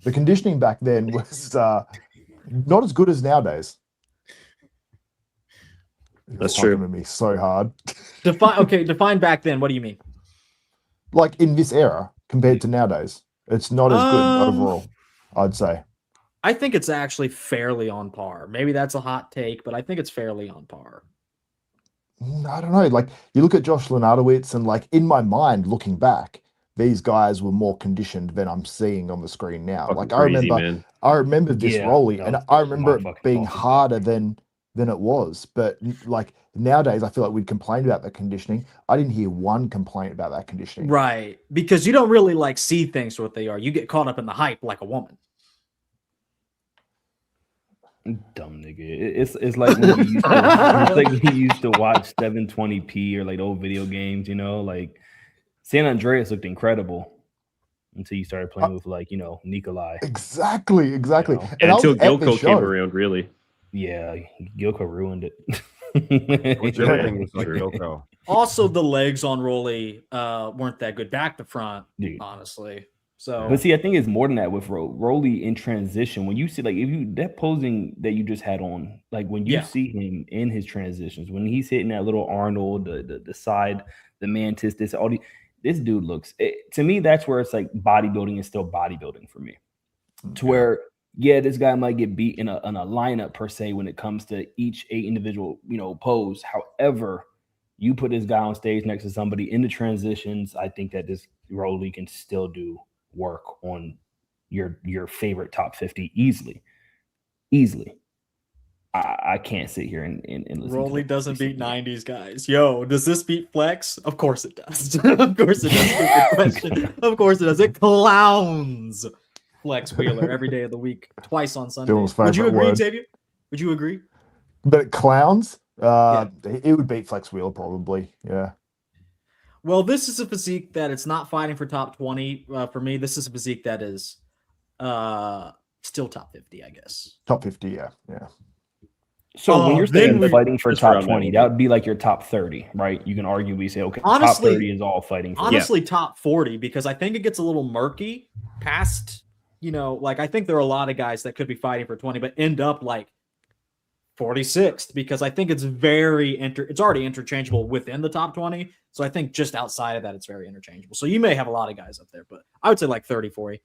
The conditioning back then was not as good as nowadays. You're That's fucking true. with me so hard. define back then. What do you mean? Like in this era compared to nowadays, it's not as good overall, I'd say. I think it's actually fairly on par. Maybe that's a hot take, but I think it's fairly on par. I don't know. Like you look at Josh Lenardowitz, and like in my mind, looking back, these guys were more conditioned than I'm seeing on the screen now. Fucking Like crazy, man. I remember this Yeah, Rolly, no, and I remember my it fucking being fault as well. harder than it was. But like nowadays, I feel like we'd complain about the conditioning. I didn't hear one complaint about that conditioning. Right. Because you don't really like see things for what they are. You get caught up in the hype like a woman. Dumb nigga. It's like when you used to, it's like when you used to watch 720p or like old video games, you know, like San Andreas looked incredible until you started playing with like, you know, Nikolai. Exactly. You know? And I until was at this Gilco came show. around, really. Yeah, Gilco ruined it. Which everything was like Yoko. Also, the legs on Rolly weren't that good back to front, Dude. honestly. So, But see, I think it's more than that with Rolly in transition. When you see, like, if you that posing that you just had on, like when you Yeah. see him in his transitions, when he's hitting that little Arnold, the side, the mantis, this dude looks to me. That's where it's like bodybuilding is still bodybuilding for me. To where, yeah, this guy might get beat in a lineup per se when it comes to each individual, you know, pose. However, you put this guy on stage next to somebody in the transitions, I think that this Rolly can still do work on your favorite top 50 easily. I can't sit here and listen. Rolly doesn't beat 90s guys. Yo, does this beat Flex? Of course it does. Of course it does. Stupid question. Of course it does. It clowns Flex Wheeler every day of the week, twice on Sunday. Dylan's Would you favorite agree, word. Xavier? Would you agree? But clowns, it would beat Flex Wheeler probably. Yeah. Well, this is a physique that it's not fighting for top 20. For me, this is a physique that is still top 50, I guess. Top 50, yeah. So when you're saying then fighting for that's top where I'm at 20, with that it. would be like your top 30, right? You can arguably say, okay, Honestly- top 30 is all fighting for. Honestly, top 40, because I think it gets a little murky past, you know, like I think there are a lot of guys that could be fighting for 20, but end up like 46th, because I think it's it's already interchangeable within the top 20. So I think just outside of that, it's very interchangeable. So you may have a lot of guys up there, but I would say like 30, 40.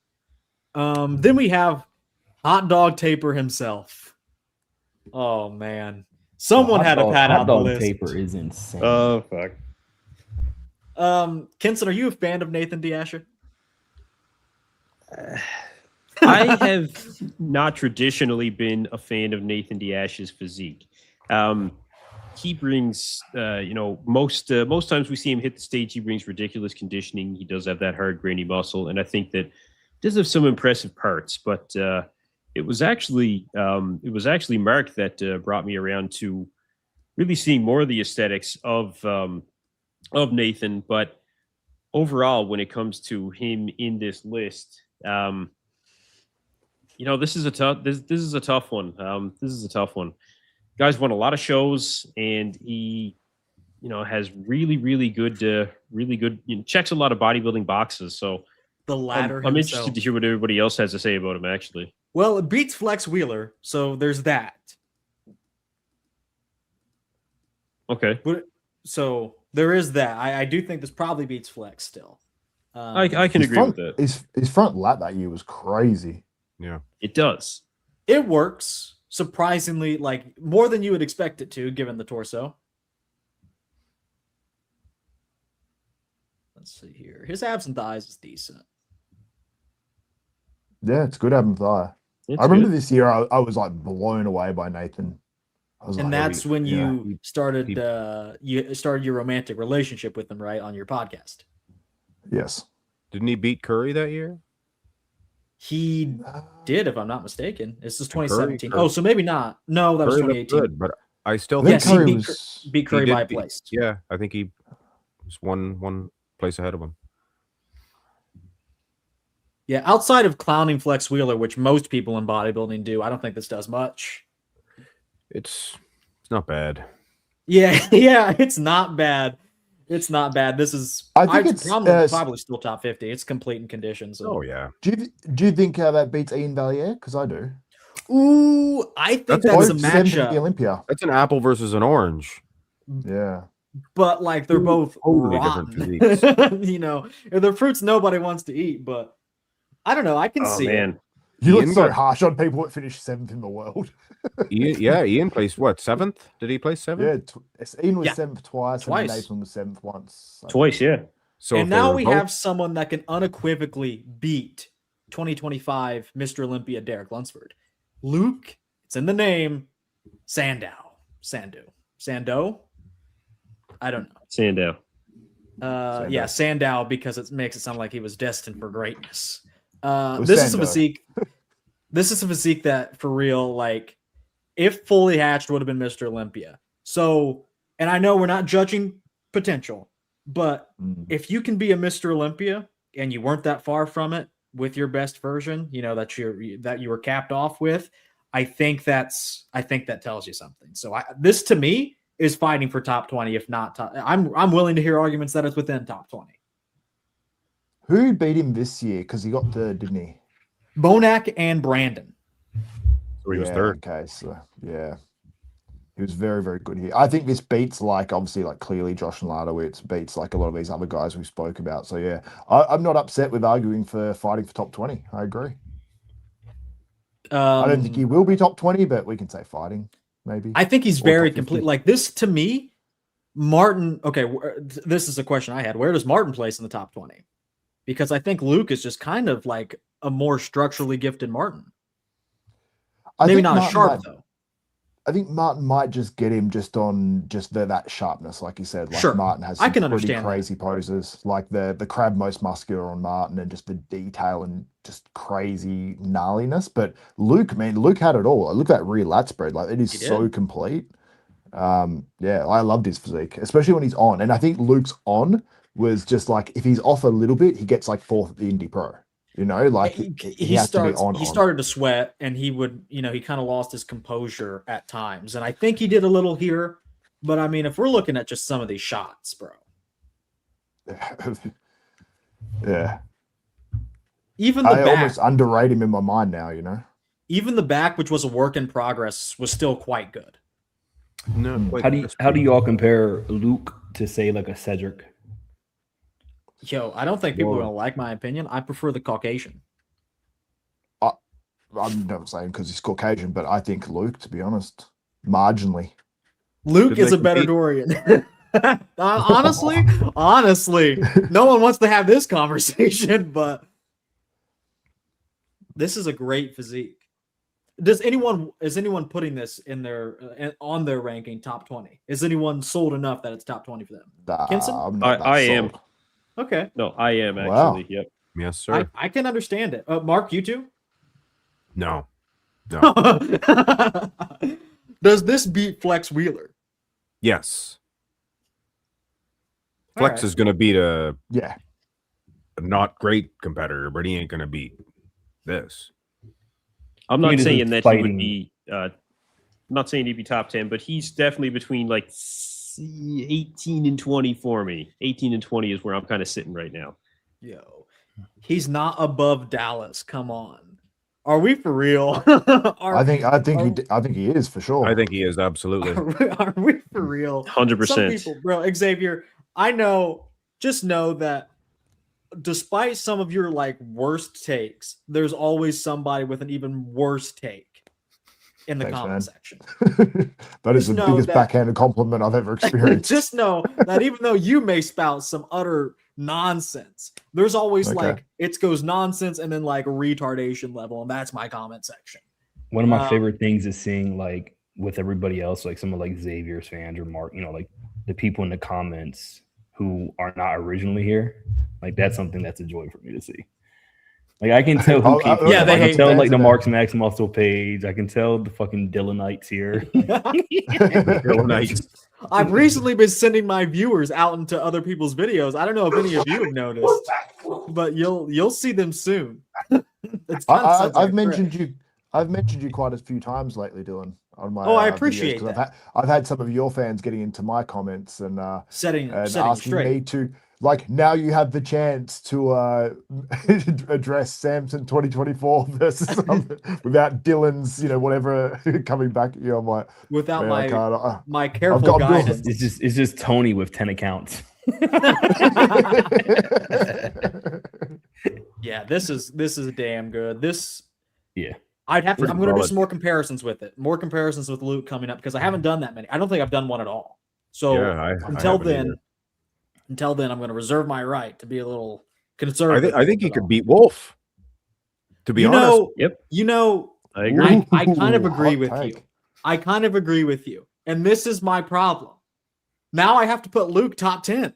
Then we have Hot Dog Taper himself. Oh man. Someone had to pat out the list. Taper is insane. Oh, fuck. Kenson, are you a fan of Nathan D'Asher? I have not traditionally been a fan of Nathan D'Ashe's physique. He brings, most times we see him hit the stage, he brings ridiculous conditioning. He does have that hard, grainy muscle, and I think that does have some impressive parts. But it was actually Mark that brought me around to really seeing more of the aesthetics of Nathan. But overall, when it comes to him in this list, this is a tough one. This is a tough one. Guy's won a lot of shows, and he, has really good, checks a lot of bodybuilding boxes. So The latter. I'm himself. interested to hear what everybody else has to say about him. Actually, Well, it beats Flex Wheeler, so there's that. okay, So there is that. I do think this probably beats Flex still. I can agree with that. His front lat that year was crazy. Yeah. It does. It works surprisingly, like more than you would expect it to, given the torso. Let's see here. His abs and thighs is decent. Yeah, it's good having thigh. It's I remember good. this year I was like blown away by Nathan. I was And like, that's when yeah. you started your romantic relationship with him, right, on your podcast. Yes. Didn't he beat Curry that year? He did, if I'm not mistaken. This is Curry- 2017. Curry- Oh, so maybe not. No, that was Curry looked 2018. good, but I still I think Yes, he Curry beat Curry did by a beat- place. Yeah, I think he was one place ahead of him. Yeah, outside of clowning Flex Wheeler, which most people in bodybuilding do, I don't think this does much. It's not bad. Yeah, yeah, it's not bad. It's not bad. This is, I think it's, probably still top 50. It's complete in condition. So. Oh yeah. Do you think that beats Ian Valier? Because I do. Ooh, I think That's that's a Both sent to the matchup. Olympia. That's an apple versus an orange. Yeah. But like they're both totally different rotten. They're fruits nobody wants to eat. But I don't know. I can Oh see it. man, You look Ian so got- harsh on people that finish 7th in the world. Ian placed what, 7th? Did he place 7th? Yeah, Ian was Yeah. 7th twice, Twice. and Nathan was 7th once. I think. Twice, yeah. So and if they now were we both- have someone that can unequivocally beat 2025 Mr. Olympia Derek Lunsford. Luke, it's in the name, Sandow. I don't know. Sandow. Yeah, Sandow, because it makes it sound like he was destined for greatness. was This is a Sandow. physique. This is a physique that, for real, like, if fully hatched, would have been Mr. Olympia. So, and I know we're not judging potential, but if you can be a Mr. Olympia and you weren't that far from it with your best version, you know, that you were capped off with, I think that tells you something. So this to me is fighting for top 20, if not top. I'm willing to hear arguments that it's within top 20. Who beat him this year? Because he got third, didn't he? Bonac and Brandon. So he was Yeah, third. Okay, so yeah, he was very, very good here. I think this beats obviously clearly Josh and Ladowitz, beats a lot of these other guys we spoke about. So yeah, I'm not upset with arguing for fighting for top 20. I agree. I don't think he will be top 20, but we can say fighting maybe. I think he's Or very top 50. complete. Like this to me, Martin. Okay, this is a question I had. Where does Martin place in the top 20? Because I think Luke is just kind of like a more structurally gifted Martin. Maybe think not as Martin sharp though. I think Martin might just get him just on that sharpness, like you said. Like Sure. Martin has I some can pretty understand that. crazy poses, like the crab most muscular on Martin, and just the detail and just crazy gnarliness. But Luke, man, Luke had it all. Look at that rear lat spread, like it is He so did. complete. Yeah, I loved his physique, especially when he's on. And I think Luke's on was just like if he's off a little bit, he gets like 4th at the Indy Pro. You know, like he has to be on. He started to sweat, and he would, he kind of lost his composure at times. And I think he did a little here, but I mean, if we're looking at just some of these shots, bro, Yeah, even the I back, almost underrate him in my mind now. You know, even the back, which was a work in progress, was still quite good. No, wait, How do you all compare Luke to say like a Cedric? Yo, I don't think people are Whoa. gonna like my opinion. I prefer the Caucasian. I'm not saying because he's Caucasian, but I think Luke, to be honest, marginally. Luke Did is they a better compete? Dorian. honestly, no one wants to have this conversation, but this is a great physique. Is anyone putting this in their on their ranking top 20? Is anyone sold enough that it's top 20 for them? Kinson? I'm not that I am. sold. Okay, No, I am Wow. actually. Yep. Yes, sir. I can understand it. Mark, you too. No. Does this beat Flex Wheeler? Yes. All Flex right. is going to beat a Yeah, not great competitor, but he ain't going to beat this. I'm He not is saying that he fighting- would be. I'm not saying he'd be top 10, but he's definitely between like 18 and 20 for me. 18 and 20 is where I'm kind of sitting right now. Yo, he's not above Dallas. Come on, are we for real? I think he is for sure. I think he is absolutely. Are we for real? 100%. Some people, bro, Xavier, I know, just know that despite some of your like worst takes, there's always somebody with an even worse take in the Thanks, comment man. section. That is Just the know biggest that- backhanded compliment I've ever experienced. Just know that even though you may spout some utter nonsense, there's always Okay. like it goes nonsense and then like retardation level, and that's my comment section. One of my Um, favorite things is seeing like with everybody else, like some of like Xavier's fans or Mark, like the people in the comments who are not originally here. Like that's something that's a joy for me to see. Like I can tell who came. yeah, they I hate can tell fans like the of that. Marks Max muscle page. I can tell the fucking Dylanites here. Real nice. I've recently been sending my viewers out into other people's videos. I don't know if any of you have noticed, but you'll see them soon. It's kinda sounds like I've a mentioned trick. you. I've mentioned you quite a few times lately, Dylan. On my I videos, appreciate 'cause that. I've had some of your fans getting into my comments and setting asking straight. me to now you have the chance to address Samson 2024 versus without Dylan's whatever coming back at you. I'm like, Without man, I can't. my careful got bills. guidance. It's just Tony with 10 accounts. Yeah, this is damn good. This Yeah. I'd have to. Pretty I'm going to do solid. some more comparisons with it. More comparisons with Luke coming up because I haven't done that many. I don't think I've done one at all. So I until haven't either. then, I'm going to reserve my right to be a little conservative. I think he could beat Wolf. To be You honest, know, Yep. you know, I agree. I kind of Ooh, agree hot with take. you. I kind of agree with you. And this is my problem. Now I have to put Luke top 10.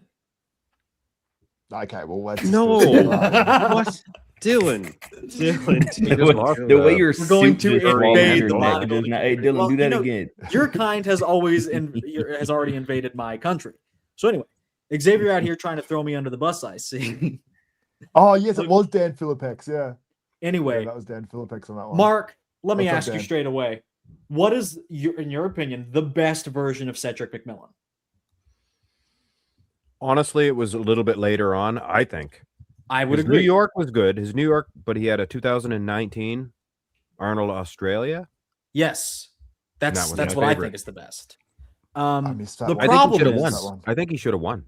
Okay, well, let's No. do it. What? Dylan. The way you're We're going to invade your the neck. bodybuilding Hey, community. Dylan, Well, do that you know, again. Your kind has has already invaded my country. So anyway, Xavier out here trying to throw me under the bus, I see. Oh, yes, it was Dan Philippex. Yeah. Anyway, Yeah, that was Dan Philippex on that one. Mark, let me What's up, ask you Dan? straight away. What is, in your opinion, the best version of Cedric McMillan? honestly, it was a little bit later on. I think I would his agree. New York was good. His New York, but he had a 2019 Arnold Australia. Yes. That That's was what my I favorite. think is the best. I missed that The one. I think he problem should have is, won. that one. I think he should have won.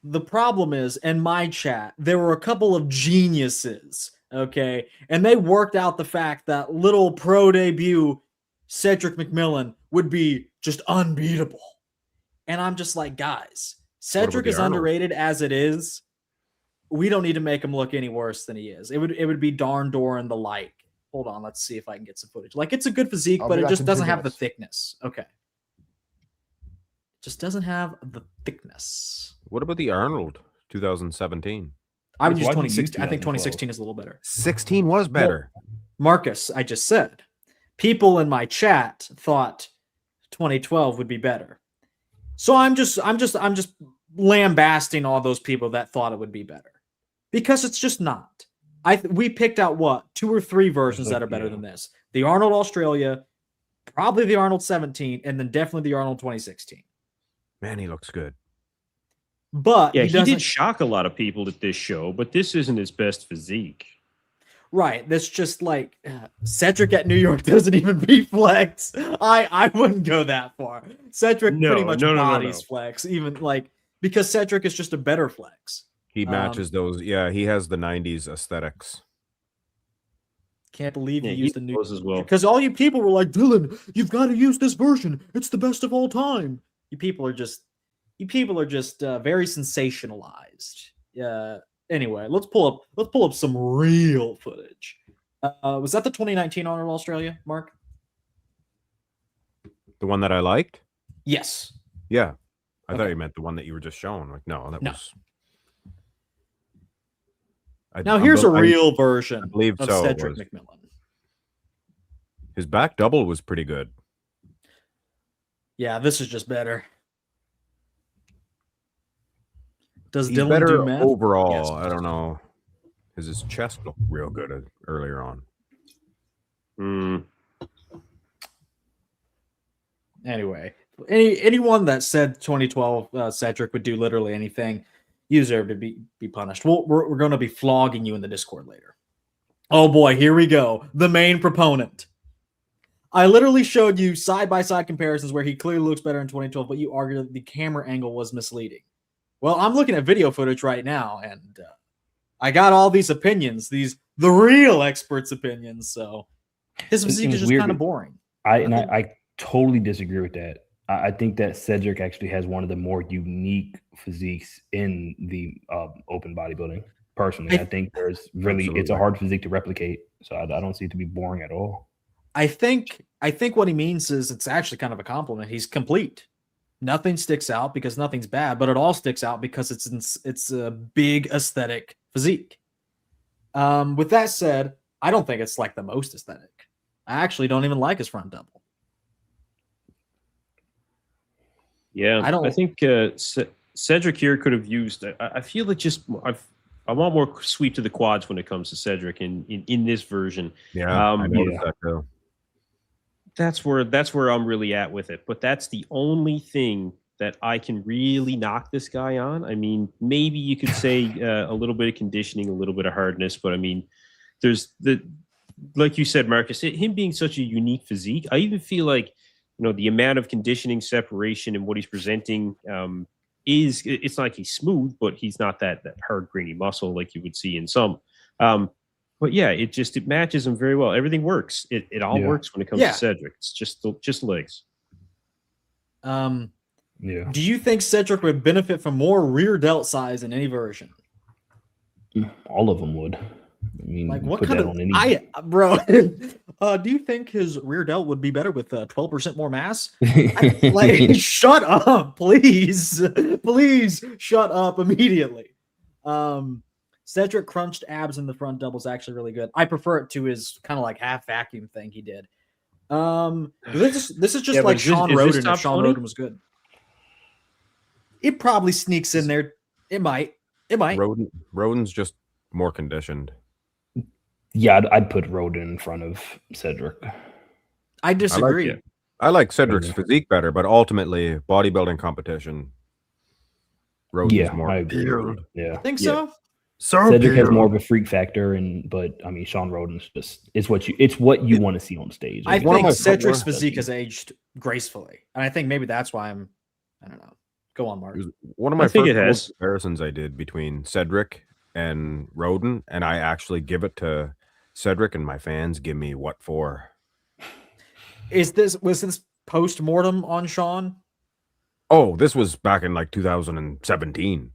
the problem is, in my chat, there were a couple of geniuses, okay? And they worked out the fact that little pro debut Cedric McMillan would be just unbeatable. And I'm just like, guys, Cedric the is Arnold? underrated as it is. We don't need to make him look any worse than he is. It would be darn Doran the like. Hold on, let's see if I can get some footage. Like, it's a good physique, I'll but be it back just in 2 doesn't have the minutes. thickness. Okay. Just doesn't have the thickness. What about the Arnold 2017? I would Why use did you 2016. I think 2012? 2016 is a little better. 16 was better. Marcus, I just said, people in my chat thought 2012 would be better. So I'm just lambasting all those people that thought it would be better because it's just not. We picked out what 2 or 3 versions that are better than this: the Arnold Australia, probably the Arnold 17, and then definitely the Arnold 2016. Man, he looks good. But Yeah, he he doesn't. did shock a lot of people at this show, but this isn't his best physique. Right. That's just like Cedric at New York doesn't even beat Flex. I wouldn't go that far. Cedric pretty much bodies Flex, even like because Cedric is just a better Flex. He matches those. Yeah, he has the 90s aesthetics. Can't believe Yeah, you he used the new does as well. because all you people were like, Dylan, you've got to use this version. It's the best of all time. You people are just very sensationalized. Anyway, let's pull up some real footage. Was that the 2019 Arnold Australia, Mark? The one that I liked? Yes. Yeah. I thought Okay. you meant the one that you were just showing. Like, no, that No. was. Now here's a real version believe of so, it Cedric was. McMillan. His back double was pretty good. Yeah, this is just better. Does He's Dylan better do math? overall. Yes. I don't know. Because his chest looked real good earlier on. Anyway, anyone that said 2012 Cedric would do literally anything, you deserve to be punished. We're going to be flogging you in the Discord later. Oh boy, here we go. The main proponent. I literally showed you side-by-side comparisons where he clearly looks better in 2012, but you argue that the camera angle was misleading. Well, I'm looking at video footage right now, and I got all these opinions, the real experts' opinions. So his physique And is it's just kind weird. of boring. I totally disagree with that. I think that Cedric actually has one of the more unique physiques in the open bodybuilding. Personally, I think it's a Absolutely. hard physique to replicate. So I don't see it to be boring at all. I think what he means is it's actually kind of a compliment. He's complete. Nothing sticks out because nothing's bad, but it all sticks out because it's a big aesthetic physique. With that said, I don't think it's like the most aesthetic. I actually don't even like his front double. Yeah, I think Cedric here could have used. I feel like I want more sweep to the quads when it comes to Cedric in this version. Yeah, I noticed that too. That's where I'm really at with it. But that's the only thing that I can really knock this guy on. I mean, maybe you could say a little bit of conditioning, a little bit of hardness, but I mean, there's like you said, Marcus, him being such a unique physique. I even feel like, the amount of conditioning separation and what he's presenting it's not like he's smooth, but he's not that hard grainy muscle like you would see in some. But yeah, it matches him very well. Everything works. It all works when it comes to Cedric. It's just legs. Do you think Cedric would benefit from more rear delt size in any version? All of them would. I mean, like what kind of bro? Do you think his rear delt would be better with 12% more mass? Shut up, please, please shut up immediately. Cedric crunched abs in the front double is actually really good. I prefer it to his kind of like half vacuum thing he did. This is just like Sean Roden. If Sean Roden was good, it probably sneaks in there. It might. Roden's just more conditioned. Yeah, I'd put Roden in front of Cedric. I disagree. I like Cedric's physique better, but ultimately, bodybuilding competition, Roden's more. I agree. I think so. Cedric has more of a freak factor, but I mean, Sean Roden's it's what you want to see on stage. I think Cedric's physique has aged gracefully, and I think maybe that's why I don't know. Go on, Mark. One of my first comparisons I did between Cedric and Roden, and I actually give it to Cedric, and my fans give me what for. Was this post-mortem on Sean? Oh, this was back in like 2017.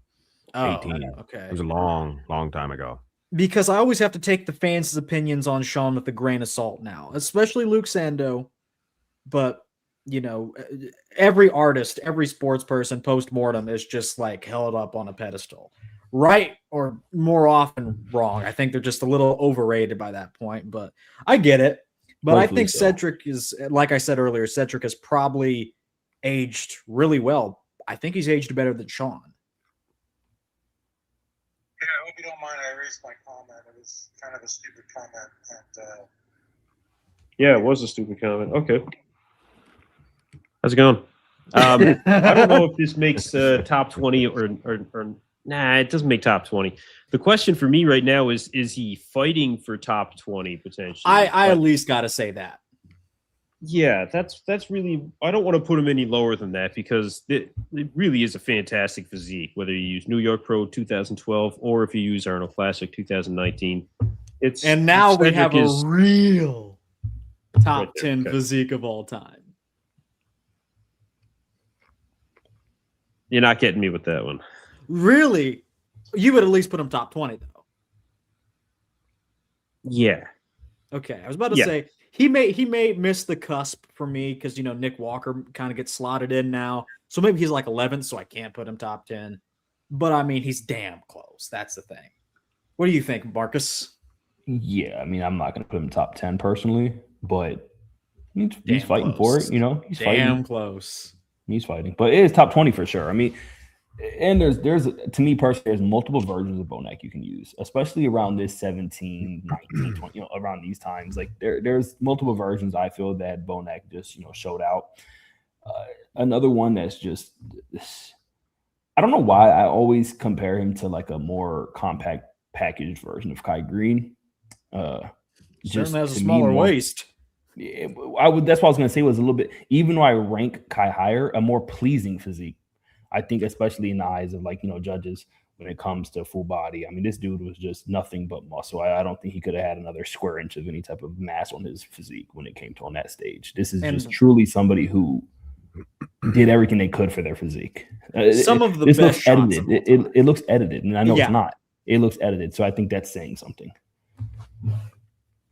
18. Okay. It was a long time ago. Because I always have to take the fans' opinions on Sean with a grain of salt now, especially Luke Sando. But, you know, every artist, every sports person post-mortem is just like held up on a pedestal. Right, or more often wrong. I think they're just a little overrated by that point, but I get it. But I think Cedric is, like I said earlier, Cedric has probably aged really well. I think he's aged better than Sean. Yeah, I hope you don't mind. I erased my comment. It was kind of a stupid comment. And, yeah, it was a stupid comment. Okay. How's it going? I don't know if this makes top 20 or nah, it doesn't make top 20. The question for me right now is he fighting for top 20 potentially? I at least got to say that. Yeah, that's really, I don't want to put him any lower than that because it really is a fantastic physique, whether you use New York Pro 2012 or if you use Arnold Classic 2019. And now we have a real top 10 physique of all time. You're not getting me with that one. Really? You would at least put him top 20, though. Yeah. Okay, I was about to say he may miss the cusp for me because, you know, Nick Walker kind of gets slotted in now. So maybe he's like 11th, so I can't put him top 10. But, I mean, he's damn close. That's the thing. What do you think, Marcus? Yeah, I mean, I'm not going to put him top 10 personally, but he's fighting for it, you know? He's damn close. He's fighting. But it is top 20 for sure. I mean, and there's to me personally, there's multiple versions of Bonac you can use, especially around this 17, 19, 20, you know, around these times. Like there's multiple versions I feel that Bonac just, you know, showed out. Another one that's just, I don't know why I always compare him to like a more compact packaged version of Kai Green. Just has a smaller waist. That's what I was going to say was a little bit, even though I rank Kai higher, a more pleasing physique. I think, especially in the eyes of like, you know, judges when it comes to full body. I mean, this dude was just nothing but muscle. I don't think he could have had another square inch of any type of mass on his physique when it came to on that stage. This is just truly somebody who did everything they could for their physique. Some of the best looks edited. Shots it looks edited, and I know it's not. It looks edited, so I think that's saying something.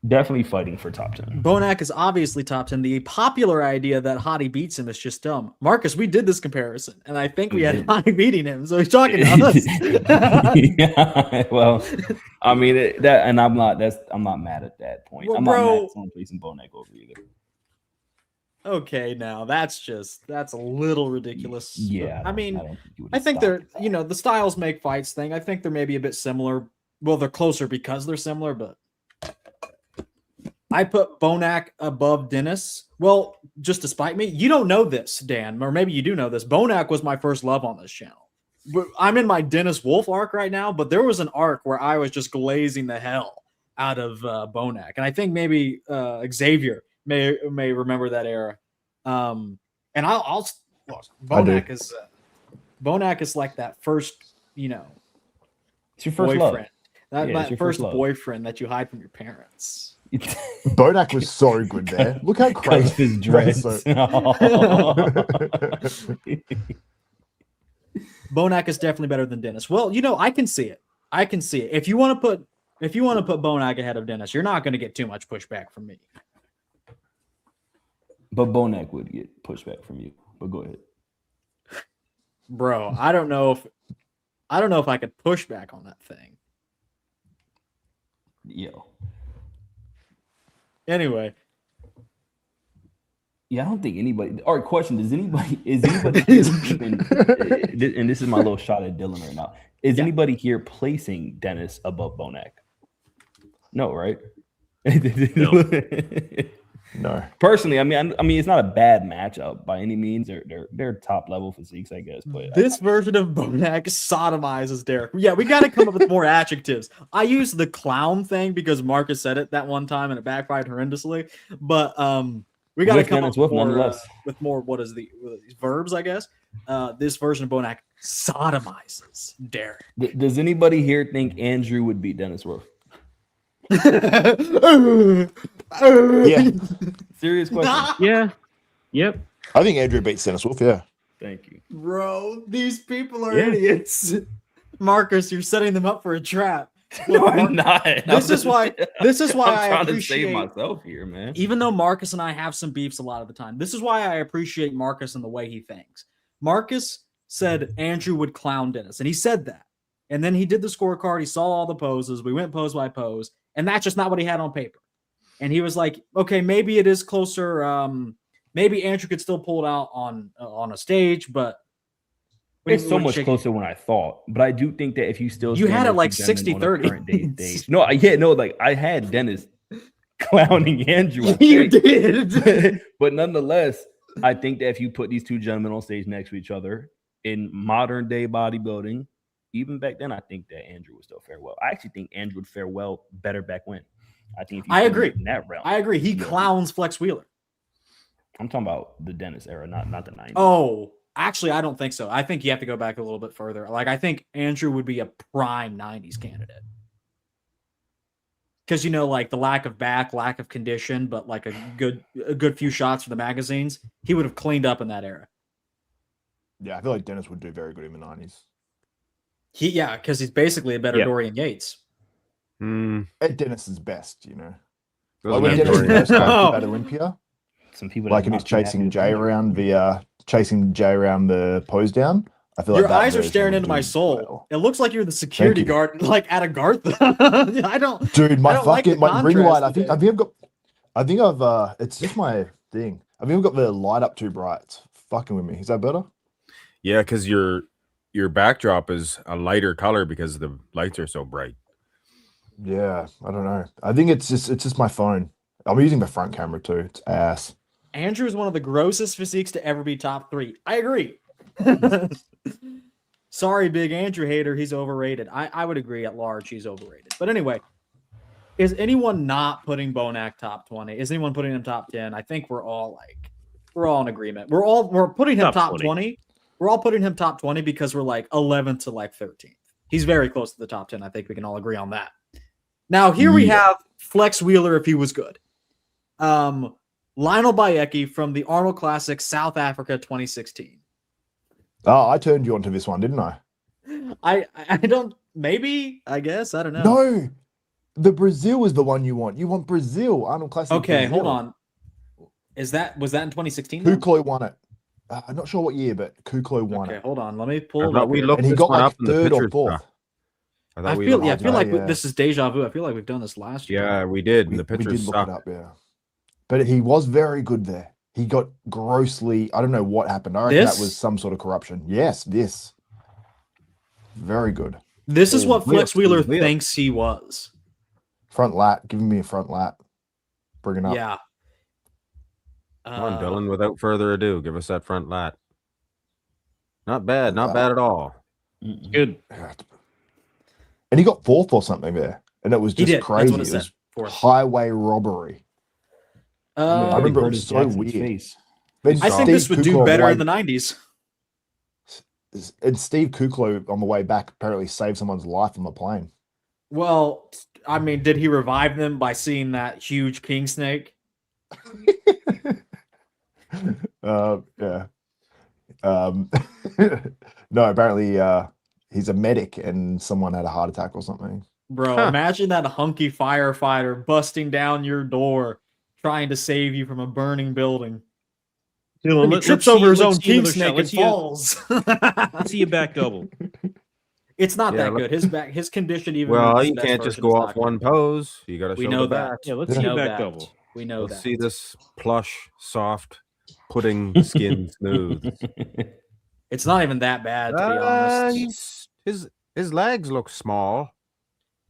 Definitely fighting for top 10. Bonac is obviously top 10. The popular idea that Hottie beats him is just dumb. Marcus, we did this comparison, and I think we had Hottie beating him, so he's talking to us. Yeah, well, I mean I'm not mad at that point. Well, I'm not mad at someone placing Bonac over either. Okay, now that's a little ridiculous. Yeah, I mean, I think they're, you know, the styles make fights thing. I think they're maybe a bit similar. Well, they're closer because they're similar, but I put Bonac above Dennis. Well, just to spite me, you don't know this, Dan, or maybe you do know this. Bonac was my first love on this channel. I'm in my Dennis Wolf arc right now, but there was an arc where I was just glazing the hell out of Bonac, and I think maybe Xavier may remember that era. And I'll Bonac is like that first, you know, it's your first boyfriend. love. That Yeah, my it's your first first love. boyfriend that you hide from your parents. Bonak was so good there. Look how Because crazy. of his dreads. Bonak is definitely better than Dennis. Well, I can see it. I can see it. If you want to put Bonak ahead of Dennis, you're not going to get too much pushback from me. But Bonak would get pushback from you. But go ahead. Bro, I don't know if I could push back on that thing. Yo. Anyway, Yeah, I don't think anybody. All right, question: is anybody here keeping? And this is my little shot at Dylan right now. Is anybody here placing Dennis above Bonak? No, right? No. No. Personally, I mean, it's not a bad matchup by any means. They're top level physiques, I guess. But this version of Bonak sodomizes Derek. Yeah, we got to come up with more adjectives. I used the clown thing because Marcus said it that one time and it backfired horrendously. But we got to With come Dennis up Wolf, more, nonetheless. with more. What is these verbs? I guess this version of Bonak sodomizes Derek. Does anybody here think Andrew would beat Dennis Wolf? Yeah. Serious question. Yeah. Yep. I think Andrew beats Dennis Wolf, yeah. Thank you. Bro, these people are Yeah. idiots. Marcus, you're setting them up for a trap. No, I'm not. This is why I'm I trying to appreciate save myself here, man. even though Marcus and I have some beefs a lot of the time, this is why I appreciate Marcus and the way he thinks. Marcus said Andrew would clown Dennis, and he said that. And then he did the scorecard. He saw all the poses. We went pose by pose, and that's just not what he had on paper. And he was like, okay, maybe it is closer. Maybe Andrew could still pull it out on a stage, but It's so much closer than I thought. But I do think that if you still You stand had it those like two gentlemen on a 60-30. current day stage- No, like I had Dennis clowning Andrew. I You think. did. But nonetheless, I think that if you put these two gentlemen on stage next to each other in modern day bodybuilding, even back then, I think that Andrew would still fare well. I actually think Andrew would fare well better back when. I think if you I put him agree. in that realm. I agree. He Yeah. clowns Flex Wheeler. I'm talking about the Dennis era, not the 90s. Oh, actually, I don't think so. I think you have to go back a little bit further. Like, I think Andrew would be a prime 90s candidate. Because, like the lack of back, lack of condition, but like a good few shots for the magazines, he would have cleaned up in that era. Yeah, I feel like Dennis would do very good in the 90s. Because he's basically a better Yep. Dorian Yates. At Dennis's best, Doesn't Like when have Dennis Dorian. first came Oh. at Olympia, Some people like that and he's not too happy chasing with Jay Andrew. around the pose down. I feel Your like that eyes are version staring would into my do soul. well. It looks like you're the security you. guard, like at a Garth. I don't. Dude, my I don't like fucking the my ring contrast light. today. I think I've it's just my thing. I've even got the light up too bright. It's fucking with me. Is that better? Yeah, because your backdrop is a lighter color because the lights are so bright. Yeah, I don't know. I think it's just my phone. I'm using the front camera too. It's ass. Andrew is one of the grossest physiques to ever be top 3. I agree. Sorry, big Andrew hater. He's overrated. I would agree at large he's overrated. But anyway, is anyone not putting Bonak top 20? Is anyone putting him top 10? I think we're all in agreement. We're putting him top 20. We're all putting him top 20 because we're like 11th to like 13th. He's very close to the top 10. I think we can all agree on that. Now here we have Flex Wheeler if he was good. Lionel Bayeki from the Arnold Classic South Africa 2016. Oh, I turned you onto this one, didn't I? I don't, maybe, I guess, I don't know. No, the Brazil is the one you want. You want Brazil, Arnold Classic. Okay, Brazil. hold on. Was that in 2016? Kuklo won it. I'm not sure what year, but Kuklo won Okay, it. hold on. Let me I pull it thought up. we here. looked And he this got one like up in the third or pictures, fourth. I I thought we feel looked it up. like yeah. this is deja vu. I feel like we've done this last year. Yeah, we did. We, The we pictures did look suck. it up, yeah. But he was very good there. He got grossly, I don't know what happened. I reckon This? that was some sort of corruption. Yes, this. Very good. This is Oh, what Flex Wheels, Wheeler Wheels. thinks he was. Front lat, giving me a front lat. Bringing up. Yeah. Come on, Dylan. Without further ado, give us that front lat. Not bad. Not Wow. bad at all. Good. And he got fourth or something there. And it was He just did. crazy. That's what it It said. was Fourth. highway robbery. I remember it was Curtis so Jackson's weird. face. Then I think Steve this would do Kuklo better on in the the 90s. way- And Steve Kuklo on the way back apparently saved someone's life on the plane. Well, I mean, did he revive them by seeing that huge king snake? Yeah. No, apparently he's a medic and someone had a heart attack or something. Bro, Huh. imagine that hunky firefighter busting down your door trying to save you from a burning building. Dylan, And he trips over his own king another snake shot. and falls. Let's see a back double. It's not Yeah, that good. His condition even. Well, with his you best can't just version, go is off not good. one pose. You got to We show know the that. back. Yeah, let's We see a know back that. double. We know Let's that. see this plush, soft, pudding skin smooth. It's not even that bad, to be honest. His legs look small.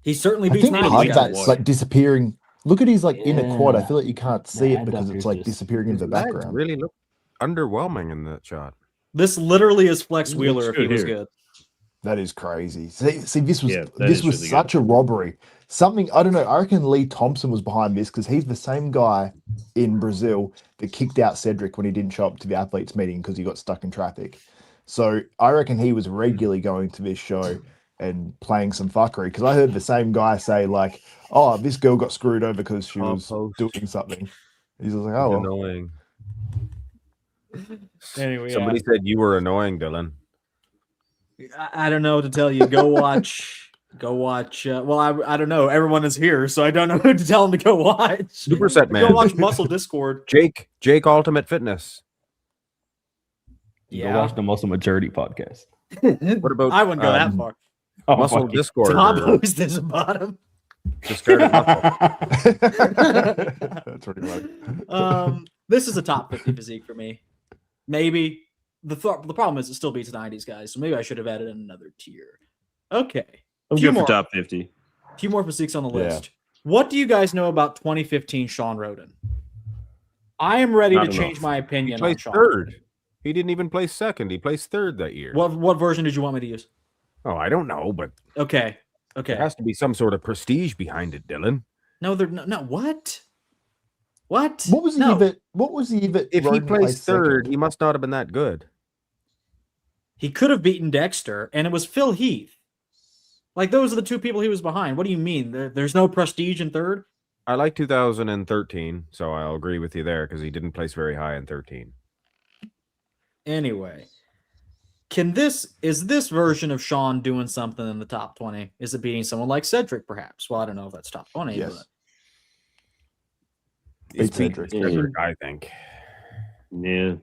He certainly I beats think 90 part of guys. that's like disappearing. Look at his like inner quad. I Yeah. feel like you can't see The it because it's adductors like just- disappearing into His the legs background. really look underwhelming in that shot. This literally is Flex He Wheeler looks if he good was here. good. That is crazy. See, this was Yeah, that this is was really such a robbery. Something I don't know. I reckon Lee Thompson was behind this because he's the same guy in Brazil that kicked out Cedric when he didn't show up to the athletes meeting because he got stuck in traffic. So I reckon he was regularly going to this show and playing some fuckery because I heard the same guy say like, "Oh, this girl got screwed over because she was Post. doing something." He's just like, It's "Oh, well." annoying. Anyway, Somebody said you were annoying, Dylan. I don't know what to tell you. Go watch. Well, I don't know. Everyone is here, so I don't know who to tell them to go watch. Superset Go man. watch Muscle Discord. Jake Ultimate Fitness. Go Yeah, watch the Muscle Maturity podcast. What about I wouldn't go that far. Oh, Muscle fuck it. Discord? Top or who's this bottom? discarded muscle? That's pretty funny. This is a top 50 physique for me. Maybe the problem is it still beats 90s guys, so maybe I should have added another tier. Okay, I'm Few good more. for top 50. few more physiques on the Yeah. list. What do you guys know about 2015 Sean Roden? I am ready Not to change enough. my He opinion on placed Sean. third. He didn't even place second. He placed third that year. What version did you want me to use? Oh, I don't know, but Okay. there has to be some sort of prestige behind it, Dylan. No, they're no. What? What? What was the no. year that? What was the year that? If he Roden placed third, second? he must not have been that good. He could have beaten Dexter, and it was Phil Heath. Like those are the two people he was behind. What do you mean? There's no prestige in third? I like 2013, so I'll agree with you there because he didn't place very high in 13. Anyway, is this version of Sean doing something in the top 20? Is it beating someone like Cedric, perhaps? Well, I don't know if that's top 20. Yes. But He's Beat beaten Cedric. Cedric, I think. Yeah.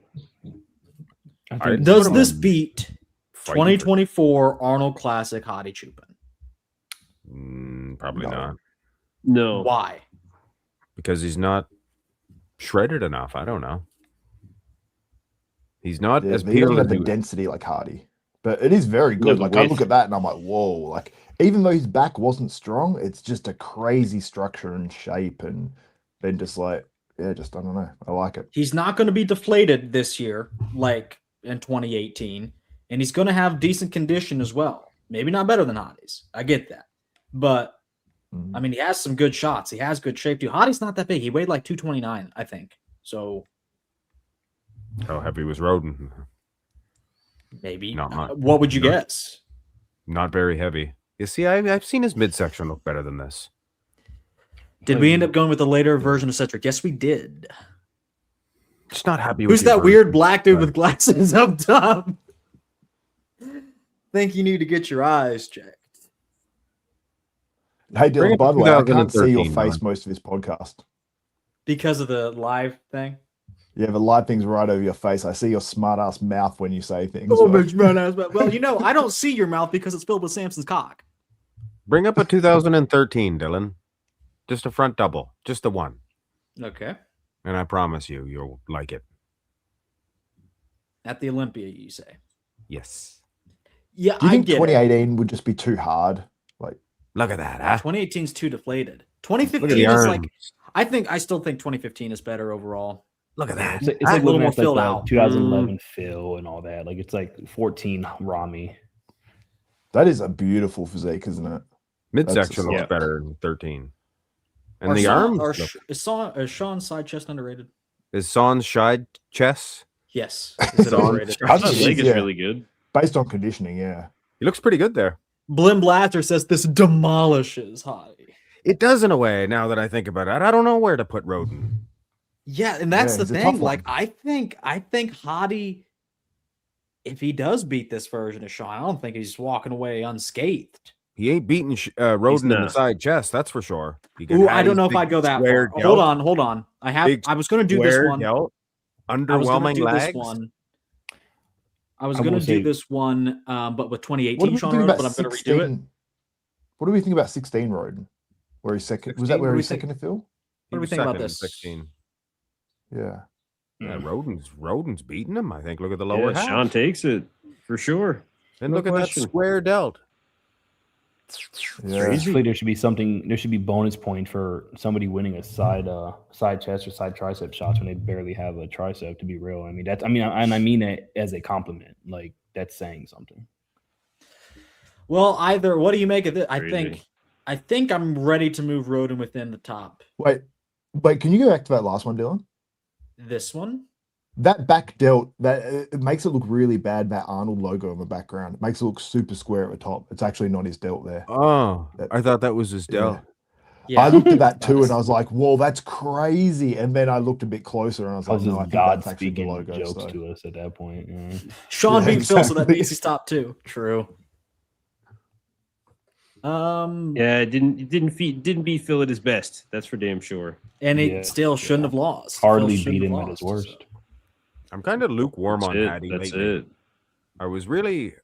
I I- think does put him this on beat Fighting 2024 Arnold Classic Hottie Chupin? probably No. not No. Why? because he's not shredded enough. I don't know. He's not Yeah, as he doesn't peeled have as the he density like Hardy, but it is very No, good. the Like I width. look at that and I'm like, whoa! Like even though his back wasn't strong, it's just a crazy structure and shape, and then just like just I don't know. I like it. He's not going to be deflated this year, like in 2018, and he's going to have decent condition as well. Maybe not better than Hottie's. I get that, but I mean, he has some good shots. He has good shape too. Hottie's not that big. He weighed like 229, I think. So How heavy was Roden? maybe. Not much. What would you No. guess? Not very heavy. You see, I've seen his midsection look better than this. Did we end up going with the later version of Cedric? Yes, we did. Just not happy. Who's with your that weird version. black dude with glasses up top? Think you need to get your eyes checked. Hey Bring Dylan, it by to the way, I can't see your 2013, face man. most of this podcast. Because of the live thing? Yeah, the light thing's right over your face. I see your smart ass mouth when you say things. Oh, but- bitch, man, ass, but- well, you know, I don't see your mouth because it's filled with Samson's cock. Bring up a 2013, Dylan. Just a front double, just the one, Okay. and I promise you, you'll like it. At the Olympia, you say. Yes. Yeah, Do you I think get it. 2018 would just be too hard? Like, Look at that, huh? 2018 is too deflated. Look at 2015 the is arms. like, I still think 2015 is better overall. Look at that. It's a like little looking more at like filled the out. 2011 Phil and all that. Like it's like 14 Rami. that is a beautiful physique, isn't it? Midsection looks Yeah. better in 13. And Are the Sean- arms. is Sean's side chest underrated? Is Son's side chest? Yes. Is it Sean- overrated? I His think leg is yeah. really good. Based on conditioning, yeah. He looks pretty good there. Blim Blaster says this demolishes Hottie. It does in a way. Now that I think about it, I don't know where to put Roden. Yeah, and that's Yeah, the he's a thing. tough Like, one. I think Hottie, if he does beat this version of Sean, I don't think he's walking away unscathed. He ain't beating Roden in the not. side chest. That's for sure. You get Ooh, I don't Hattie's know if big I'd go that square far. delt, Hold on. I was going to do this square one. delt, I was going to underwhelming do legs. this one. I was I going will to do say- this one, but with What do 2018 we Sean think Roden, about but I'm going to 16? redo it. What do we think about 16 Roden? Where he's second? Was that 16? where What do he's we think? second to Phil? What He do we was think about second in this? 16. Yeah. Yeah, Roden's beating him. I think. Look at the lower Yeah, half. Sean takes it for sure. and no look question. at that square delt. Yeah. Usually there should be something. There should be bonus point for somebody winning a side chest or side tricep shots when they barely have a tricep. To be real, I mean that's. I mean, and I mean it as a compliment. Like that's saying something. Well, either what do you make of it? Crazy. I think I'm ready to move Roden within the top. Wait, can you go back to that last one, Dylan? This one? That back delt, that it makes it look really bad. That Arnold logo in the background, it makes it look super square at the top. It's actually not his delt there. Oh, That- I thought that was his delt. Yeah. I looked at that That too, is- and I was like, "Whoa, that's crazy!" And then I looked a bit closer, and I was I like, was "No, I just think God that's actually the speaking logo." jokes So. to us at that point. Yeah. Sean Yeah, beat Phil, so that exactly. means he's top 2. True. Yeah, it didn't beat Phil at his best. That's for damn sure. And it Yeah, still shouldn't have lost. Hardly Phil shouldn't beat have him at his lost, worst. I'm kind of lukewarm That's on it. Hattie That's lately. it. I was really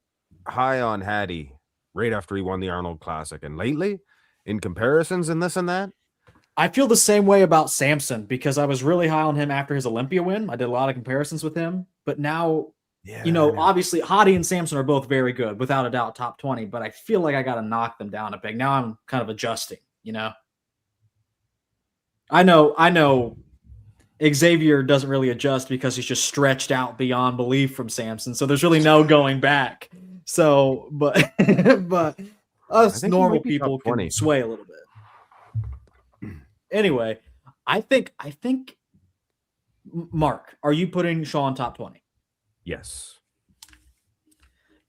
high on Hattie right after he won the Arnold Classic, and lately, in comparisons and this and that, I feel the same way about Samson because I was really high on him after his Olympia win. I did a lot of comparisons with him, but now, yeah, you know, obviously Hottie and Samson are both very good, without a doubt, top 20. But I feel like I got to knock them down a peg. Now I'm kind of adjusting. You know, I know. Xavier doesn't really adjust because he's just stretched out beyond belief from Samson. So there's really no going back. So, but but us think he normal might be top people 20. can sway a little bit. Anyway, I think Mark, are you putting Sean top 20? yes.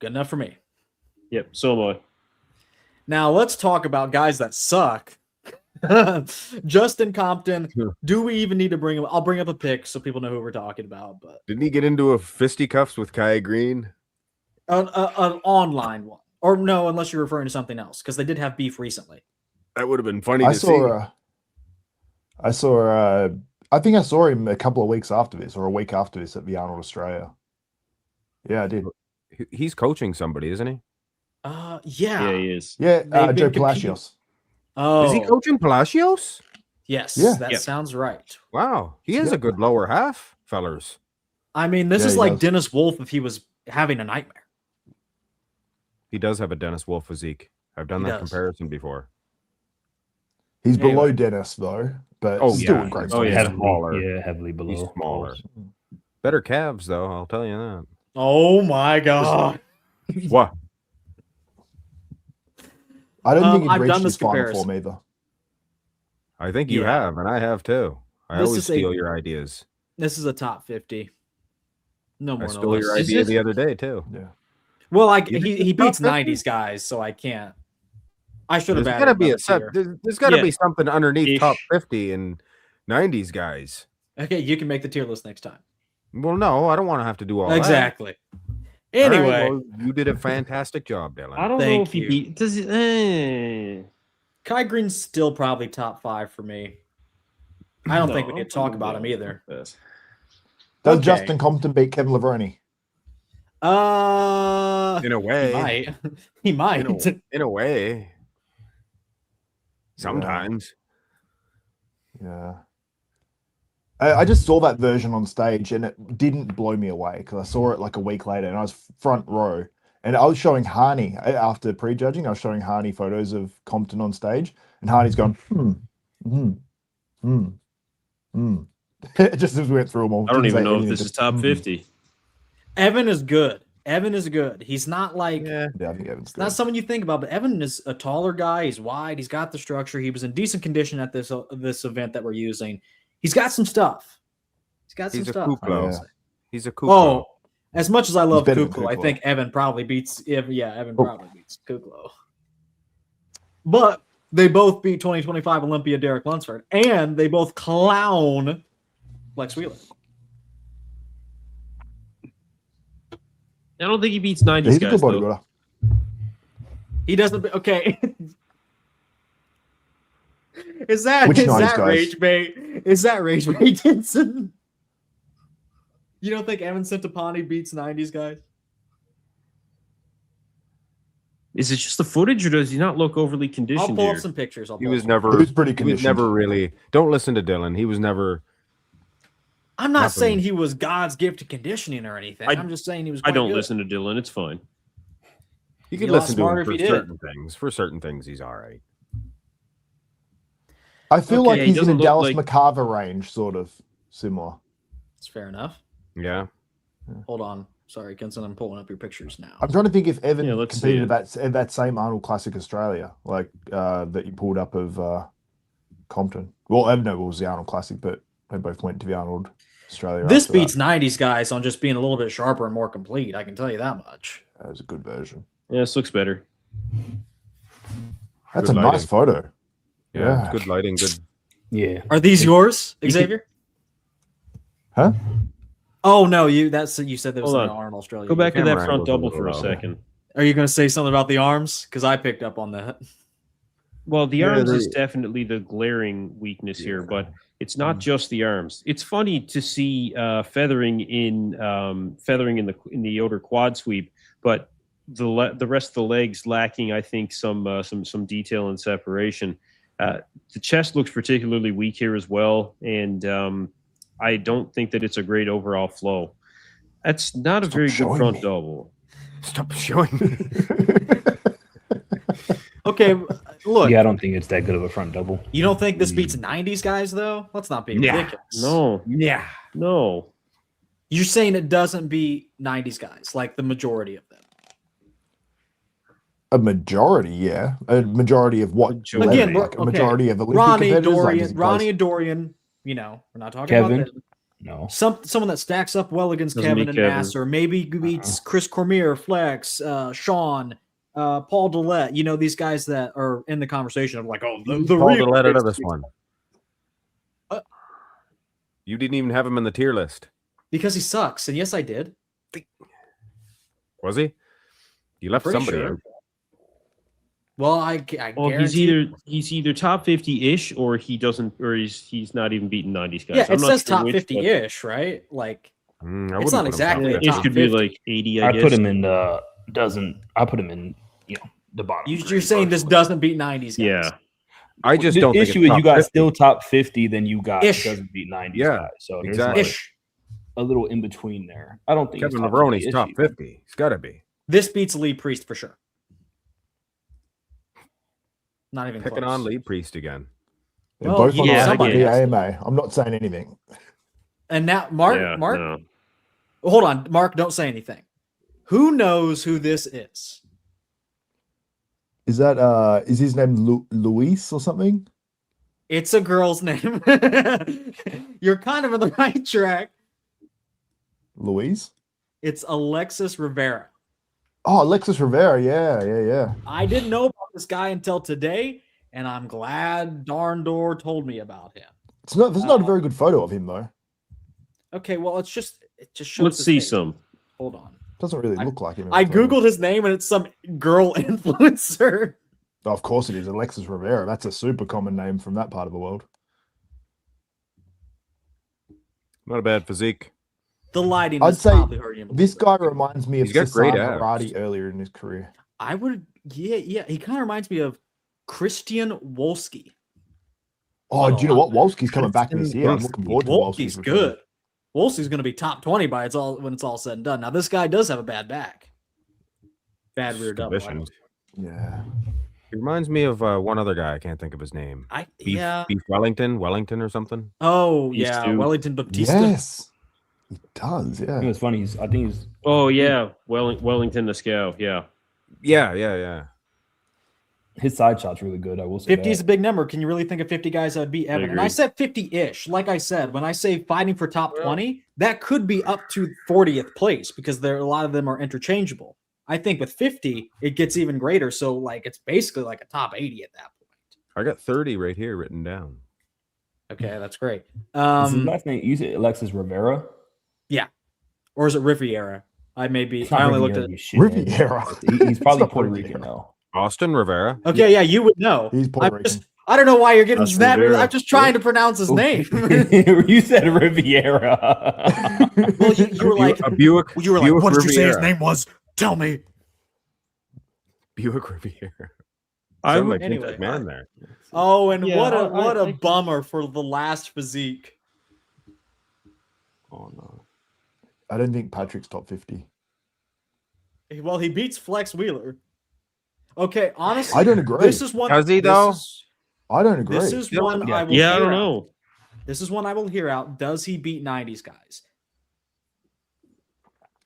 Good enough for me. Yep, so am I. Now let's talk about guys that suck. Justin Compton. Do we even need to bring him? I'll bring up a pic so people know who we're talking about. But Didn't he get into a fisticuffs with Kai Green? an online one, or no, unless you're referring to something else, because they did have beef recently. That would have been funny I to see. I think I saw him a couple of weeks after this, or a week after this, at the Arnold Australia. Yeah, I did. He's coaching somebody, isn't he? Yeah, Yeah, he is. Yeah, They've Joe been competing. Palacios. Oh, Is he coaching Palacios? yes, Yeah. that Yep. sounds right. Wow, he has Yeah. a good lower half, fellers. I mean, this Yeah, is he like does. Dennis Wolf if he was having a nightmare. He does have a Dennis Wolf physique. I've done He that does. comparison before. He's Anyway. below Dennis though, but Oh, still yeah. a great Oh, fighter. yeah. Smaller. Yeah, heavily below. He's smaller. Better calves, though. I'll tell you that. Oh my god! What? I don't think he'd I've reached done his this final comparison. form either. I think you Yeah. have, and I have too. I This always is a- steal your ideas. This is a top 50. No I more, no stole your less. Is idea it? the other day too. Yeah. Well, like You think he it's top beats 50? 90s guys, so I can't. I should have There's added got to be another a set. tier. There's got to Yeah. be something underneath Ish. top 50 and 90s guys. Okay, you can make the tier list next time. Well, no, I don't want to have to do all that. Exactly. All right, Anyway, well, you did a fantastic job, Dylan. I don't know Thank if he you. beat. Does he? Kai Green's still probably top 5 for me. I don't think we No, need to talk about him either. Does Okay. Justin Compton beat Kevin Levrone? In a He way, might. He might. in a way, sometimes. Yeah. I just saw that version on stage and it didn't blow me away because I saw it like a week later and I was front row and I was showing Harney after prejudging. I was showing Harney photos of Compton on stage and Harney's gone, just as we went through them all. I don't Didn't even say know if anything, this is just, top 50. Evan is good. Evan is good. He's not like Yeah. Yeah, I think Evan's good. not someone you think about, but Evan is a taller guy. He's wide. He's got the structure. He was in decent condition at this event that we're using. He's got some stuff. He's got some He's a stuff. Kuplo. Yeah. He's a Kuplo. As much as I love better than Kuklo, I Kuklo. think Evan probably beats. Evan Oh. probably beats Kuklo. But they both beat 2025 Olympia Derek Lunsford, and they both clown Flex Wheeler. I don't think he beats 90s He's a guys, good though. bodybuilder. He doesn't. Okay. Is that Which is 90s that guys? rage bait? Is that rage bait, Jensen? You don't think Evan Centopani beats 90s guys? Is it just the footage, or does he not look overly I'll conditioned pull here? up some pictures. He was He never. was pretty He was conditioned. never really. Don't listen to Dylan. He was never. I'm not Nothing. saying he was God's gift to conditioning or anything. I'm just saying he was. I quite don't good. listen to Dylan. It's fine. You Be could a lot listen to smarter him for if he did. certain things. For certain things, he's all right. I feel Okay, like he he's in doesn't a look Dallas like- McCarver range, sort of similar. It's fair enough. Yeah. Hold on. Sorry, Kenson. I'm pulling up your pictures now. I'm trying to think if Evan Yeah, let's see competed at that same Arnold Classic Australia, like that you pulled up of Compton. Well, Evan no, it was the Arnold Classic, but they both went to the Arnold Australia. This after beats that. 90s guys on just being a little bit sharper and more complete. I can tell you that much. That was a good version. Yeah, this looks better. That's Good a lighting. nice photo. Yeah. Yeah. It's good lighting. Good. Yeah. Are these yours, you Xavier? Huh? Oh no, you said there was Hold an on. Arnold Australia. Go back to that camera front angle's a double little for a low. second. Are you going to say something about the arms? Because I picked up on that. Well, the Yeah, arms they- is definitely the glaring weakness here, Yeah. but it's not just the arms. It's funny to see feathering in the Yoder quad sweep, but the rest of the legs lacking, I think, some detail and separation. The chest looks particularly weak here as well, and I don't think that it's a great overall flow. That's not a Stop very good showing front me. double. Stop showing me. Okay, look. Yeah, I don't think it's that good of a front double. You don't think this beats 90s guys, though? Let's not be Yeah. ridiculous. No, Yeah. no. You're saying it doesn't beat 90s guys, like the majority of them. A majority, yeah. A majority of what? Majority. Again, like a okay. majority of Olympic Ronnie, competitors. Like, Dorian, does he Ronnie place- and Dorian, we're not talking Kevin? about them. No. Someone that stacks up well against Doesn't Kevin beat and Kevin. Nasser. Maybe beats Chris Cormier, Flex, Sean, Paul Dillette. These guys that are in the conversation of like, oh, the Paul real Dillette out of fix- this one. What? You didn't even have him in the tier list, because he sucks. And yes, I did. was he? You left Pretty somebody sure. out. Well, I Well, guarantee. he's either top 50-ish, or he doesn't, or he's not even beating 90s guys. Yeah, I'm it not says sure top which, but 50-ish, right? Like, I It's wouldn't not put him exactly top a Ish top could be 50. like 80. I I guess. put him in the doesn't. I put him in the bottom. you're grade, saying this personally. doesn't beat 90s guys. Yeah. I just the don't think issue it's is you top got 50. still top 50, then you got Ish. doesn't beat 90s Yeah, guys. So there's exactly. like Ish. a little in between there. I don't think Kevin it's top Levroni's 50-ish top even. 50. He's got to be. This beats Lee Priest for sure. Not even Picking close. on Lee Priest again. They're Well, both on yeah, the somebody has to. AMA. I'm not saying anything. And now, Mark, Yeah, no. hold on, Mark, don't say anything. Who knows who this is? Is that is his name Luis or something? It's a girl's name. You're kind of on the right track. Louise? It's Alexis Rivera. Oh, Alexis Rivera. Yeah. I didn't know about this guy until today, and I'm glad Darndor told me about him. There's not a very good photo of him though. Okay, well, it just shows. Let's his see face. some. Hold on. Doesn't really look like him. in I the photo. googled his name, and it's some girl influencer. Oh, of course it is Alexis Rivera. That's a super common name from that part of the world. Not a bad physique. The lighting. I'd is say probably hurting him a This little guy reminds me of He's got great Sasan abs. Arati earlier in his career. bit. I would. Yeah. He kind of reminds me of Christian Wolski. Oh, do you know what? Hold on. Wolski's coming back this year. I'm looking forward to Wolski's Wolski's good. Wolski's going to be top 20 when it's all said and done. Now this guy does have a bad back. Bad rear double. Conditioned. Yeah. He reminds me of one other guy. I can't think of his name. Beef Wellington or something. Oh These yeah, two. Wellington Baptista. Yes. He does, I yeah. think it's funny. I think he's Oh yeah, Wellington the Scout. Yeah. Yeah. His side shot's really good. I will say 50 is a that. big number. Can you really think of 50 guys that would beat Evan? And I agree. said 50-ish. Like I said, when I say fighting for top 20, that could be up to 40th place because a lot of them are interchangeable. I think with 50, it gets even greater. So like it's basically like a top 80 at that point. I got 30 right here written down. Okay, that's great. Is his last name? You said Alexis Rivera. Or is it Riviera? I may be. It's not I only looked Riviera, at. you shithead. Riviera. He's probably It's not Puerto Riviera. Rican though. Austin Rivera. Okay, yeah, you would know. He's Puerto I'm Rican. I don't know why you're getting That's that. Rivera. I'm just trying to pronounce his name. You said Riviera. Well, you were like, a Buick. you were like, Buick what did you say his Riviera. name was? Tell me. Buick Riviera. I Sound would- like anyway. Vince McMahon there. Oh, and Yeah, what a I- bummer for the last physique. Oh no. I don't think Patrick's top 50. Well, he beats Flex Wheeler. Okay, honestly, I don't agree. This is one. Does he, this though? is- I don't agree. This is one Yeah. I will. Yeah, I hear don't out. know. This is one I will hear out. Does he beat 90s guys?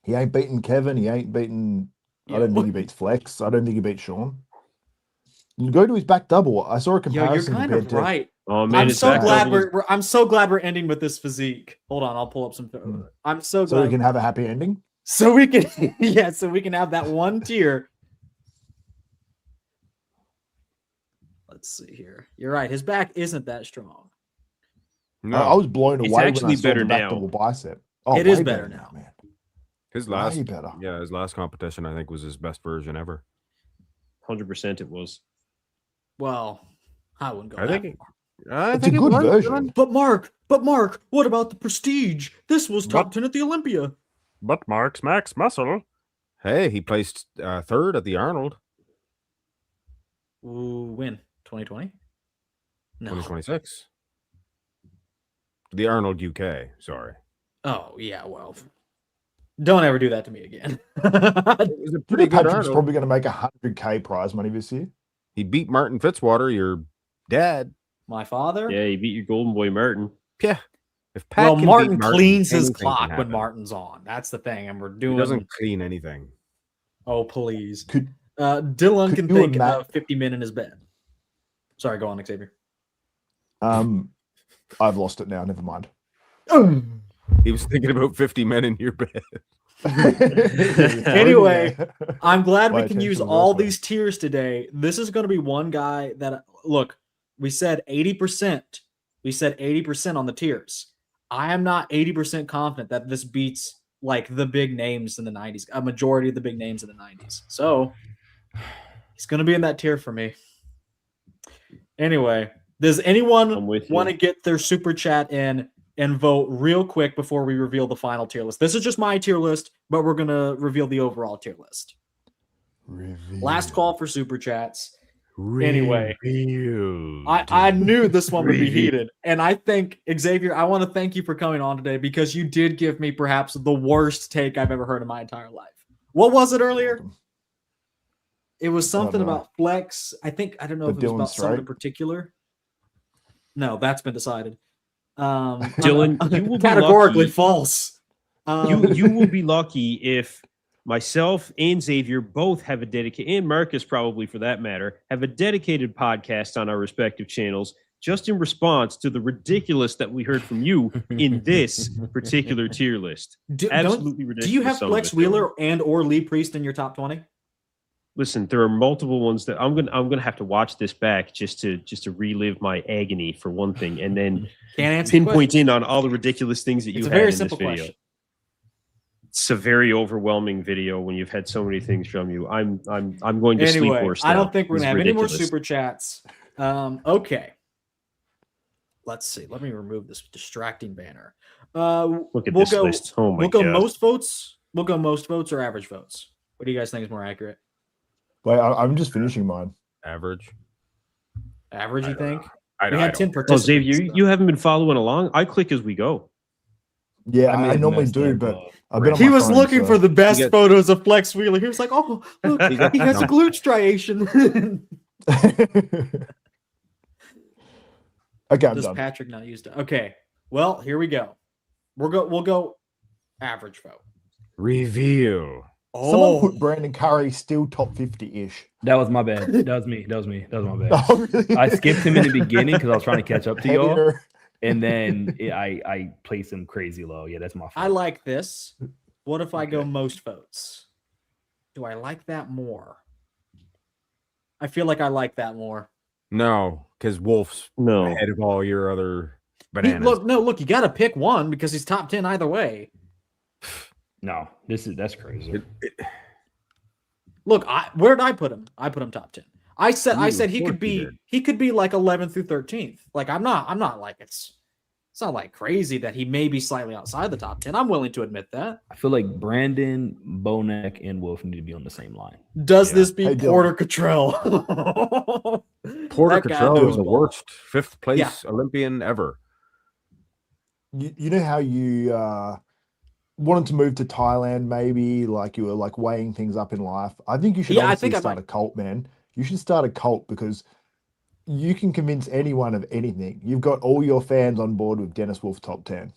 He ain't beaten Kevin. He ain't beaten. Yeah. I don't think he beats Flex. I don't think he beats Sean. You go to his back double. I saw a Yo, you're comparison kind compared of to. right. Oh man, I'm it's so back glad double is- I'm so glad we're ending with this physique. Hold on, I'll pull up some. I'm so So glad. we can have a happy ending. So we can, yeah. So we can have that one tier. Let's see here. You're right. His back isn't that strong. No, I was blown It's away when I actually saw better the back now. double bicep. Oh, It is way better now. man. his Way last, better. yeah, his last competition I think was his best version ever. 100% it was. Well, I wouldn't go. I that think. far. I It's a think it good was, version. Dylan. But Mark, what about the prestige? This was top 10 at the Olympia. But Mark's max muscle. Hey, he placed third at the Arnold Ooh, when 2020? No. 2026. The Arnold UK. Sorry, Oh yeah. Well, don't ever do that to me again. it was a You pretty know good Patrick's Arnold. probably going to make 100K prize money this year. He beat Martin Fitzwater, your dad. My father. Yeah, you beat your golden boy Martin. Yeah. If Pat Well, can beat Martin cleans his anything can clock when happen. Martin's on. That's the thing, and we're He doing. doesn't clean anything. Oh please. Could Dylan could can you think ima- about 50 men in his bed. Sorry, go on, Xavier. I've lost it now. Never mind. He was thinking about 50 men in your bed. Anyway, I'm glad My we can use attention was all elsewhere. these tiers today. This is going to be one guy that look, we said 80%. We said 80% on the tiers. I am not 80% confident that this beats like the big names in the 90s, a majority of the big names in the 90s. So he's going to be in that tier for me. Anyway, does anyone I'm with you. want to get their super chat in and vote real quick before we reveal the final tier list? This is just my tier list, but we're going to reveal the overall tier list. Last call for super chats. Anyway, I knew this one would be heated. And I think, Xavier, I want to thank you for coming on today because you did give me perhaps the worst take I've ever heard in my entire life. What was it earlier? It was something know. about flex. I don't know The if it was Dylan about someone in strike? particular. No, that's been decided. Dylan, you will be categorically lucky. false. You will be lucky if myself and Xavier both have a dedicated, and Marcus probably for that matter, have a dedicated podcast on our respective channels just in response to the ridiculous that we heard from you in this particular tier list. Absolutely ridiculous. Do you have some of Flex it, Dylan. Wheeler and or Lee Priest in your top 20? Listen, there are multiple ones that I'm gonna have to watch this back just to relive my agony for one thing, and then Can't answer the pinpoint question. in on all the ridiculous things that you It's a had very in this simple video. question. It's a very overwhelming video when you've had so many things from you. I'm going to sleep Anyway, worse. I now. don't think we're This gonna is have any more ridiculous. super chats. Okay. Let's see. Let me remove this distracting banner. Look at we'll this go, list. Oh my we'll go god! most votes. We'll go most votes or average votes. What do you guys think is more accurate? Wait, I'm just finishing mine. Average. Average, you think? I We don't, had I 10 don't. participants. Oh, Xavier, you haven't been following along. I click as we go. Yeah, may I have normally messed do, up, but I've been on He my was phone, looking so- for the best get- photos of Flex Wheeler. He was like, "Oh, look, You got he has a some- glute striation." Okay, I'm Does done. Patrick not use it? Okay. Well, here we go. We'll go average vote. Reveal. Someone put Brandon Curry still top 50-ish. That was my bad. That was me. That was my bad. Oh, really? I skipped him in the beginning because I was trying to catch up to y'all, Heavier. and then I placed him crazy low. Yeah, that's my fault. I like this. What if I go most votes? Do I like that more? I feel like I like that more. No, because Wolf's No. ahead of all your other bananas. Look, you got to pick one because he's top 10 either way. No, that's crazy. Look, where did I put him? I put him top 10. I said he of could course you be did. he could be like 11th through 13th. Like I'm not like it's not like crazy that he may be slightly outside the top 10. I'm willing to admit that. I feel like Brandon, Bonek, and Wolf need to be on the same line. Does Yeah. this beat Hey, Dylan. Porter Cottrell? Porter That guy Cottrell knows was the ball. worst 5th place Yeah. Olympian ever. You know how you wanted to move to Thailand, maybe like you were like weighing things up in life. I think you should Yeah, I honestly think I start might. a cult, man. You should start a cult because you can convince anyone of anything. You've got all your fans on board with Dennis Wolf top 10.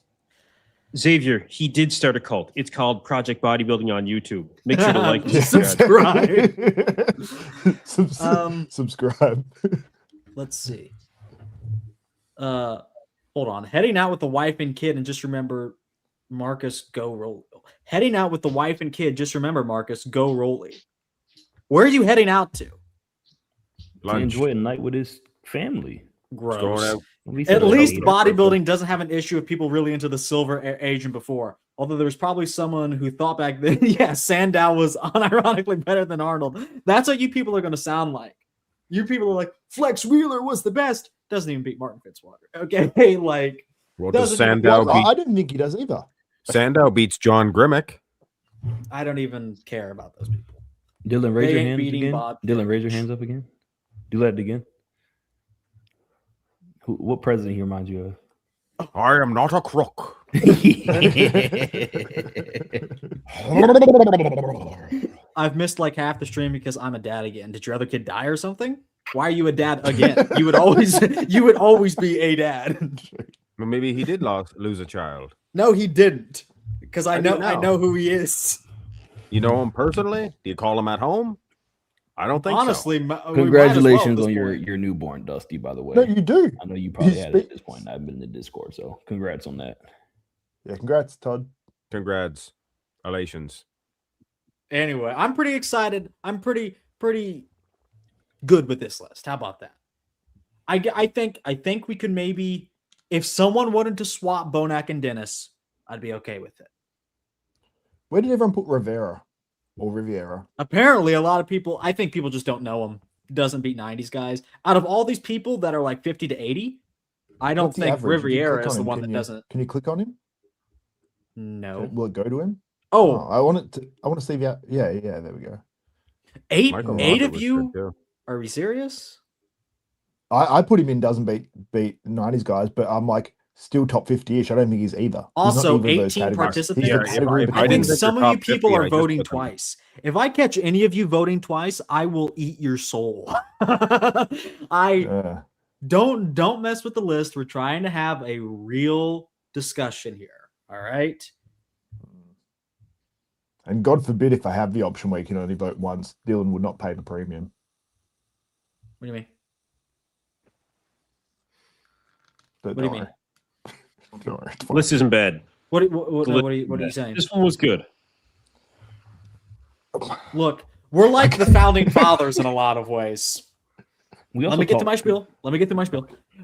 Xavier, he did start a cult. It's called Project Bodybuilding on YouTube. Make sure to like and subscribe. Subscribe. Let's see. Hold on. Heading out with the wife and kid, and just remember, Marcus, go roll. Heading out with the wife and kid, just remember, Marcus, go rolly. Where are you heading out to? To enjoy a night with his family. Going Gross. out. At least Yeah. bodybuilding doesn't have an issue of people really into the silver age and before. Although there was probably someone who thought back then, yeah, Sandow was unironically better than Arnold. That's what you people are going to sound like. You people are like, Flex Wheeler was the best. Doesn't even beat Martin Fitzwater. Okay, like What does doesn't even- Sandow Well, beat? I didn't think he does either. Sandow beats John Grimmick. I don't even care about those people. Dylan, raise They your ain't hands beating again. Bob. Dylan, raise your hands up again. Do that again. What president he reminds you of? I am not a crook. I've missed like half the stream because I'm a dad again. Did your other kid die or something? Why are you a dad again? You would always be a dad. Well, maybe he did lose a child. No, he didn't. Because I How do you know know? who he is. You know him personally? Do you call him at home? I don't think Honestly, so. we might as well at Congratulations this on point. your newborn, Dusty, by the way. No, you do. I know you probably He's had it at big- this point. I've been in the Discord, so congrats on that. Yeah, congrats, Todd. Congrats. Elations. Anyway, I'm pretty excited. I'm pretty good with this list. How about that? I think we could maybe, if someone wanted to swap Bonak and Dennis, I'd be okay with it. Where did everyone put Rivera or Riviera? Apparently, a lot of people, I think people just don't know him. Doesn't beat 90s guys. Out of all these people that are like 50 to 80, I don't What's the think average? If you Riviera click is on the him, one can that doesn't. Can you click on him? No. Will it go to him? Oh, I want to see the. Yeah, there we go. eight Michael eight Rogers of was you? good, too. Are we serious? I put him in. Doesn't beat 90s guys, but I'm like still top 50ish. I don't think he's either. He's not Also, either of those 18 categories. He's the participants. category if I didn't think between- some of top you people 50, I are just voting put them. twice. If I catch any of you voting twice, I will eat your soul. I Yeah. don't mess with the list. We're trying to have a real discussion here. All right. And God forbid if I have the option where you can only vote once, Dylan would not pay the premium. What do you mean? But What do you don't mean? worry. Don't worry, it's fine. List isn't bad. What are you saying? This one was good. Look, we're like the founding fathers in a lot of ways. We Let me get to my spiel.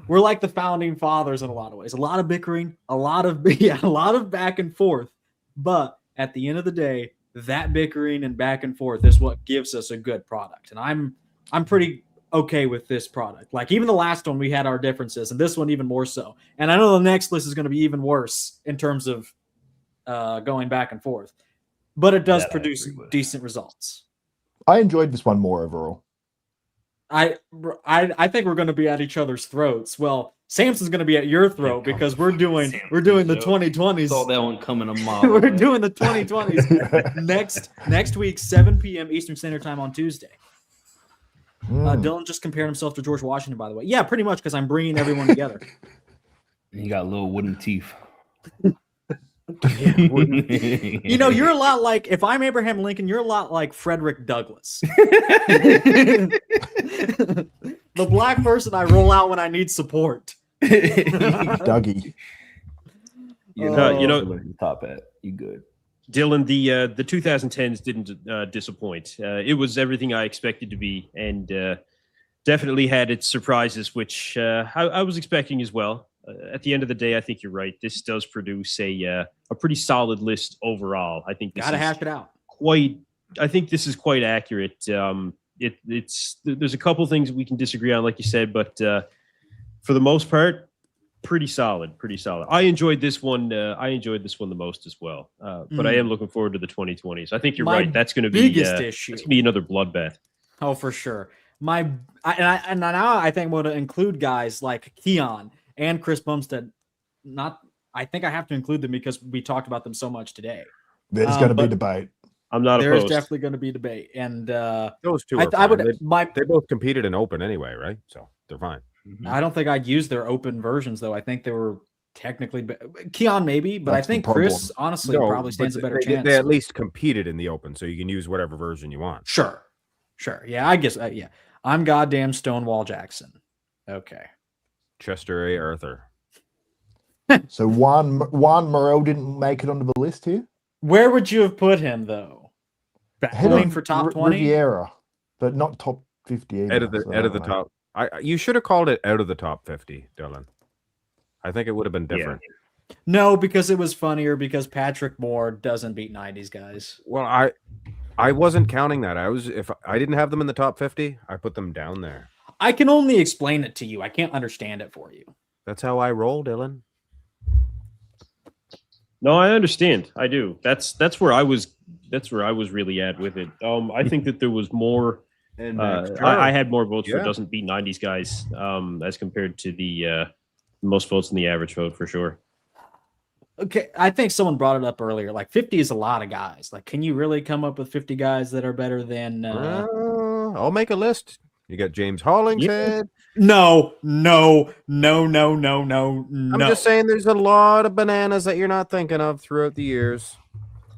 We're like the founding fathers in a lot of ways. A lot of bickering, a lot of back and forth. But at the end of the day, that bickering and back and forth is what gives us a good product. And I'm pretty okay with this product. Like even the last one, we had our differences, and this one even more so. And I know the next list is going to be even worse in terms of going back and forth. But it does That I produce agree with. decent results. I enjoyed this one more overall. I think we're going to be at each other's throats. Well, Samson's going to be at your throat because we're doing the 2020s. Saw that one coming a mile. We're away. doing the 2020s next week, 7 p.m. Eastern Standard Time on Tuesday. Dylan just compared himself to George Washington, by the way. Yeah, pretty much because I'm bringing everyone together. And he got little wooden teeth. You know, you're a lot like, if I'm Abraham Lincoln, you're a lot like Frederick Douglass. The black person I roll out when I need support. Dougie. You know- your top hat. You good? Dylan, the 2010s didn't disappoint. It was everything I expected to be, and definitely had its surprises, which I was expecting as well. At the end of the day, I think you're right. This does produce a pretty solid list overall. I think this Gotta is hash it out. I think this is quite accurate. There's a couple things we can disagree on, like you said, but for the most part, pretty solid. I enjoyed this one. The most as well. But I am looking forward to the 2020s. I think you're My right. That's going to be biggest issue. It's going to be another bloodbath. Oh, for sure. Now I think we'll include guys like Keon and Chris Bumstead. I think I have to include them because we talked about them so much today. There's going to be debate. I'm not There's opposed. definitely going to be debate, and Those two. I Are would. fine. They both competed in open anyway, right? So they're fine. I don't think I'd use their open versions though. I think they were technically Keon maybe, but That's I think the Chris honestly No, probably but stands a better they, chance. They at least competed in the open, so you can use whatever version you want. Sure. Yeah, I guess. Yeah, I'm goddamn Stonewall Jackson. Okay. Chester A. Arthur. So Juan Morel didn't make it onto the list here. Where would you have put him though? Head Battling on for top 20? Riviera, but not top 50 either. Out of the so I don't know. top. You should have called it out of the top 50, Dylan. I think it would have been different. No, because it was funnier because Patrick Moore doesn't beat 90s guys. Well, I wasn't counting that. If I didn't have them in the top 50, I put them down there. I can only explain it to you. I can't understand it for you. That's how I roll, Dylan. No, I understand. I do. That's where I was. That's where I was really at with it. I think that there was more. And I had more votes for Yeah. doesn't beat 90s guys as compared to the most votes in the average vote for sure. Okay, I think someone brought it up earlier. Like 50 is a lot of guys. Like, can you really come up with 50 guys that are better than? I'll make a list. You got James Hollingshead. No. I'm just saying, there's a lot of bananas that you're not thinking of throughout the years.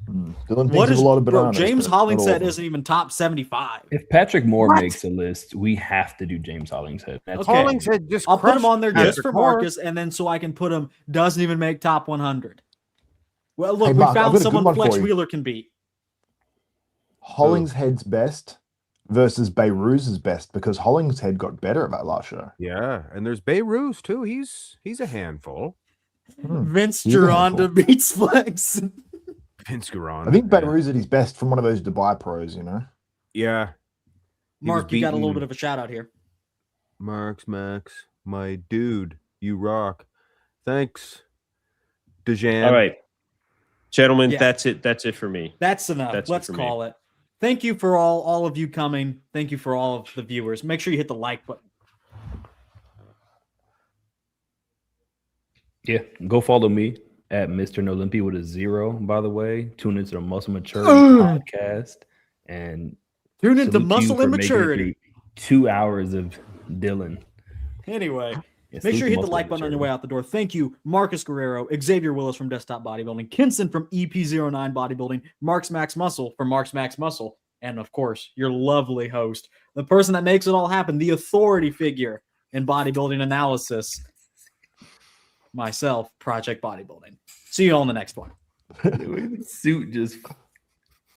Dylan What thinks is of a lot of bro? bananas. James but not all of Hollingshead them. isn't even top 75. if Patrick Moore What? makes a list, we have to do James Hollingshead. That's Okay. Hollingshead just I'll put him crushed on there just Patrick for Moore. Marcus, and then so I can put him doesn't even make top 100. Well, look, Hey, we Mark, I've found got a good someone one Flex for you. Wheeler can beat. Hollingshead's best versus Beirut's best because Hollingshead got better at that last show. Yeah, and there's Beirut too. He's a handful. Vince He's a Gironda handful. beats Flex. Vince Guarana. I think yeah. Beirut's at his best from one of those Dubai pros, you know. Yeah. He was Mark, you got a little beating bit of a shout out here. Max, my dude, you rock. Thanks, Dejan. All right, gentlemen, Yeah. that's it. That's it for me. That's enough. That's it Let's for me. call it. Thank you for all of you coming. Thank you for all of the viewers. Make sure you hit the like button. Yeah, go follow me at Mr. Nolimpi with a 0, by the way. Tune into the Muscle Maturity podcast and Tune into salute you Muscle for and making it Maturity. through 2 hours of Dylan. Anyway, Yeah, make salute sure you hit the Muscle like and button on your Maturity. way out the door. Thank you, Marcus Guerrero, Xavier Willis from Desktop Bodybuilding, Kinson from EP09 Bodybuilding, Mark's Max Muscle from Mark's Max Muscle, and of course, your lovely host, the person that makes it all happen, the authority figure in bodybuilding analysis, myself, Project Bodybuilding. See you all in the next one. The suit just